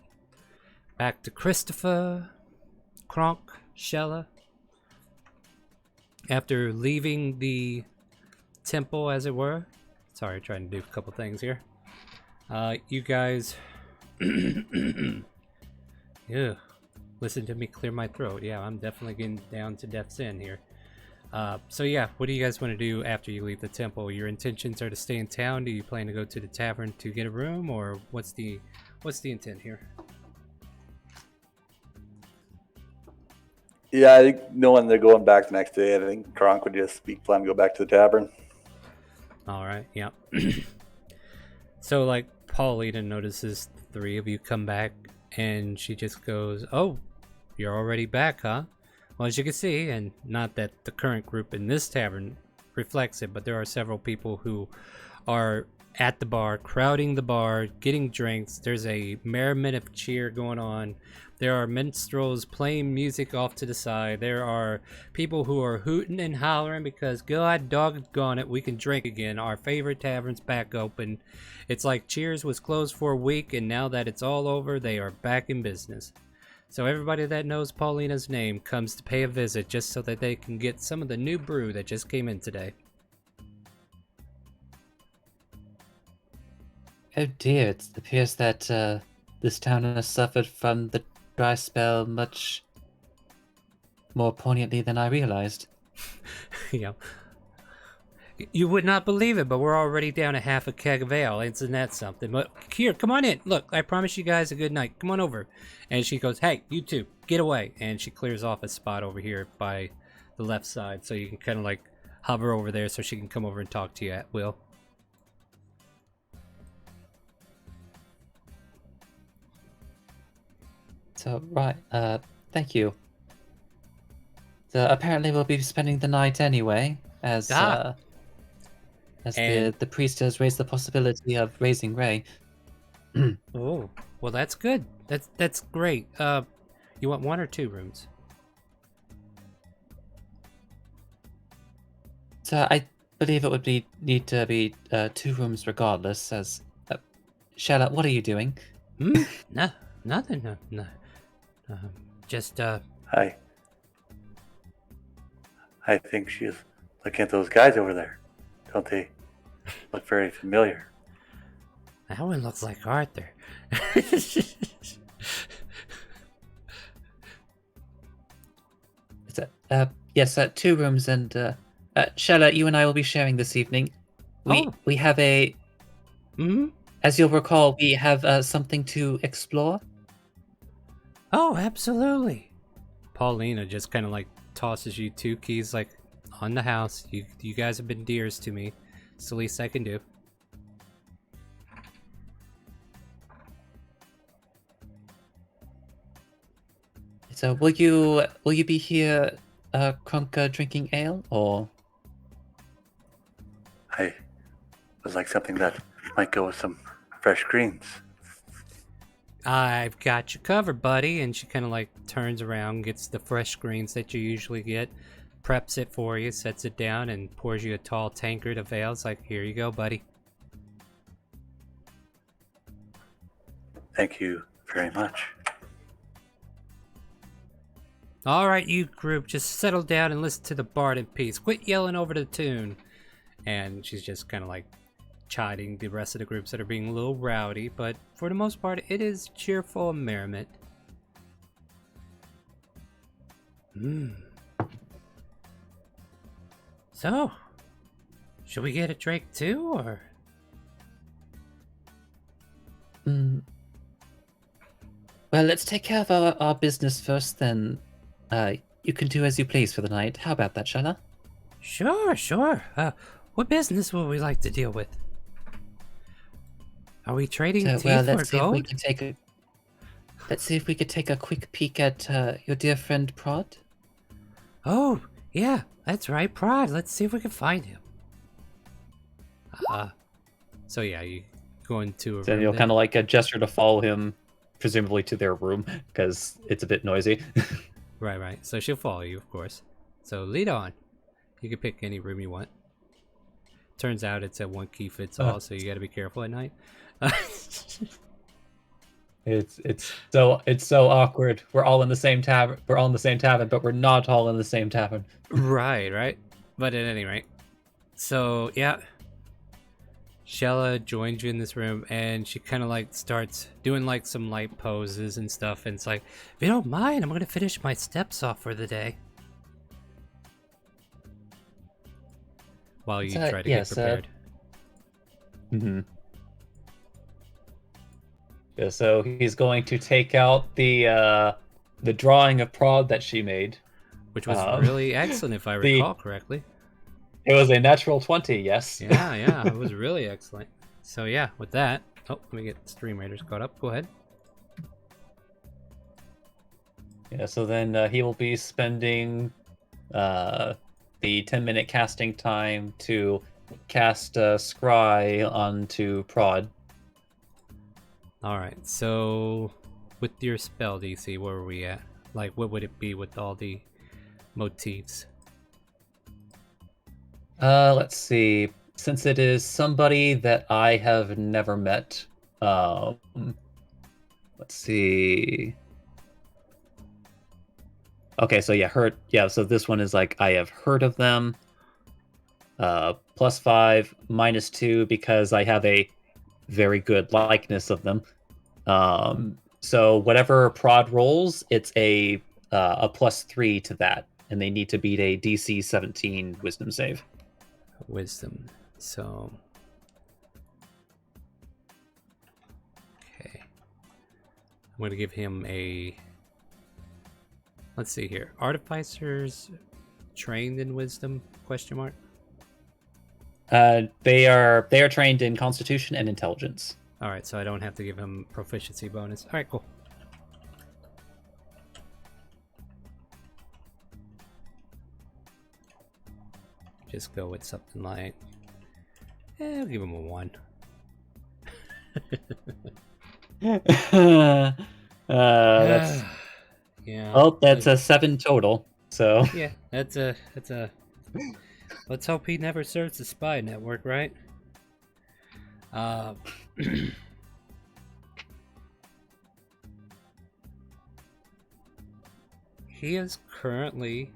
back to Christopher, Kronk, Shella. After leaving the temple, as it were. Sorry, trying to do a couple things here. You guys... Ew. Listen to me clear my throat. Yeah, I'm definitely getting down to death's end here. So yeah, what do you guys want to do after you leave the temple? Your intentions are to stay in town? Do you plan to go to the tavern to get a room, or what's the intent here? Yeah, I think knowing they're going back the next day, I think Kronk would just plan to go back to the tavern. Alright, yeah. So, like, Paulina notices the three of you come back, and she just goes, oh, you're already back, huh? Well, as you can see, and not that the current group in this tavern reflects it, but there are several people who are at the bar, crowding the bar, getting drinks. There's a merriment of cheer going on. There are minstrels playing music off to the side. There are people who are hooting and hollering because, God doggone it, we can drink again. Our favorite tavern's back open. It's like Cheers was closed for a week, and now that it's all over, they are back in business. So everybody that knows Paulina's name comes to pay a visit just so that they can get some of the new brew that just came in today. Oh dear, it appears that this town has suffered from the dry spell much more poignantly than I realized. Yeah. You would not believe it, but we're already down a half a keg of ale. Isn't that something? But here, come on in. Look, I promise you guys a good night. Come on over. And she goes, hey, you two, get away. And she clears off a spot over here by the left side, so you can kind of like hover over there so she can come over and talk to you at will. So, right, thank you. So, apparently we'll be spending the night anyway, as And- the priest has raised the possibility of raising Ray. Oh, well, that's good. That's great. You want 1 or 2 rooms? So, I believe it would need to be 2 rooms regardless, as... Charlotte, what are you doing? No, nothing. No. Just I think she's looking at those guys over there. Don't they look very familiar? that one looks like Arthur. Yes, 2 rooms, and Charlotte, you and I will be sharing this evening. We have a... Hmm. As you'll recall, we have something to explore. Oh, absolutely. Paulina just kind of like tosses you 2 keys like on the house. You guys have been dears to me. It's the least I can do. So, will you be here, Krunka, drinking ale, or? I would like something that might go with some fresh greens. I've got you covered, buddy. And she kind of like turns around, gets the fresh greens that you usually get, preps it for you, sets it down, and pours you a tall tankard of ale. It's like, here you go, buddy. Thank you very much. All right, you group, just settle down and listen to the bard in peace. Quit yelling over the tune. And she's just kind of like chiding the rest of the groups that are being a little rowdy, but for the most part, it is cheerful and merriment. So, should we get a drink too, or? Well, let's take care of our business first, then you can do as you please for the night. How about that, Shala? Sure. What business would we like to deal with? Are we trading teeth let's for see if we gold? can let's see if we could take a quick peek at your dear friend Prod. Oh, yeah, that's right, Prod. Let's see if we can find him. So yeah, you go into a Then room you'll then? kind of like gesture to follow him, presumably to their room, because it's a bit noisy. Right. So she'll follow you, of course. So lead on. You can pick any room you want. Turns out it's a one key fits all, so you got to be careful at night. It's so awkward. We're all in the same tavern. We're all in the same tavern, but we're not all in the same tavern. Right. But at any rate, so yeah, Shella joins you in this room, and she kind of like starts doing like some light poses and stuff. And it's like, if you don't mind, I'm gonna finish my steps off for the day. While you try to get prepared. Mm-hmm. Yeah, so he's going to take out the drawing of Prod that she made, Which was really excellent, if I recall correctly. It was a natural 20, yes. Yeah, it was really excellent. So yeah, with that, let me get StreamRaiders caught up. Go ahead. Yeah, so then he will be spending the 10-minute casting time to cast Scry onto Prod. All right. So, with your spell DC, where are we at? Like, what would it be with all the motifs? Let's see. Since it is somebody that I have never met, let's see. Okay, so yeah, so this one is like I have heard of them. +5, -2 because I have a very good likeness of them. So whatever Prod rolls, it's a +3 to that, and they need to beat a DC 17 Wisdom save. Wisdom. So. Okay. I'm going to give him a. Let's see here. Artificers trained in wisdom? Question mark. They are trained in Constitution and Intelligence. All right, so I don't have to give him proficiency bonus. All right, cool. Just go with something like. I'll give him a 1. That's yeah. well, that's a 7 total. So Yeah, that's a. Let's hope he never serves the spy network, right? He is currently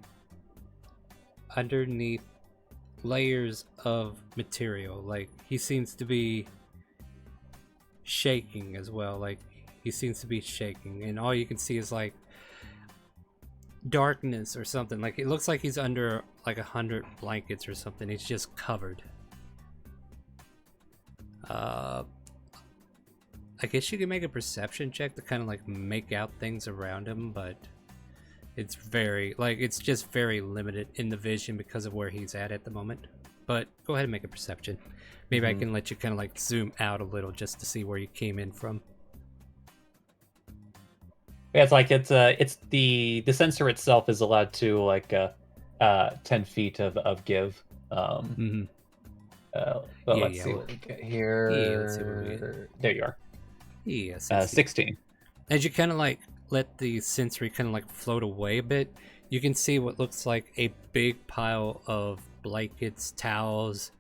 underneath layers of material. Like, he seems to be shaking as well. Like, he seems to be shaking, and all you can see is like darkness or something. Like, it looks like he's under like 100 blankets or something. He's just covered. I guess you can make a perception check to kind of like make out things around him, but it's very like it's just very limited in the vision because of where he's at the moment. But go ahead and make a perception. Maybe I can let you kind of like zoom out a little just to see where you came in from. yeah, it's like it's the sensor itself is allowed to like 10 feet of give. But let's see what we get here. Yeah, let's see what we get. There you are. Yeah, 16. As you kind of like let the sensory kind of like float away a bit, you can see what looks like a big pile of blankets, towels,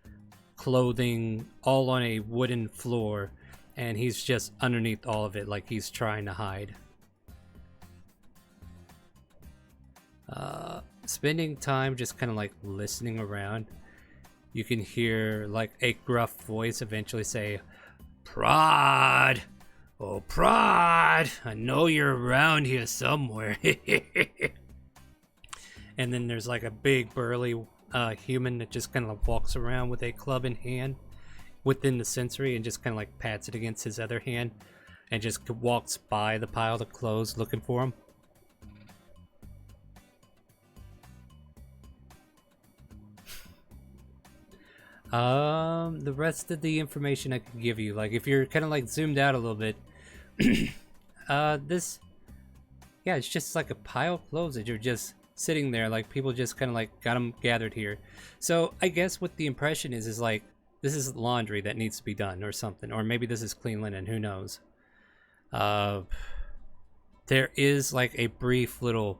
clothing, all on a wooden floor, and he's just underneath all of it like he's trying to hide. Spending time just kind of like listening around, you can hear like a gruff voice eventually say, "Prod! Oh, Prod! I know you're around here somewhere." And then there's like a big burly human that just kind of walks around with a club in hand within the sensory and just kind of like pats it against his other hand and just walks by the pile of clothes looking for him. The rest of the information I can give you, like if you're kind of like zoomed out a little bit, it's just like a pile of clothes that you're just sitting there, like people just kind of like got them gathered here. So I guess what the impression is like this is laundry that needs to be done or something, or maybe this is clean linen, who knows. There is like a brief little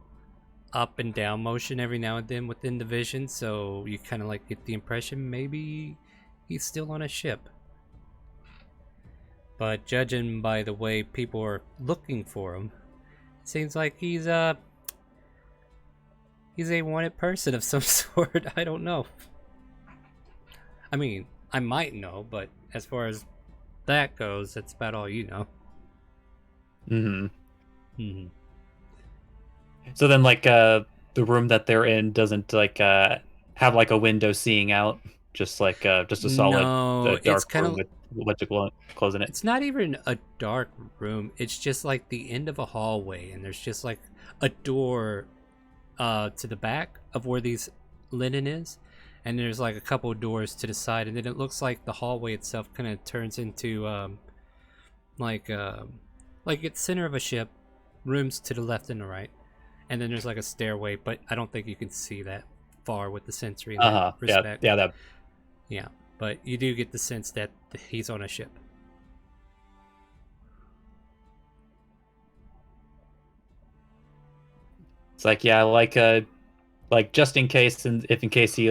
up and down motion every now and then within the vision, so you kind of like get the impression maybe he's still on a ship. But judging by the way people are looking for him, it seems like he's a wanted person of some sort. I don't know. I mean, I might know, but as far as that goes, that's about all you know. So then, like, the room that they're in doesn't like have like a window seeing out, just like just a solid dark room with a bunch of clothes in it. It's not even a dark room. It's just like the end of a hallway, and there's just like a door to the back of where these linen is, and there's like a couple of doors to the side, and then it looks like the hallway itself kind of turns into like it's center of a ship, rooms to the left and the right. And then there's like a stairway, but I don't think you can see that far with the sensory in that respect. Yeah. but you do get the sense that he's on a ship. It's like, yeah, like just in case, and if in case he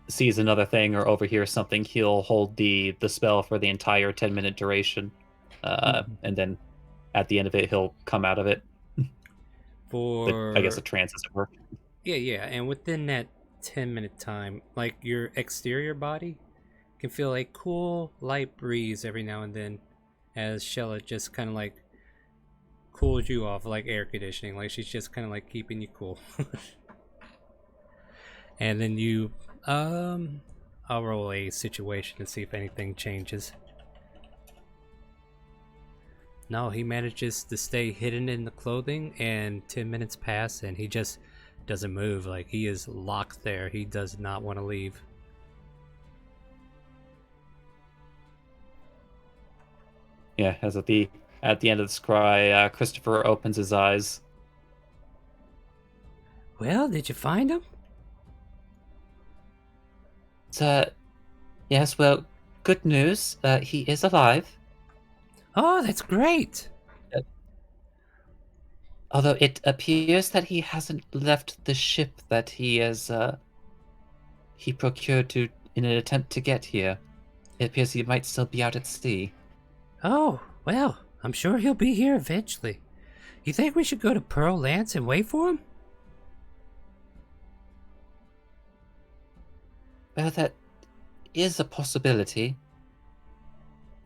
sees another thing or overhears something, he'll hold the spell for the entire 10-minute duration, and then at the end of it, he'll come out of it. I guess a trance, as it were. Yeah, and within that 10-minute time, like your exterior body can feel a cool light breeze every now and then, as Shella just kind of like cools you off like air conditioning, like she's just kind of like keeping you cool. And then you, I'll roll a situation to see if anything changes. No, he manages to stay hidden in the clothing, and 10 minutes pass, and he just doesn't move. Like, he is locked there. He does not want to leave. Yeah, as at the end of this cry, Christopher opens his eyes. Well, did you find him? Yes, well, good news. He is alive. Oh, that's great. Although it appears that he hasn't left the ship that he procured in an attempt to get here. It appears he might still be out at sea. Oh, well, I'm sure he'll be here eventually. You think we should go to Pearl Lance and wait for him? Well, that is a possibility.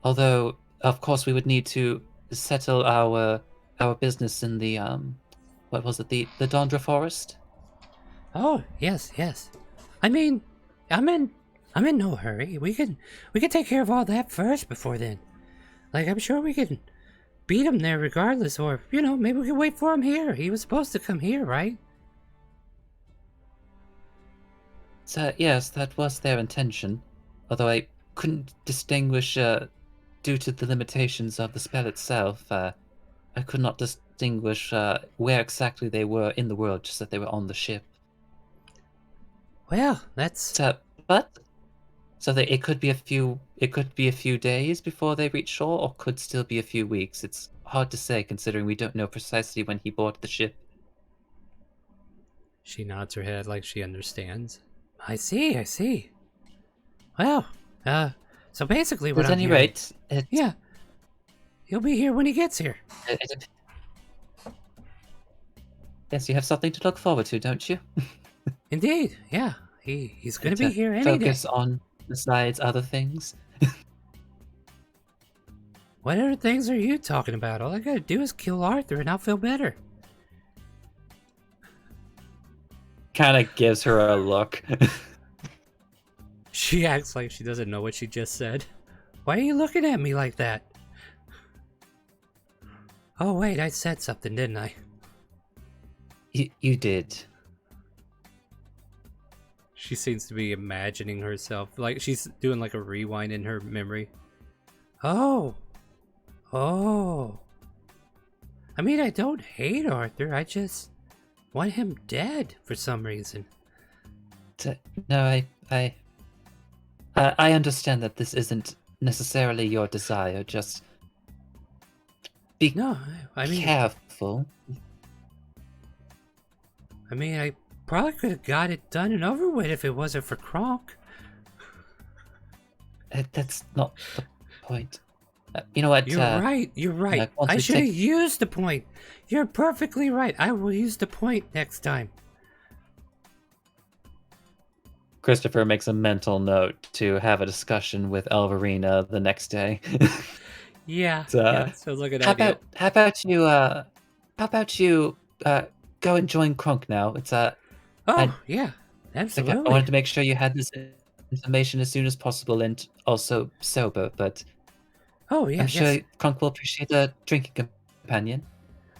Although, of course, we would need to settle our business in the what was it, the Dondra Forest? Oh, yes. I mean, I'm in no hurry. We can take care of all that first before then. Like, I'm sure we can beat him there regardless, or maybe we can wait for him here. He was supposed to come here, right? So yes, that was their intention. Although I couldn't distinguish due to the limitations of the spell itself. I could not distinguish where exactly they were in the world, just that they were on the ship. Well, that's So it could be a few days before they reach shore, or could still be a few weeks. It's hard to say, considering we don't know precisely when he boarded the ship. She nods her head like she understands. I see. Well, so basically what At I'm any hearing- rate, yeah, he'll be here when he gets here. Yes, you have something to look forward to, don't you? Indeed, yeah. He's gonna be here any day. Focus on, besides other things. What other things are you talking about? All I gotta do is kill Arthur and I'll feel better. Kind of gives her a look. She acts like she doesn't know what she just said. Why are you looking at me like that? Oh wait, I said something, didn't I? You did. She seems to be imagining herself, like she's doing like a rewind in her memory. Oh. I mean, I don't hate Arthur, I just want him dead for some reason. No, I understand that this isn't necessarily your desire. Just be careful. I mean, I probably could have got it done and over with if it wasn't for Kronk. That's not the point. You know what? You're right. I should have used the point. You're perfectly right. I will use the point next time. Christopher makes a mental note to have a discussion with Elverina the next day. Yeah, sounds like an how idea. about you go and join Kronk now? It's Yeah, absolutely. I wanted to make sure you had this information as soon as possible, and also sober, but I'm sure Kronk will appreciate a drinking companion.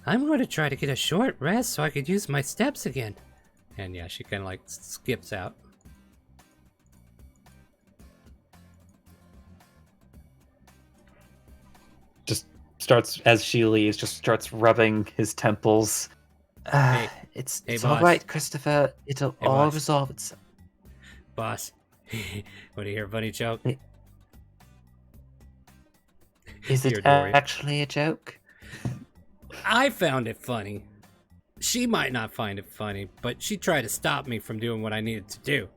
I'm going to try to get a short rest so I could use my steps again. And yeah, she kind of like skips out. Just starts, as she leaves, just starts rubbing his temples. It's boss. all right, Christopher. It'll all boss. resolve itself. Boss, Want to hear a funny joke? Is Here, it Dorian. actually a joke? I found it funny. She might not find it funny, but she tried to stop me from doing what I needed to do.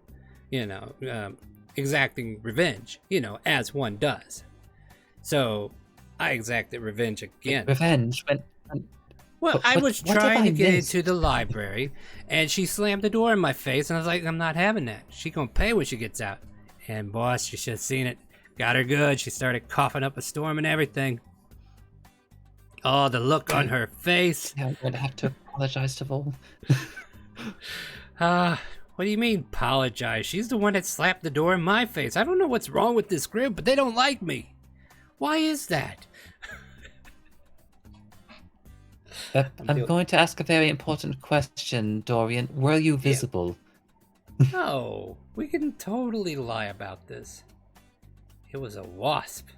You know, exacting revenge, as one does. So I exacted revenge again. Revenge? Well, I was what have trying to I get missed? into the library, and she slammed the door in my face, and I was like, I'm not having that. She gonna pay when she gets out. And boss, you should have seen it. Got her good. She started coughing up a storm and everything. Oh, the look on her face. Yeah, I'm going to have to apologize to Vol. What do you mean, apologize? She's the one that slapped the door in my face. I don't know what's wrong with this group, but they don't like me. Why is that? I'm going to ask a very important question, Dorian. Were you visible? No, we can totally lie about this. It was a wasp.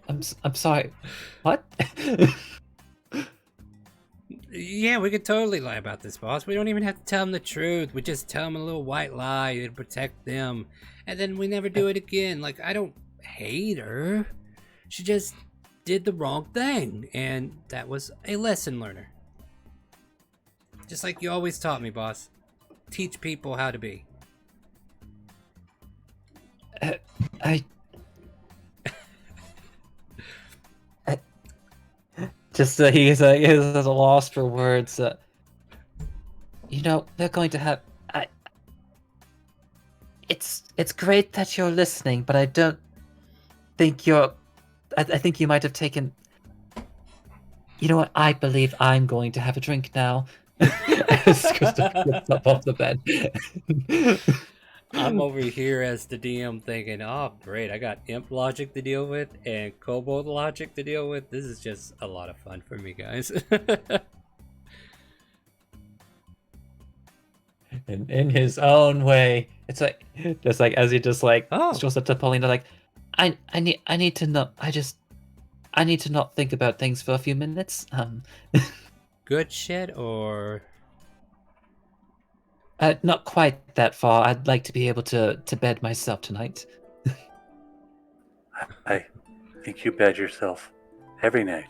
I'm sorry. What? Yeah, we could totally lie about this, boss. We don't even have to tell them the truth. We just tell them a little white lie to protect them. And then we never do it again. Like, I don't hate her. She just did the wrong thing. And that was a lesson learner. Just like you always taught me, boss. Teach people how to be. He's at a loss for words. They're going to have. It's great that you're listening, but I don't think you're. I think you might have taken. You know what? I believe I'm going to have a drink now. As Christopher gets up off the bed. I'm over here as the DM thinking, oh, great, I got imp logic to deal with and kobold logic to deal with. This is just a lot of fun for me, guys. in his own way, it's like just like as he just like Oh. strolls up to Paulina, like, I need to not. I need to not think about things for a few minutes. Good shit or Not quite that far. I'd like to be able to bed myself tonight. I think you bed yourself every night.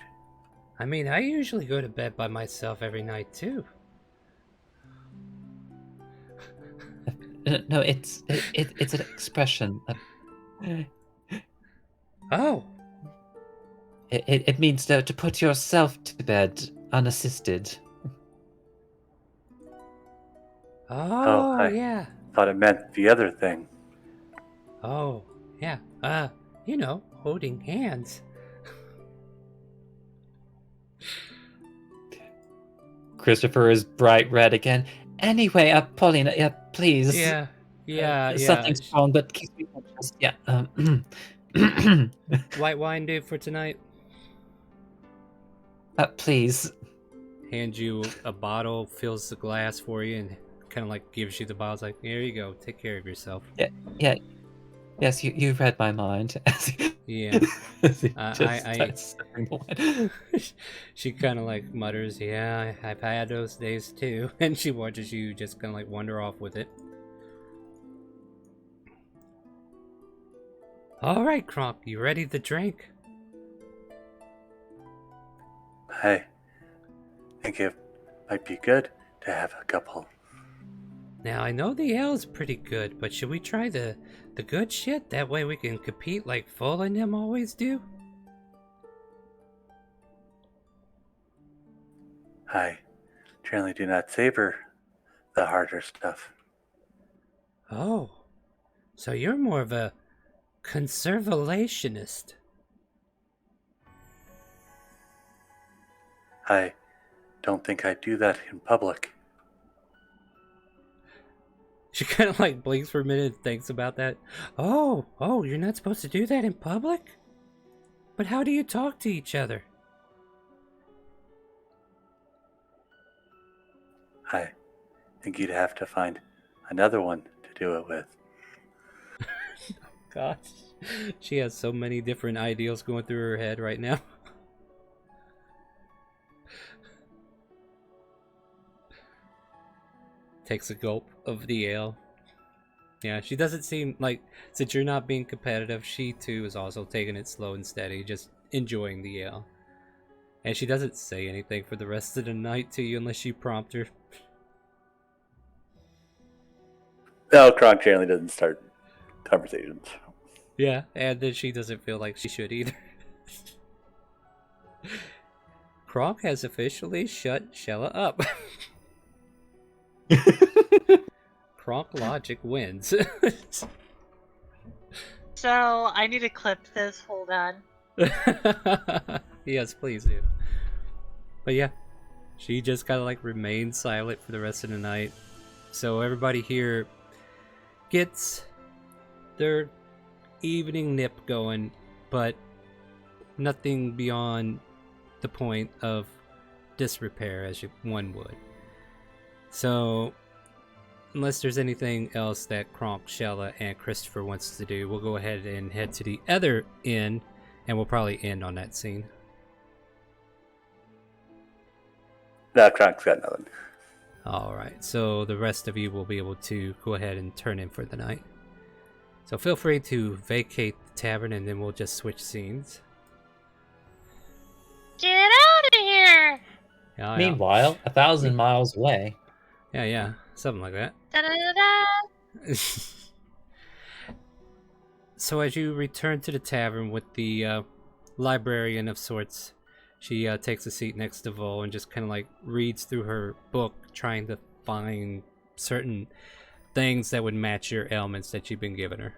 I mean, I usually go to bed by myself every night too. No, it's an expression. Oh, It means to put yourself to bed unassisted. oh, I yeah. thought it meant the other thing. Oh, yeah. Holding hands. Christopher is bright red again. Anyway, Paulina, please. Yeah. Something's wrong, but keep me just White wine, dude, for tonight. please. Hands you a bottle, fills the glass for you, and kind of like gives you the bottle. It's like, here you go, take care of yourself. Yeah. Yes, you read my mind. Yeah. As he I- starts sipping the wine. She kind of like mutters, yeah, I've had those days too. And she watches you just kind of like wander off with it. All right, Kronk, you ready to drink? I think it might be good to have a couple. Now, I know the ale's pretty good, but should we try the good shit? That way we can compete like Full and them always do? I generally do not savor the harder stuff. Oh, so you're more of a conservationist. I don't think I do that in public. She kind of like blinks for a minute and thinks about that. Oh, you're not supposed to do that in public? But how do you talk to each other? I think you'd have to find another one to do it with. Gosh, she has so many different ideals going through her head right now. takes a gulp of the ale. Yeah, she doesn't seem like, since you're not being competitive, she too is also taking it slow and steady, just enjoying the ale. And she doesn't say anything for the rest of the night to you unless you prompt her. No, Kronk generally doesn't start conversations. Yeah, and then she doesn't feel like she should either. Kronk has officially shut Shella up. Kronk logic wins. So I need to clip this. Hold on. Yes, please do. But yeah, she just kind of like remained silent for the rest of the night. So everybody here gets their evening nip going, but nothing beyond the point of disrepair as one would. So unless there's anything else that Kronk, Shella, and Christopher wants to do, we'll go ahead and head to the other inn, and we'll probably end on that scene. No, Kronk's got nothing. Alright, so the rest of you will be able to go ahead and turn in for the night. So feel free to vacate the tavern, and then we'll just switch scenes. Get out of here! Yeah, Meanwhile, 1,000 miles away. yeah, something like that. Da-da-da-da. So as you return to the tavern with the librarian of sorts, she takes a seat next to Vol and just kind of like reads through her book, trying to find certain things that would match your ailments that you've been giving her.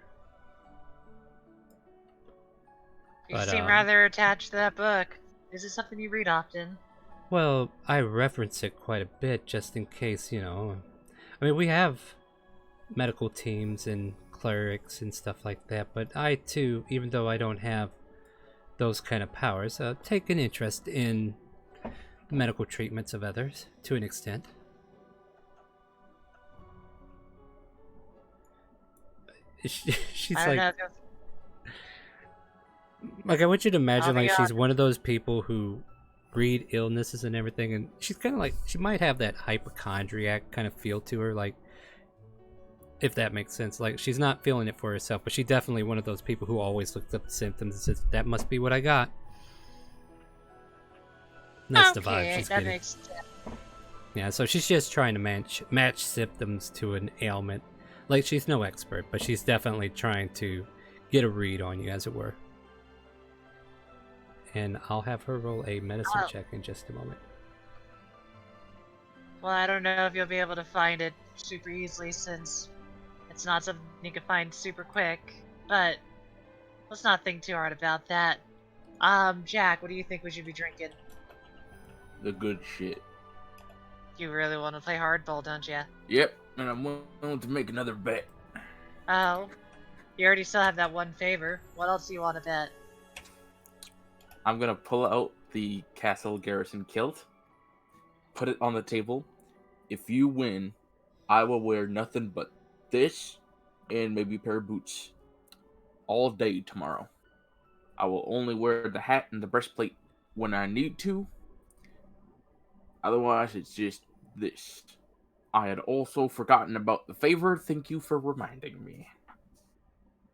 You But, seem rather attached to that book. Is it something you read often? Well, I reference it quite a bit just in case, you know. I mean, we have medical teams and clerics and stuff like that, but I too, even though I don't have those kind of powers, take an interest in the medical treatments of others to an extent. She's I don't like, know. I want you to imagine Oh my like God. she's one of those people who read illnesses and everything, and she's kind of like, she might have that hypochondriac kind of feel to her, like, if that makes sense. Like, she's not feeling it for herself, but she's definitely one of those people who always looks up the symptoms and says, that must be what I got. And that's the vibe she's that getting. makes sense. Yeah, so she's just trying to match symptoms to an ailment. Like, she's no expert, but she's definitely trying to get a read on you, as it were. And I'll have her roll a medicine check in just a moment. Well, I don't know if you'll be able to find it super easily since it's not something you can find super quick. But let's not think too hard about that. Jack, what do you think we should be drinking? The good shit. You really want to play hardball, don't you? Yep, and I'm willing to make another bet. Oh, you already still have that one favor. What else do you want to bet? I'm gonna pull out the Castle Garrison kilt, put it on the table. If you win, I will wear nothing but this and maybe a pair of boots all day tomorrow. I will only wear the hat and the breastplate when I need to. Otherwise, it's just this. I had also forgotten about the favor. Thank you for reminding me.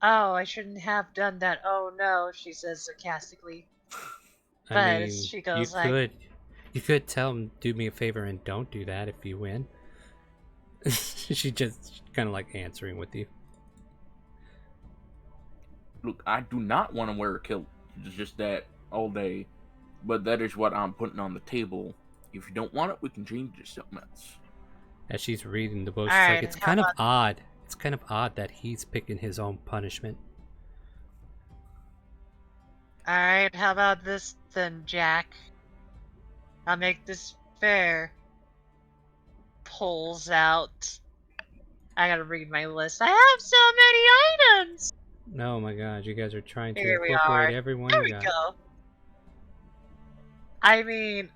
Oh, I shouldn't have done that. Oh no, she says sarcastically. I But mean, she goes like, you could tell him, do me a favor and don't do that if you win. She just kind of like answering with you. Look, I do not want to wear a kilt. It's just that all day. But that is what I'm putting on the table. If you don't want it, we can change it to something else. As she's reading the book, she's Alright, like, it's how kind of about- odd. It's kind of odd that he's picking his own punishment. alright, how about this then, Jack? I'll make this fair. Pulls out. I gotta read my list. I have so many items! Oh my god, you guys are trying to Here we incorporate are. everyone There you we got. go. I mean,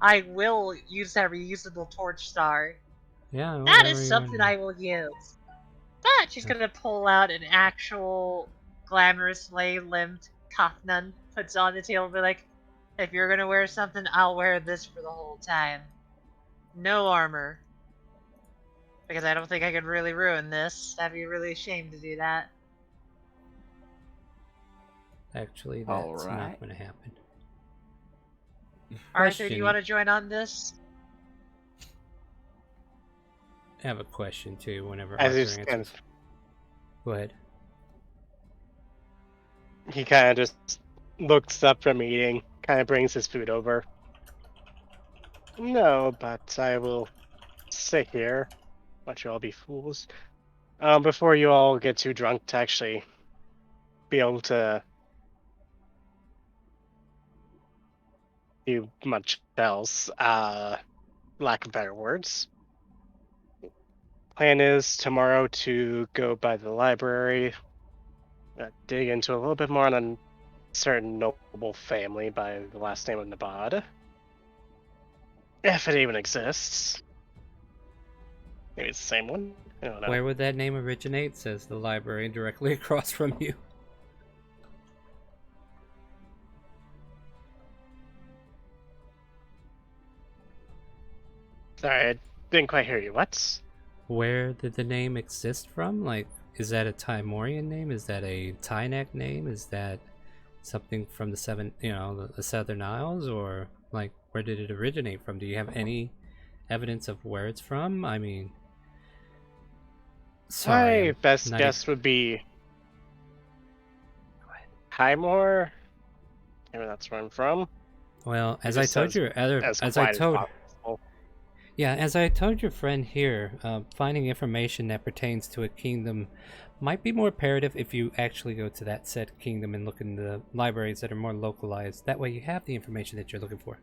I will use that reusable torch star. Yeah, That whatever is you something want. I will use. But she's gonna pull out an actual glamorous lay-limbed kafnan, puts it on the table, and be like, if you're gonna wear something, I'll wear this for the whole time. No armor. Because I don't think I could really ruin this. That'd be really a shame to do that. Actually, that's All not right. going to happen. Arthur, do you want to join on this? I have a question too. Whenever As Arthur he's kind answers, of, go ahead. he kind of just looks up from eating, kind of brings his food over. No, but I will sit here. Let you all be fools. Before you all get too drunk to actually be able to do much else. Lack of better words. Plan is tomorrow to go by the library, dig into a little bit more on a certain noble family by the last name of Nabad. If it even exists. Maybe it's the same one? I don't know. Where would that name originate? Says the library directly across from you. Sorry, I didn't quite hear you. What? Where did the name exist from? Like, is that a Timorian name? Is that a Tynak name? Is that something from the the Southern Isles? Or, like, where did it originate from? Do you have any evidence of where it's from? I mean, sorry, My I'm best not guess would be Highmore. Maybe that's where I'm from. Well, It as I just told says your other, as as I quiet as told, possible. yeah, as I told your friend here, finding information that pertains to a kingdom might be more imperative if you actually go to that said kingdom and look in the libraries that are more localized. That way you have the information that you're looking for.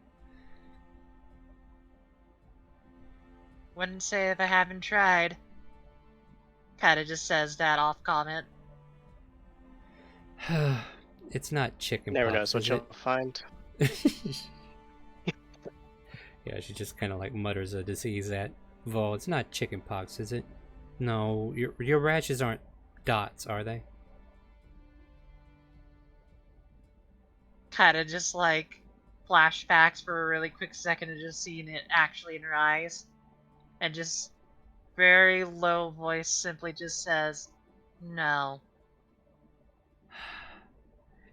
Wouldn't say if I haven't tried. Kinda just says that off comment. It's not chicken Never pox, knows what is you'll find. it? Yeah, she just kind of like mutters a disease at Vol. It's not chicken pox, is it? No, your rashes aren't dots, are they? Kinda just like flashbacks for a really quick second of just seeing it actually in her eyes. And just very low voice simply just says, no.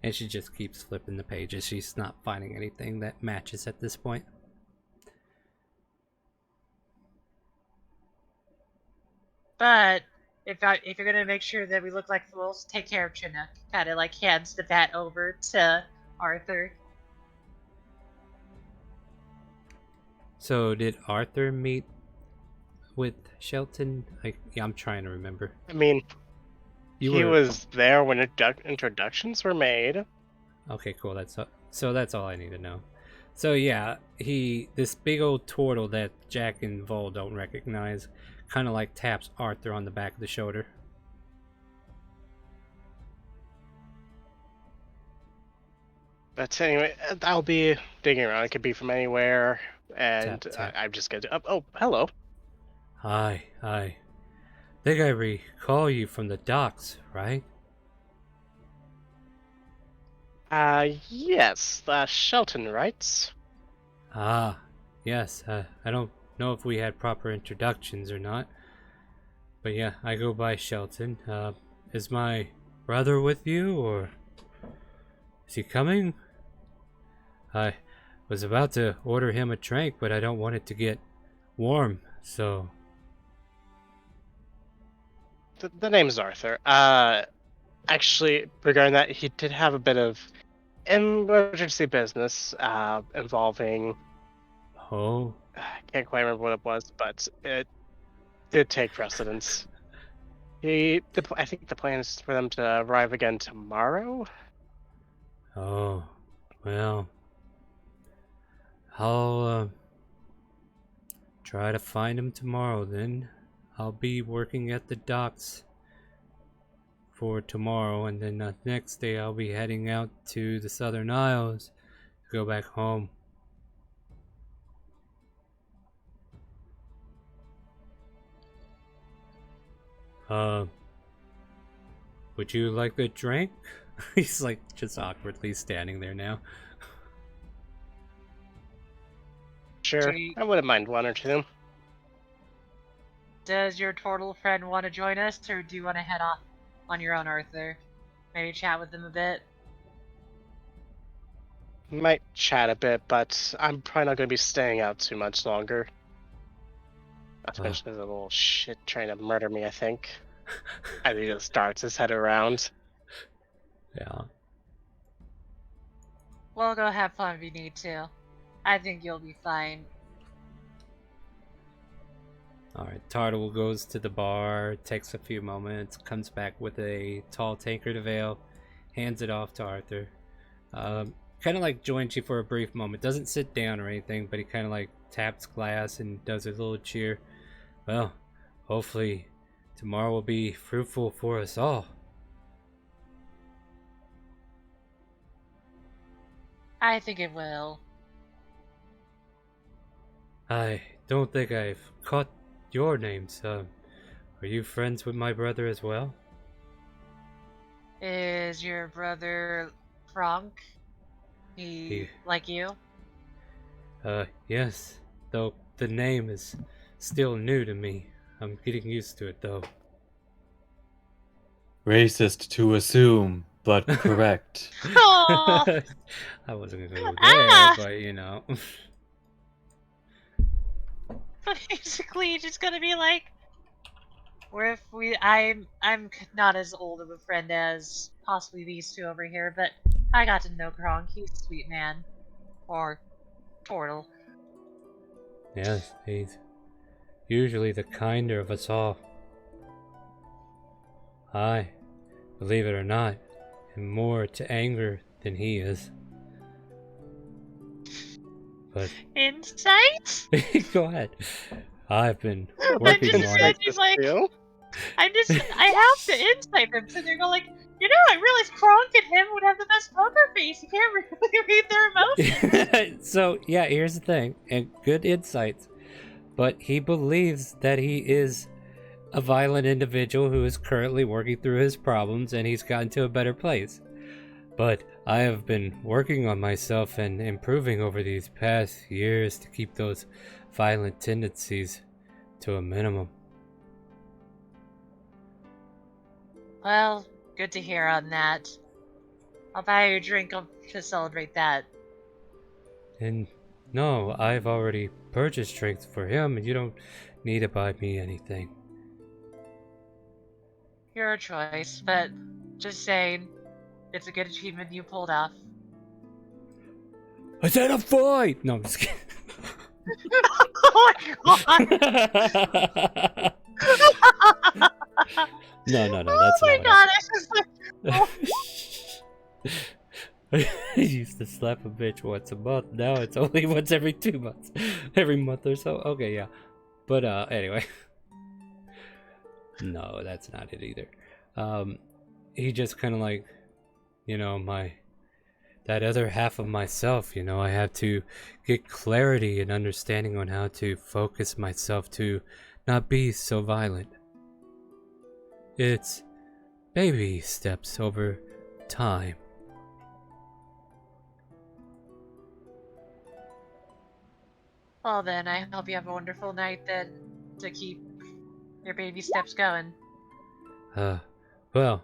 And she just keeps flipping the pages. She's not finding anything that matches at this point. But if you're gonna make sure that we look like fools, take care of Chinook. Kinda like hands the bat over to Arthur. So did Arthur meet with Shelton? I'm trying to remember. I mean, You he were was there when introductions were made. okay. Cool. That's all I need to know. So yeah, this big old turtle that Jack and Vol don't recognize, kind of like taps Arthur on the back of the shoulder. But anyway, I'll be digging around. It could be from anywhere, and Tap, tap. I'm just gonna. Oh, hello. Hi. Think I recall you from the docks, right? Yes, Shelton, right? Ah, yes. I don't know if we had proper introductions or not. But yeah, I go by Shelton. Is my brother with you, or is he coming? I was about to order him a drink, but I don't want it to get warm, so... The name's Arthur. Actually, regarding that, he did have a bit of emergency business involving. Oh, I can't quite remember what it was, but it did take precedence. I think the plan is for them to arrive again tomorrow. oh, well... I'll, try to find him tomorrow, then. I'll be working at the docks for tomorrow, and then the next day I'll be heading out to the Southern Isles to go back home. Would you like a drink? He's like just awkwardly standing there now. Sure, I wouldn't mind one or two. Does your turtle friend want to join us, or do you want to head off on your own, Arthur? Maybe chat with them a bit? Might chat a bit, but I'm probably not going to be staying out too much longer. Especially the little shit trying to murder me, I think. I think it starts his head around. Yeah. Well, go have fun if you need to. I think you'll be fine. Alright, Tartle goes to the bar, takes a few moments, comes back with a tall tankard of ale, hands it off to Arthur. Kind of like joins you for a brief moment. Doesn't sit down or anything, but he kind of like taps glass and does a little cheer. Well, hopefully tomorrow will be fruitful for us all. I think it will. I don't think I've caught your names. Are you friends with my brother as well? Is your brother Frank? He like you? Yes. Though the name is still new to me. I'm getting used to it though. Racist to assume, but correct. Oh! I wasn't gonna go there, Ah! but you know. Basically, just gonna be like, where if I'm not as old of a friend as possibly these two over here, but I got to know Kronk. He's a sweet man, or turtle. Yes, he's usually the kinder of us all. I, believe it or not, am more to anger than he is. But Insight? go ahead. I've been working just on said it. he's like, I have to insight them, so they're going like, I realized Kronk and him would have the best poker face. You can't really read their emotions. So yeah, here's the thing, and good insights. But he believes that he is a violent individual who is currently working through his problems, and he's gotten to a better place. But I have been working on myself and improving over these past years to keep those violent tendencies to a minimum. Well, good to hear on that. I'll buy you a drink to celebrate that. And no, I've already purchased drinks for him, and you don't need to buy me anything. Your choice, but just saying, it's a good achievement you pulled off. I said a fight! No, I'm just kidding. Oh my god! No, that's oh my not god, I just like... I used to slap a bitch once a month. Now it's only once every 2 months. Every month or so. Okay, yeah. But anyway. No, that's not it either. He just kind of like, that other half of myself, I have to get clarity and understanding on how to focus myself to not be so violent. It's baby steps over time. Well then, I hope you have a wonderful night then, to keep your baby steps going. Well,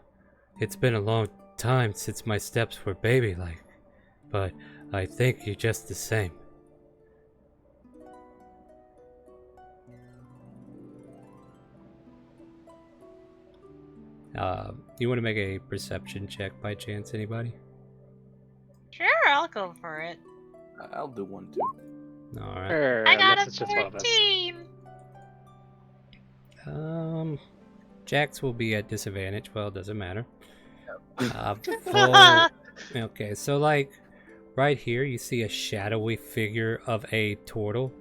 it's been a long time since my steps were baby-like, but I thank you just the same. You want to make a perception check by chance, anybody? Sure, I'll go for it. I'll do one too. Alright. Sure, I got unless a it's just one of us. 14! Jax will be at disadvantage. Well, it doesn't matter. Okay, so like right here you see a shadowy figure of a turtle.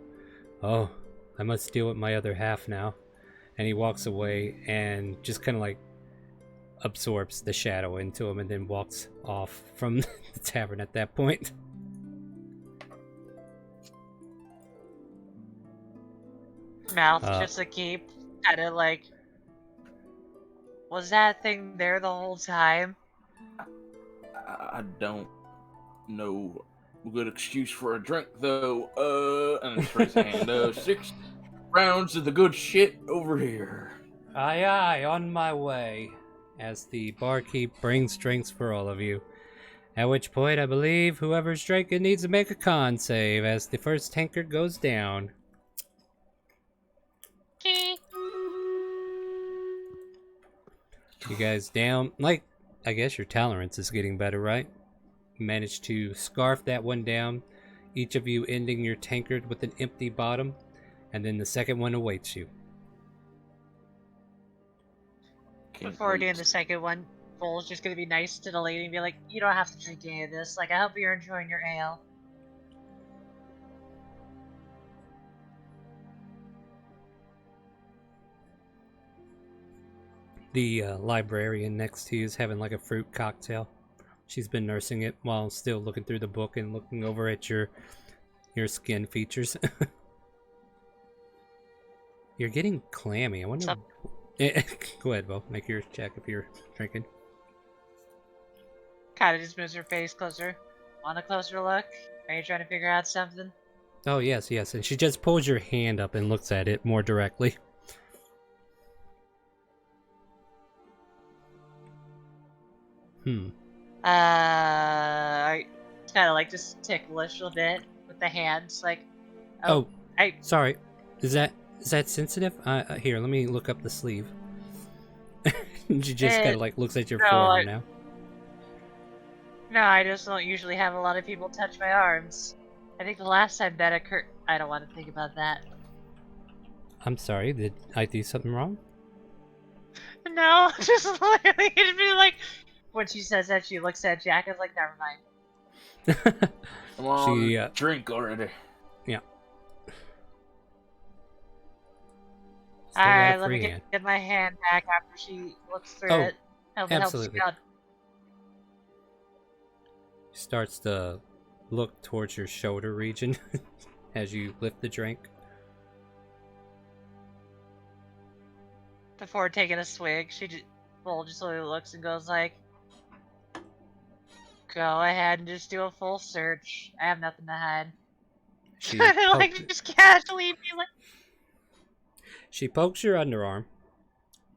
Oh, I must deal with my other half now. And he walks away and just kind of like absorbs the shadow into him and then walks off from the tavern at that point. Mouth just a keep, kind of like, was that thing there the whole time? I don't know a good excuse for a drink though. And just raise a hand. 6 rounds of the good shit over here. Aye, aye, on my way. As the barkeep brings drinks for all of you. At which point, I believe whoever's drinking needs to make a con save as the first tankard goes down. You guys down? Like, I guess your tolerance is getting better, right? You managed to scarf that one down, each of you ending your tankard with an empty bottom, and then the second one awaits you. Before doing the second one, Vol's just gonna be nice to the lady and be like, "You don't have to drink any of this. Like, I hope you're enjoying your ale." The librarian next to you is having like a fruit cocktail. She's been nursing it while still looking through the book and looking over at your skin features. You're getting clammy. I wonder. Go ahead, Bo. Make your check if you're drinking. Kind of just moves her face closer. Want a closer look? Are you trying to figure out something? Oh, yes, yes. And she just pulls your hand up and looks at it more directly. I kind of like just ticklish a bit with the hands, like. Oh, sorry. Is that sensitive? Here, let me look up the sleeve. She just kind of like looks at your forearm now. No, I just don't usually have a lot of people touch my arms. I think the last time that occurred, I don't want to think about that. I'm sorry, did I do something wrong? No, just literally, it'd be like, when she says that, she looks at Jack and is like, never mind. Come on, drink already. Yeah. Alright, let me get my hand back after she looks through it. Absolutely. She starts to look towards your shoulder region as you lift the drink. Before taking a swig, she just slowly looks and goes like, "Go ahead and just do a full search. I have nothing to hide." She like just casually be like. She pokes your underarm,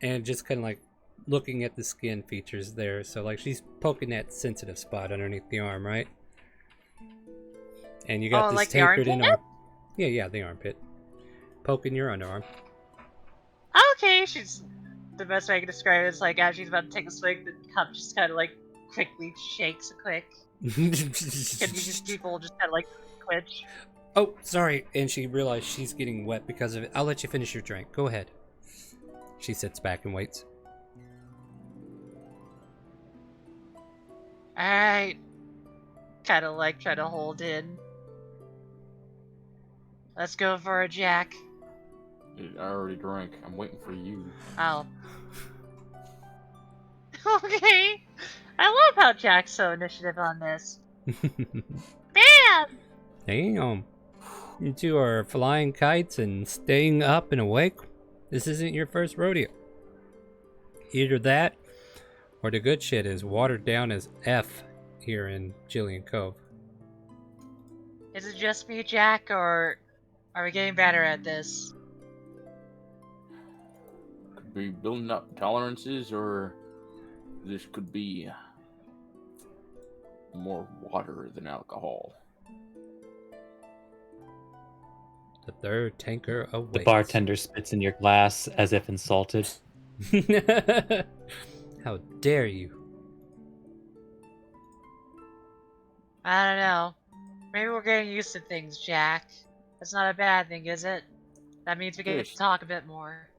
and just kind of like looking at the skin features there. So like she's poking that sensitive spot underneath the arm, right? And you got this like tapered the in arm. Yeah, the armpit. Poking your underarm. Okay, she's the best way I can describe it is like as she's about to take a swig, the cup just kind of like quickly shakes quick. And these people just kind of like twitch. Oh, sorry. And she realized she's getting wet because of it. I'll let you finish your drink. Go ahead. She sits back and waits. Alright. Kind of like try to hold in. Let's go for a Jack. I already drank. I'm waiting for you. Oh. Okay. I love how Jack's so initiative on this. Bam! Damn. You two are flying kites and staying up and awake. This isn't your first rodeo. Either that, or the good shit is watered down as F here in Jillian Cove. Is it just me, Jack, or are we getting better at this? Could be building up tolerances, or this could be more water than alcohol. The third tanker awaits. The bartender spits in your glass as if insulted. How dare you? I don't know. Maybe we're getting used to things, Jack. That's not a bad thing, is it? That means we get to talk a bit more.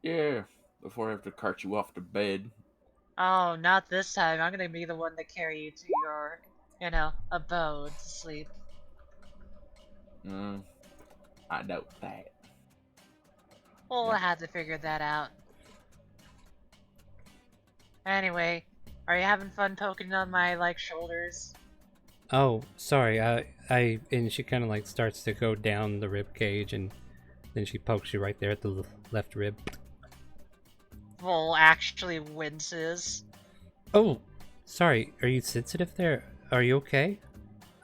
Yeah, before I have to cart you off to bed. Oh, not this time. I'm gonna be the one to carry you to your, abode to sleep. I doubt that. We'll have to figure that out. Anyway, are you having fun poking on my, shoulders? Oh, sorry. And she kind of like starts to go down the rib cage, and then she pokes you right there at the left rib. Vol actually winces. Oh, sorry. Are you sensitive there? Are you okay?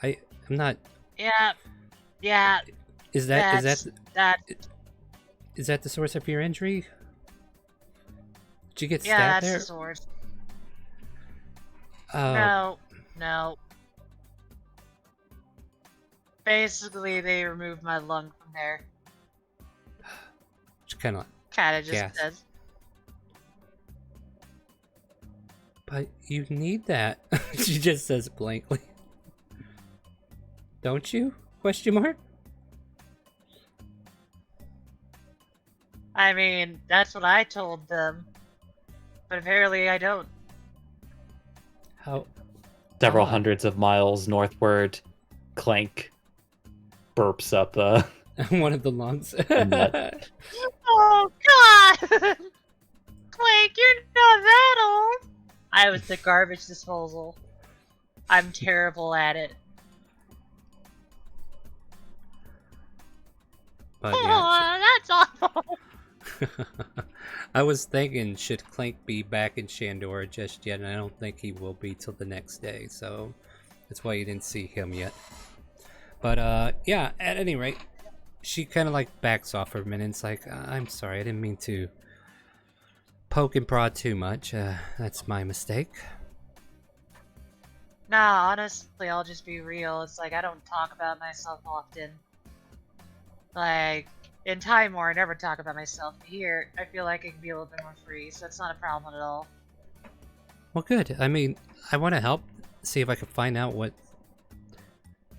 I'm not. Yeah. Is that Is that the source of your injury? Did you get Yeah, stabbed that's there? the source. Oh, No. Basically, they removed my lung from there. just kind of. Kinda just Gas. says. But you need that. She just says blankly. Don't you? Question mark? I mean, that's what I told them. But apparently I don't. How? Several Ah. hundreds of miles northward, Clank burps up One of the lungs. nut. Oh, God! Clank, you're not that old! I was the garbage disposal. I'm terrible at it. But yeah, That's awful! I was thinking, should Clank be back in Shandor just yet? And I don't think he will be till the next day, so that's why you didn't see him yet. But yeah, at any rate, she kind of like backs off for a minute. It's like, I'm sorry, I didn't mean to poke and prod too much. That's my mistake. Nah, honestly, I'll just be real. It's like, I don't talk about myself often. Like, in Time War, I never talk about myself. Here, I feel like I can be a little bit more free, so it's not a problem at all. Well, good. I mean, I want to help. See if I can find out what.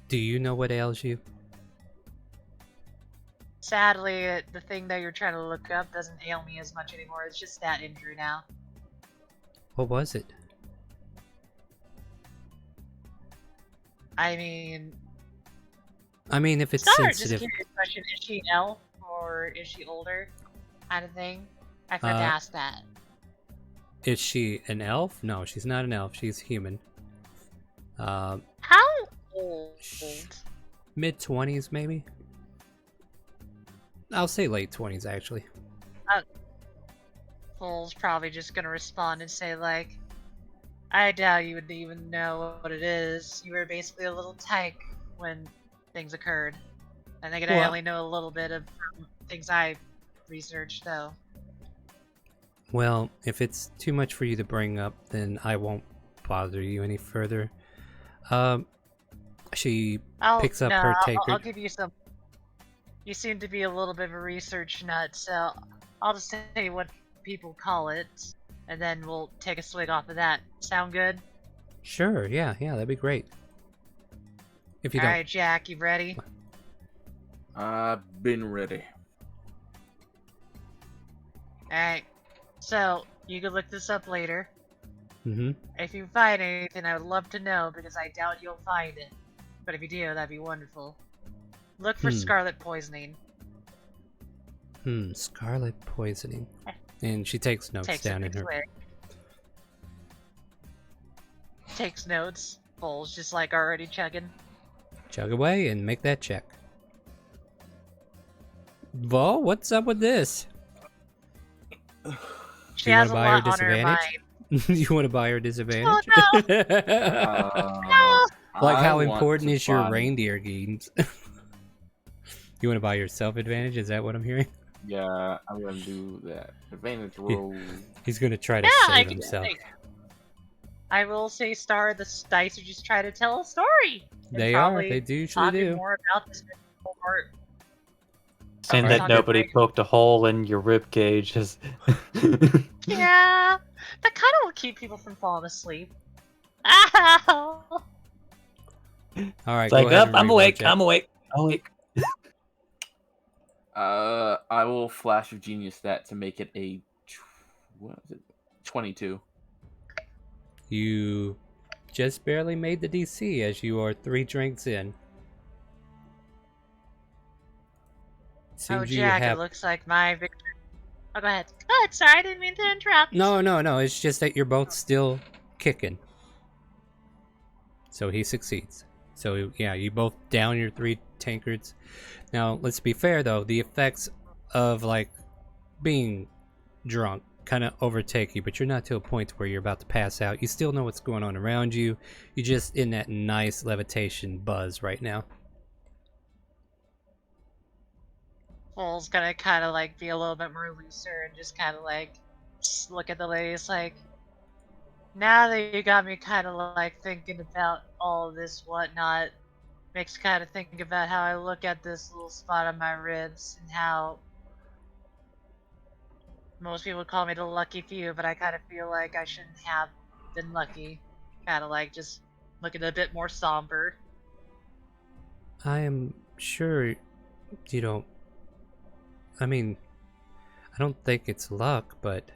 Do you know what ails you? Sadly, the thing that you're trying to look up doesn't ail me as much anymore. It's just that injury now. What was it? I mean, if it's Star, just sensitive. curious question: is she an elf or is she older? Kind of thing. I forgot to ask that. Is she an elf? No, she's not an elf. She's human. How old? Mid-20s, maybe? I'll say late 20s, actually. Fool's probably just gonna respond and say like, I doubt you would even know what it is. You were basically a little tyke when things occurred. I think I Well- only know a little bit of things I researched, though. Well, if it's too much for you to bring up, then I won't bother you any further. She picks up her I'll tankard. give you some. You seem to be a little bit of a research nut, so I'll just say what people call it, and then we'll take a swig off of that. Sound good? Sure, yeah, that'd be great. If you don't. Alright, Jack, you ready? I've been ready. Alright. So, you can look this up later. Mm-hmm. If you find anything, I would love to know, because I doubt you'll find it. But if you do, that'd be wonderful. Look for scarlet poisoning. Scarlet poisoning. And she takes notes Takes a down in big her. swig. Takes notes. Bowl's just like already chugging. Chug away and make that check. Vo, what's up with this? She you has wanna a buy her lot on her disadvantage? mind. You want to buy her disadvantage? No! Like, how I want important to is your buy- reindeer games? You want to buy yourself advantage? Is that what I'm hearing? Yeah, I'm gonna do that. Advantage roll. He's gonna try to Yeah, I save can himself. say. I will say, Star, the dice are just trying to tell a story. And They are. probably They do usually talking do. more about this more. Saying Alright. that nobody poked a hole in your rib cage is. Yeah, that kind of will keep people from falling asleep. Ow! All right. It's like, go ahead up, and I'm reroll, awake, Jack. I'm awake, I'm awake. I will flash of genius that to make it a what is it? 22. You just barely made the DC as you are 3 drinks in. Seems Oh, you Jack, have... it looks like my victory. Oh, go ahead. Go ahead, sorry, I didn't mean to interrupt. No. It's just that you're both still kicking. So he succeeds. So yeah, you both down your 3 tankards. Now, let's be fair though. The effects of like being drunk kind of overtake you, but you're not to a point where you're about to pass out. You still know what's going on around you. You're just in that nice levitation buzz right now. Bull's gonna kind of like be a little bit more looser and just kind of like look at the ladies like, now that you got me kind of like thinking about all this whatnot, makes me kind of think about how I look at this little spot on my ribs and how most people would call me the lucky few, but I kind of feel like I shouldn't have been lucky. Kind of like just looking a bit more somber. I am sure you don't. I mean, I don't think it's luck, but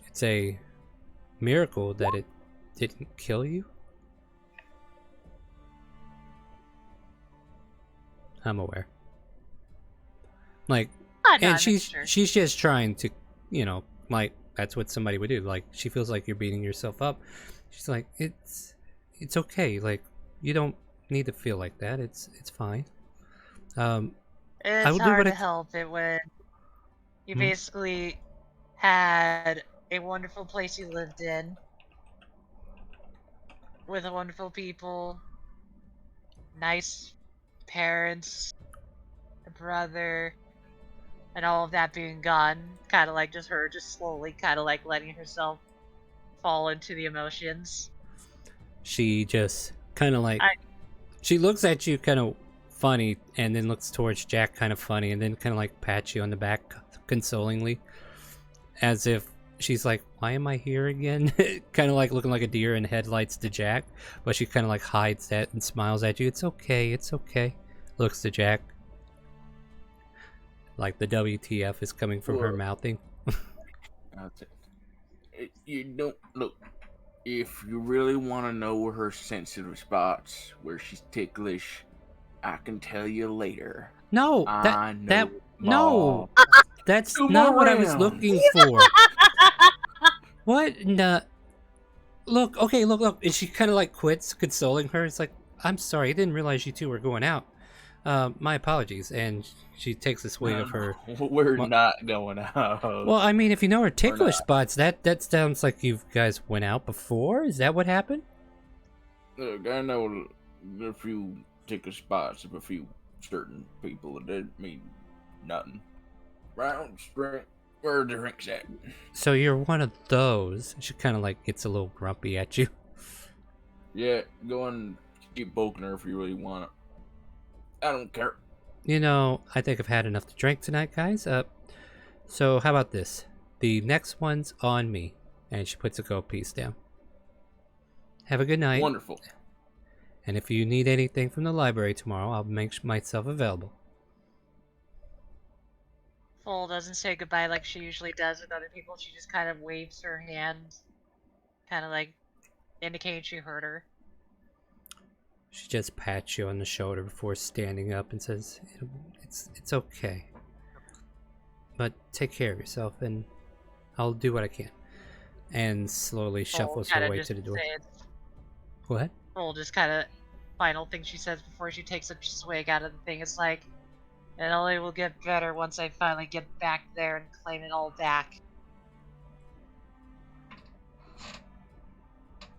it's a miracle that it didn't kill you. I'm aware. Like, and she's just trying to, like, that's what somebody would do. Like, she feels like you're beating yourself up. She's like, it's okay. Like, you don't need to feel like that. It's fine. It's hard to help it when you basically had a wonderful place you lived in with wonderful people, nice parents, a brother, and all of that being gone. Kind of like just her just slowly kind of like letting herself fall into the emotions. She just kind of like she looks at you kind of funny and then looks towards Jack kind of funny and then kind of like pats you on the back consolingly as if she's like, why am I here again? Kind of like looking like a deer in headlights to Jack, but she kind of like hides that and smiles at you. It's okay, looks to Jack like the WTF is coming from her mouthing. You don't look. If you really want to know her sensitive spots, where she's ticklish, I can tell you later. No, no, that's Come not what I was around. looking for. What? Nah. Look, okay, look. And she kind of like quits, consoling her. It's like, I'm sorry, I didn't realize you two were going out. My apologies. And she takes a swing of her. We're not going out. Well, I mean, if you know her ticklish spots, that sounds like you guys went out before. Is that what happened? Look, I know a few ticklish spots of a few certain people. It didn't mean nothing. Round straight. Where are the drinks at? So you're one of those. She kind of like gets a little grumpy at you. Yeah, go and keep poking her if you really want it. I don't care. I think I've had enough to drink tonight, guys. So how about this? The next one's on me. And she puts a gold piece down. Have a good night. Wonderful. And if you need anything from the library tomorrow, I'll make myself available. Full doesn't say goodbye like she usually does with other people. She just kind of waves her hand, kind of like indicating she heard her. She just pats you on the shoulder before standing up and says, it's okay. But take care of yourself and I'll do what I can. And slowly shuffles her way to the door. What? Full just kind of final thing she says before she takes a swig out of the thing is like, it only will get better once I finally get back there and claim it all back.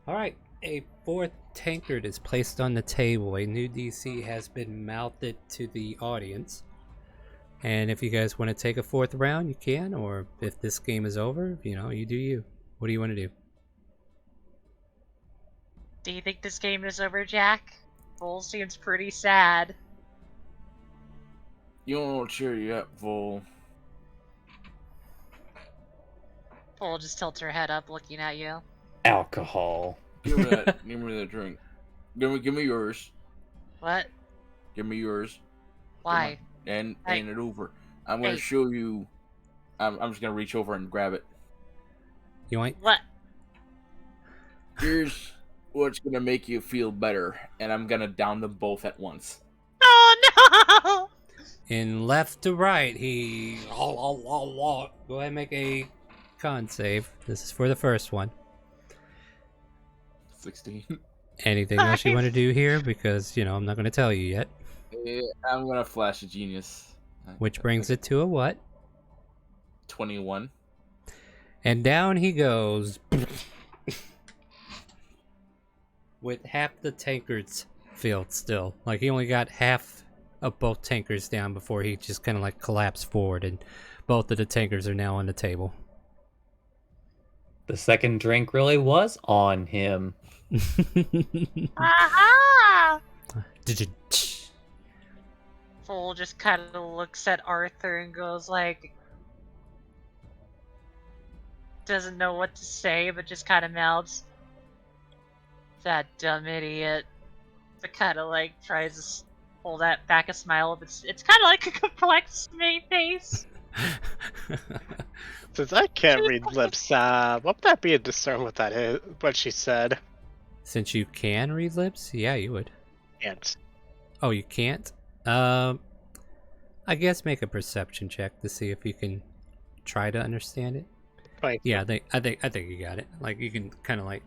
Alright, a fourth tankard is placed on the table. A new DC has been mounted to the audience. And if you guys want to take a fourth round, you can. Or if this game is over, you do you. What do you want to do? Do you think this game is over, Jack? Bull seems pretty sad. You don't want to cheer you up, Vol. Bull just tilts her head up, looking at you. Alcohol. Give me that. Give me that drink. Give me yours. What? Give me yours. Why? And hand it over. I'm gonna show you. I'm just gonna reach over and grab it. You want? What? Here's what's gonna make you feel better, and I'm gonna down them both at once. Oh no! In left to right, he... Go ahead and make a con save. This is for the first one. 16. Anything else you want to do here? Because, I'm not going to tell you yet. Yeah, I'm gonna flash a genius. Which brings it to a what? 21. And down he goes. With half the tankards filled still. Like, he only got half of both tankers down before he just kind of like collapsed forward, and both of the tankers are now on the table. The second drink really was on him. Aha! Did you? Fool just kind of looks at Arthur and goes like, doesn't know what to say, but just kind of mouths, "That dumb idiot." But kind of like tries to pull that back a smile. But it's kind of like a perplexed face. Since I can't read lips, what would that be to discern what that is? What she said? Since you can read lips, yeah, you would. Can't. Oh, you can't? I guess make a perception check to see if you can try to understand it. Right. Yeah, I think you got it. Like you can kind of like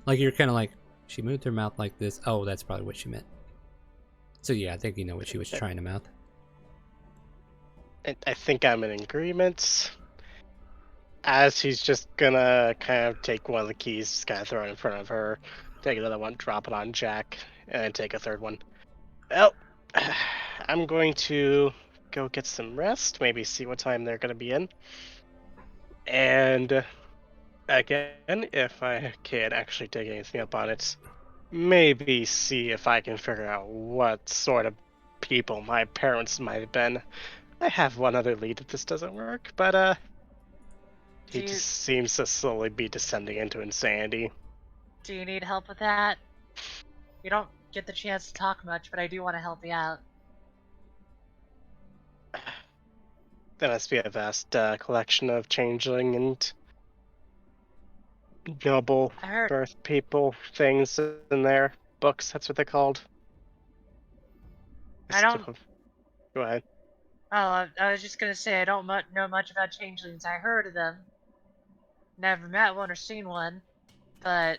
you're kind of like, she moved her mouth like this. Oh, that's probably what she meant. So yeah, I think you know what she was trying to mouth. I think I'm in agreement. As he's just gonna kind of take one of the keys, just kind of throw it in front of her, take another one, drop it on Jack, and then take a third one. Well, I'm going to go get some rest, maybe see what time they're gonna be in. And again, if I can actually dig anything up on it, maybe see if I can figure out what sort of people my parents might have been. I have one other lead if this doesn't work, but he just seems to slowly be descending into insanity. Do you need help with that? You don't get the chance to talk much, but I do want to help you out. There must be a vast collection of changeling and noble I heard. birth people things in there. Books, that's what they're called. I don't. Go ahead. Oh, I was just gonna say I don't know much about changelings. I heard of them. Never met one or seen one, but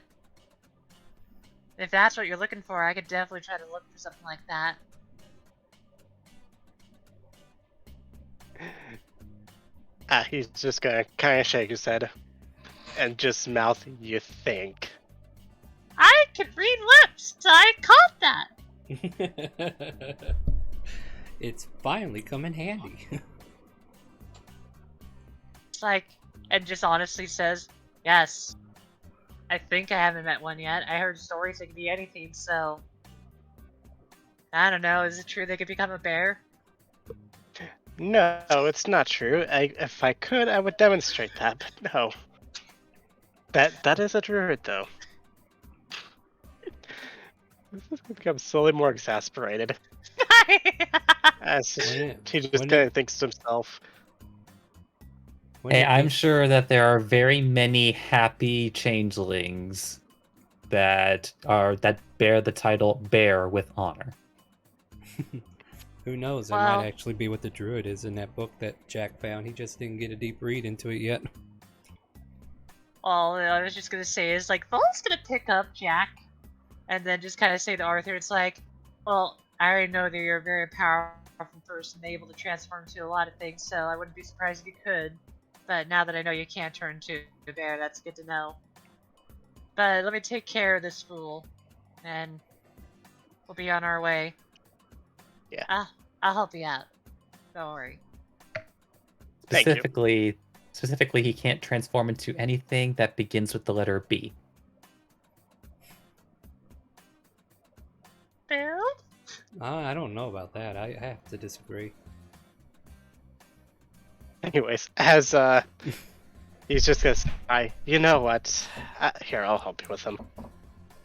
if that's what you're looking for, I could definitely try to look for something like that. He's just gonna kind of shake his head and just mouth, "You think?" I can read lips! I caught that! It's finally come in handy. It's like, and just honestly says, yes. I think I haven't met one yet. I heard stories it could be anything, so... I don't know, is it true they could become a bear? No, it's not true. If I could, I would demonstrate that, but no. That is a druid, though. This is gonna become slowly more exasperated. As he just kind of thinks to himself. Hey, I'm sure that there are very many happy changelings that bear the title Bear with Honor. Who knows? It Well, might actually be what the druid is in that book that Jack found. He just didn't get a deep read into it yet. all I was just gonna say is, like, Ful's gonna pick up Jack, and then just kind of say to Arthur, it's like, well, I already know that you're a very powerful person, able to transform into a lot of things, so I wouldn't be surprised if you could. But now that I know you can't turn into a bear, that's good to know. But let me take care of this fool, and we'll be on our way. Yeah. I'll help you out. Don't worry. Thank you. Specifically, he can't transform into anything that begins with the letter B. Bill? I don't know about that. I have to disagree. Anyways, as he's just gonna say, you know what? Here, I'll help you with him.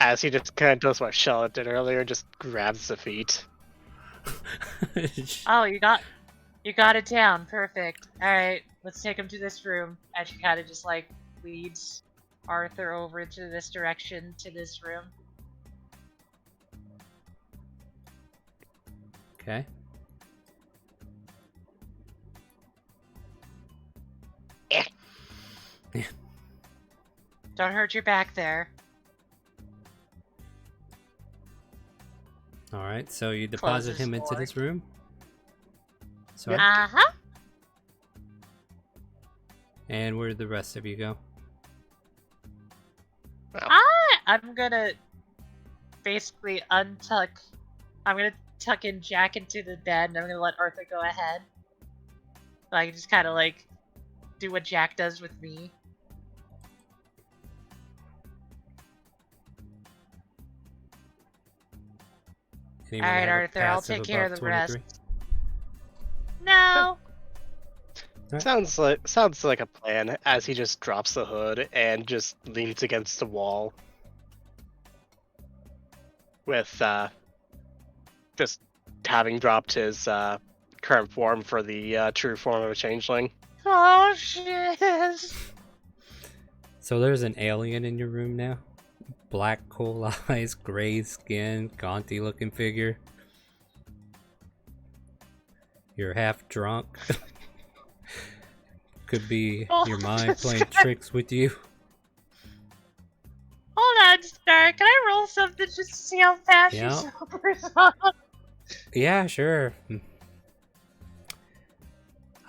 As he just kind of does what Charlotte did earlier, just grabs the feet. Oh, you got it down. Perfect. Alright, let's take him to this room. And she kind of just, like, leads Arthur over into this direction, to this room. Okay. Don't hurt your back there. All right. So you deposit Closes him into door. this room. So Uh-huh. and where did the rest of you go? I'm gonna basically untuck. I'm gonna tucking Jack into the bed, and I'm gonna let Arthur go ahead. So I can just kind of like do what Jack does with me. Anyone Alright, have a Arthur, I'll passive take care of above the rest. 23? No! Sounds like a plan. As he just drops the hood and just leans against the wall, with just having dropped his current form for the true form of a changeling. Oh, shit! So there's an alien in your room now? Black coal eyes, gray skin, gaunty looking figure. You're half drunk. Could be Oh, your mind playing tricks with you. Hold on, Star. Can I roll something just to see how fast Yeah. you sobers up? Yeah, sure.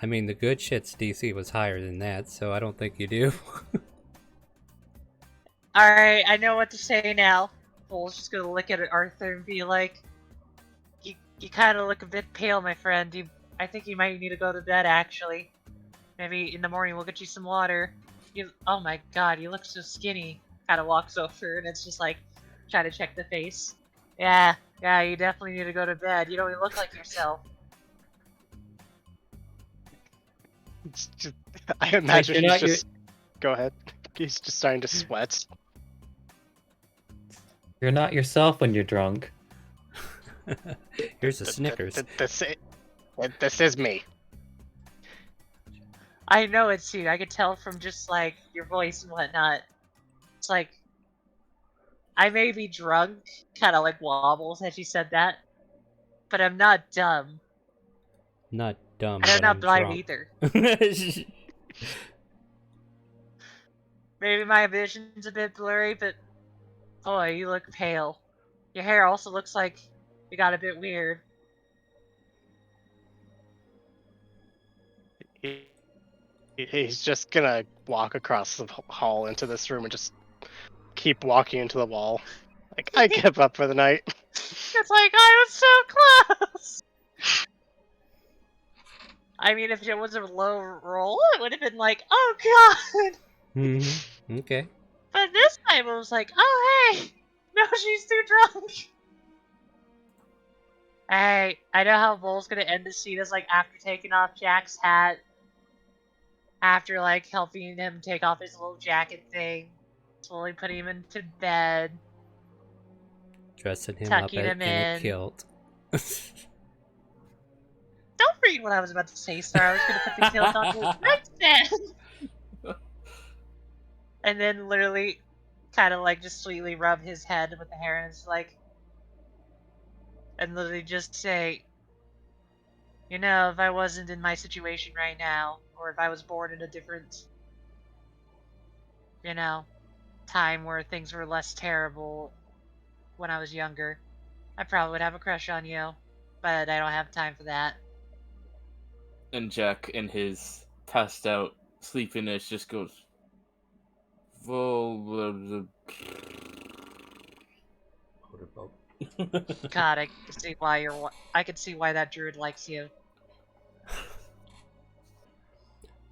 I mean, the good shit's DC was higher than that, so I don't think you do. Alright, I know what to say now. Bull's just gonna look at Arthur and be like, You kind of look a bit pale, my friend. I think you might need to go to bed, actually. Maybe in the morning we'll get you some water. Oh my god, you look so skinny. Kind of walks over and it's just like, try to check the face. Yeah, you definitely need to go to bed. You don't even look like yourself. It's just, I imagine you're he's not just. Go ahead. He's just starting to sweat. You're not yourself when you're drunk. Here's a Snickers. This is me. I know it's you. I could tell from just like your voice and whatnot. It's like I may be drunk, kind of like wobbles as you said that, but I'm not dumb. Not dumb, And I'm but not I'm blind drunk. either. Maybe my vision's a bit blurry, but boy, you look pale. Your hair also looks like it got a bit weird. He's just gonna walk across the hall into this room and just keep walking into the wall. Like, I give up for the night. It's like I was so close. I mean, if it was a low roll, it would have been like, oh god. Okay. But this time it was like, oh hey, no, she's too drunk. Hey, I know how Vol's gonna end the scene is like after taking off Jack's hat, after like helping him take off his little jacket thing, slowly putting him into bed, Dressing him tucking up him in a in. kilt. Don't read what I was about to say, Star. I was gonna put the kilt on his nightstand. And then literally kind of like just sweetly rub his head with the hair and it's like, and literally just say, you know, if I wasn't in my situation right now, or if I was born in a different, you know, time where things were less terrible when I was younger, I probably would have a crush on you, but I don't have time for that. And Jack, in his passed out sleepiness, just goes, "Whoa, God, I can see why I can see why that druid likes you.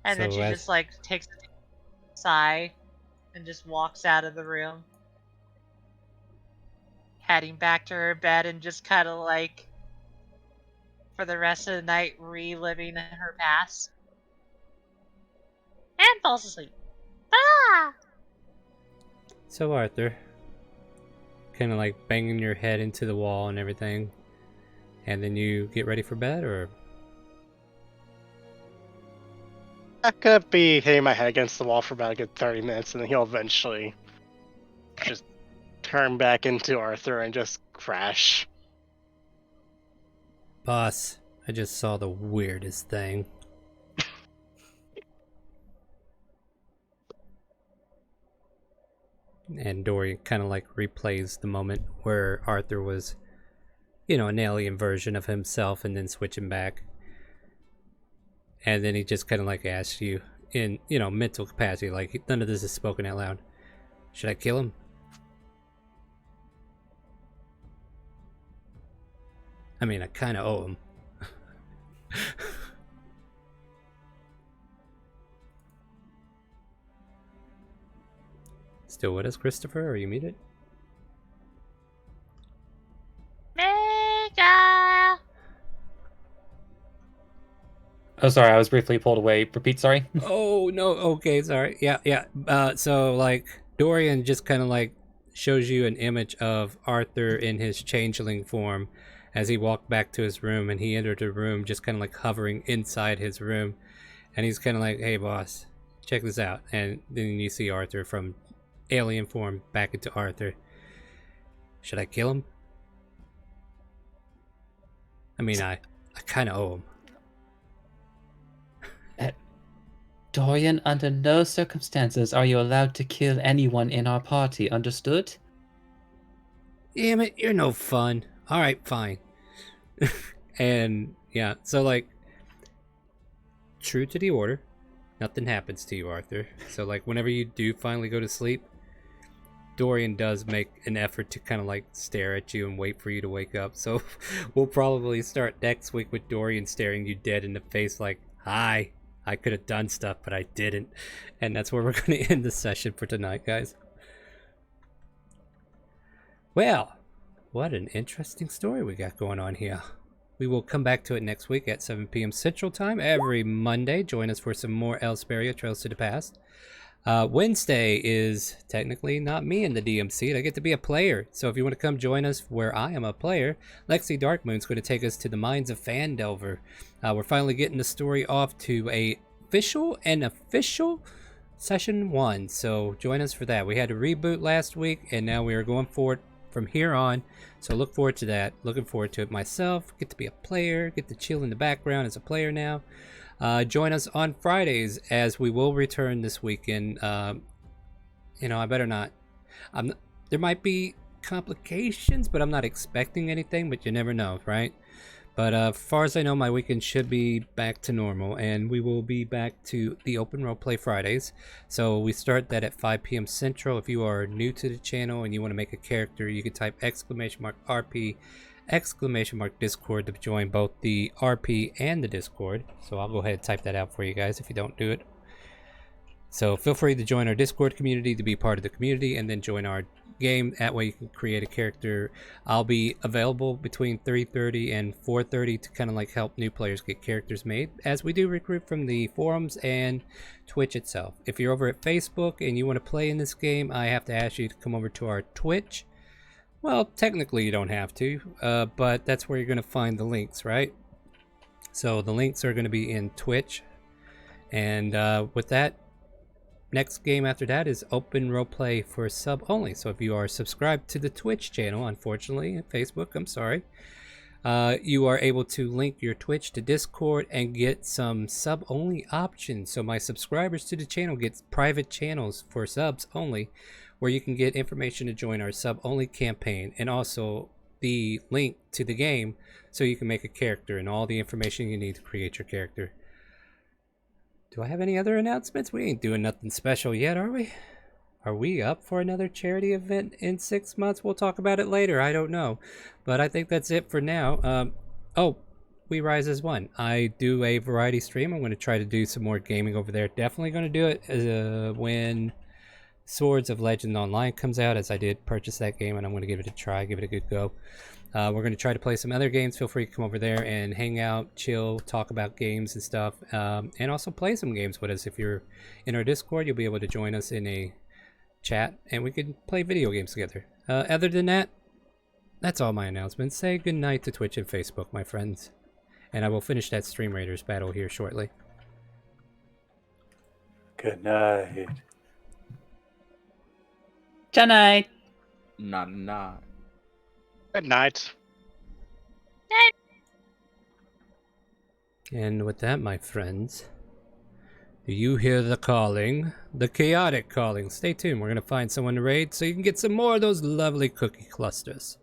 And then So she as- just like takes a deep sigh and just walks out of the room, heading back to her bed and just kind of like for the rest of the night reliving her past, and falls asleep. Ah! So Arthur, kind of like banging your head into the wall and everything, and then you get ready for bed, or I'm gonna be hitting my head against the wall for about a good 30 minutes, and then he'll eventually just turn back into Arthur and just crash. boss, I just saw the weirdest thing. And Dory kind of like replays the moment where Arthur was, you know, an alien version of himself and then switching back. And then he just kind of like asks you in, you know, mental capacity, like none of this is spoken out loud. Should I kill him? I mean, I kind of owe him. Still with us, Christopher? Are you muted? Mega! Oh, sorry, I was briefly pulled away. Repeat, sorry. Oh, no. Okay, sorry. Yeah. So, like, Dorian just kind of, like, shows you an image of Arthur in his changeling form as he walked back to his room, and he entered the room just kind of, like, hovering inside his room. And he's kind of like, hey, boss, check this out. And then you see Arthur from alien form back into Arthur. Should I kill him? I mean, I kind of owe him. Dorian, under no circumstances are you allowed to kill anyone in our party, understood? Damn it, you're no fun. Alright, fine. And, yeah, so, like, true to the order, nothing happens to you, Arthur. So, like, whenever you do finally go to sleep, Dorian does make an effort to kind of, like, stare at you and wait for you to wake up. So, we'll probably start next week with Dorian staring you dead in the face like, hi. I could have done stuff, but I didn't. And that's where we're going to end the session for tonight, guys. Well, what an interesting story we got going on here. We will come back to it next week at 7 p.m. Central Time every Monday. Join us for some more Elsparia Trails to the Past. Wednesday is technically not me in the DM seat. I get to be a player. So if you want to come join us where I am a player, Lexi Darkmoon's going to take us to the Mines of Fandelver. We're finally getting the story off to a official session 1. So join us for that. We had a reboot last week, and now we are going forward from here on. So look forward to that. Looking forward to it myself. Get to be a player. Get to chill in the background as a player now. Join us on Fridays, as we will return this weekend. I better not. There might be complications, but I'm not expecting anything, but you never know, right? But as far as I know, my weekend should be back to normal, and we will be back to the Open Roleplay Fridays. So we start that at 5 p.m. Central. If you are new to the channel and you want to make a character, you can type !RP !Discord to join both the RP and the Discord. So I'll go ahead and type that out for you guys if you don't do it. So feel free to join our Discord community to be part of the community, and then join our game. That way you can create a character. I'll be available between 3:30 and 4:30 to kind of like help new players get characters made, as we do recruit from the forums and Twitch itself. If you're over at Facebook and you want to play in this game, I have to ask you to come over to our Twitch. Well, technically you don't have to, but that's where you're going to find the links, right? So the links are going to be in Twitch. And with that, next game after that is Open Roleplay for sub only. So if you are subscribed to the Twitch channel, unfortunately, Facebook, I'm sorry, you are able to link your Twitch to Discord and get some sub only options. So my subscribers to the channel get private channels for subs only, where you can get information to join our sub only campaign, and also the link to the game so you can make a character and all the information you need to create your character. Do I have any other announcements? We ain't doing nothing special yet, are we? Are we up for another charity event in 6 months? We'll talk about it later. I don't know. But I think that's it for now. We Rise as One. I do a variety stream. I'm going to try to do some more gaming over there. Definitely going to do it when Swords of Legend Online comes out, as I did purchase that game, and I'm going to give it a try, give it a good go. We're going to try to play some other games. Feel free to come over there and hang out, chill, talk about games and stuff, and also play some games with us. If you're in our Discord, you'll be able to join us in a chat, and we can play video games together. Other than that, that's all my announcements. Say good night to Twitch and Facebook, my friends, and I will finish that StreamRaiders battle here shortly. Good night. Good night. Not. Good night. And with that, my friends, do you hear the calling? The chaotic calling. Stay tuned. We're going to find someone to raid so you can get some more of those lovely cookie clusters.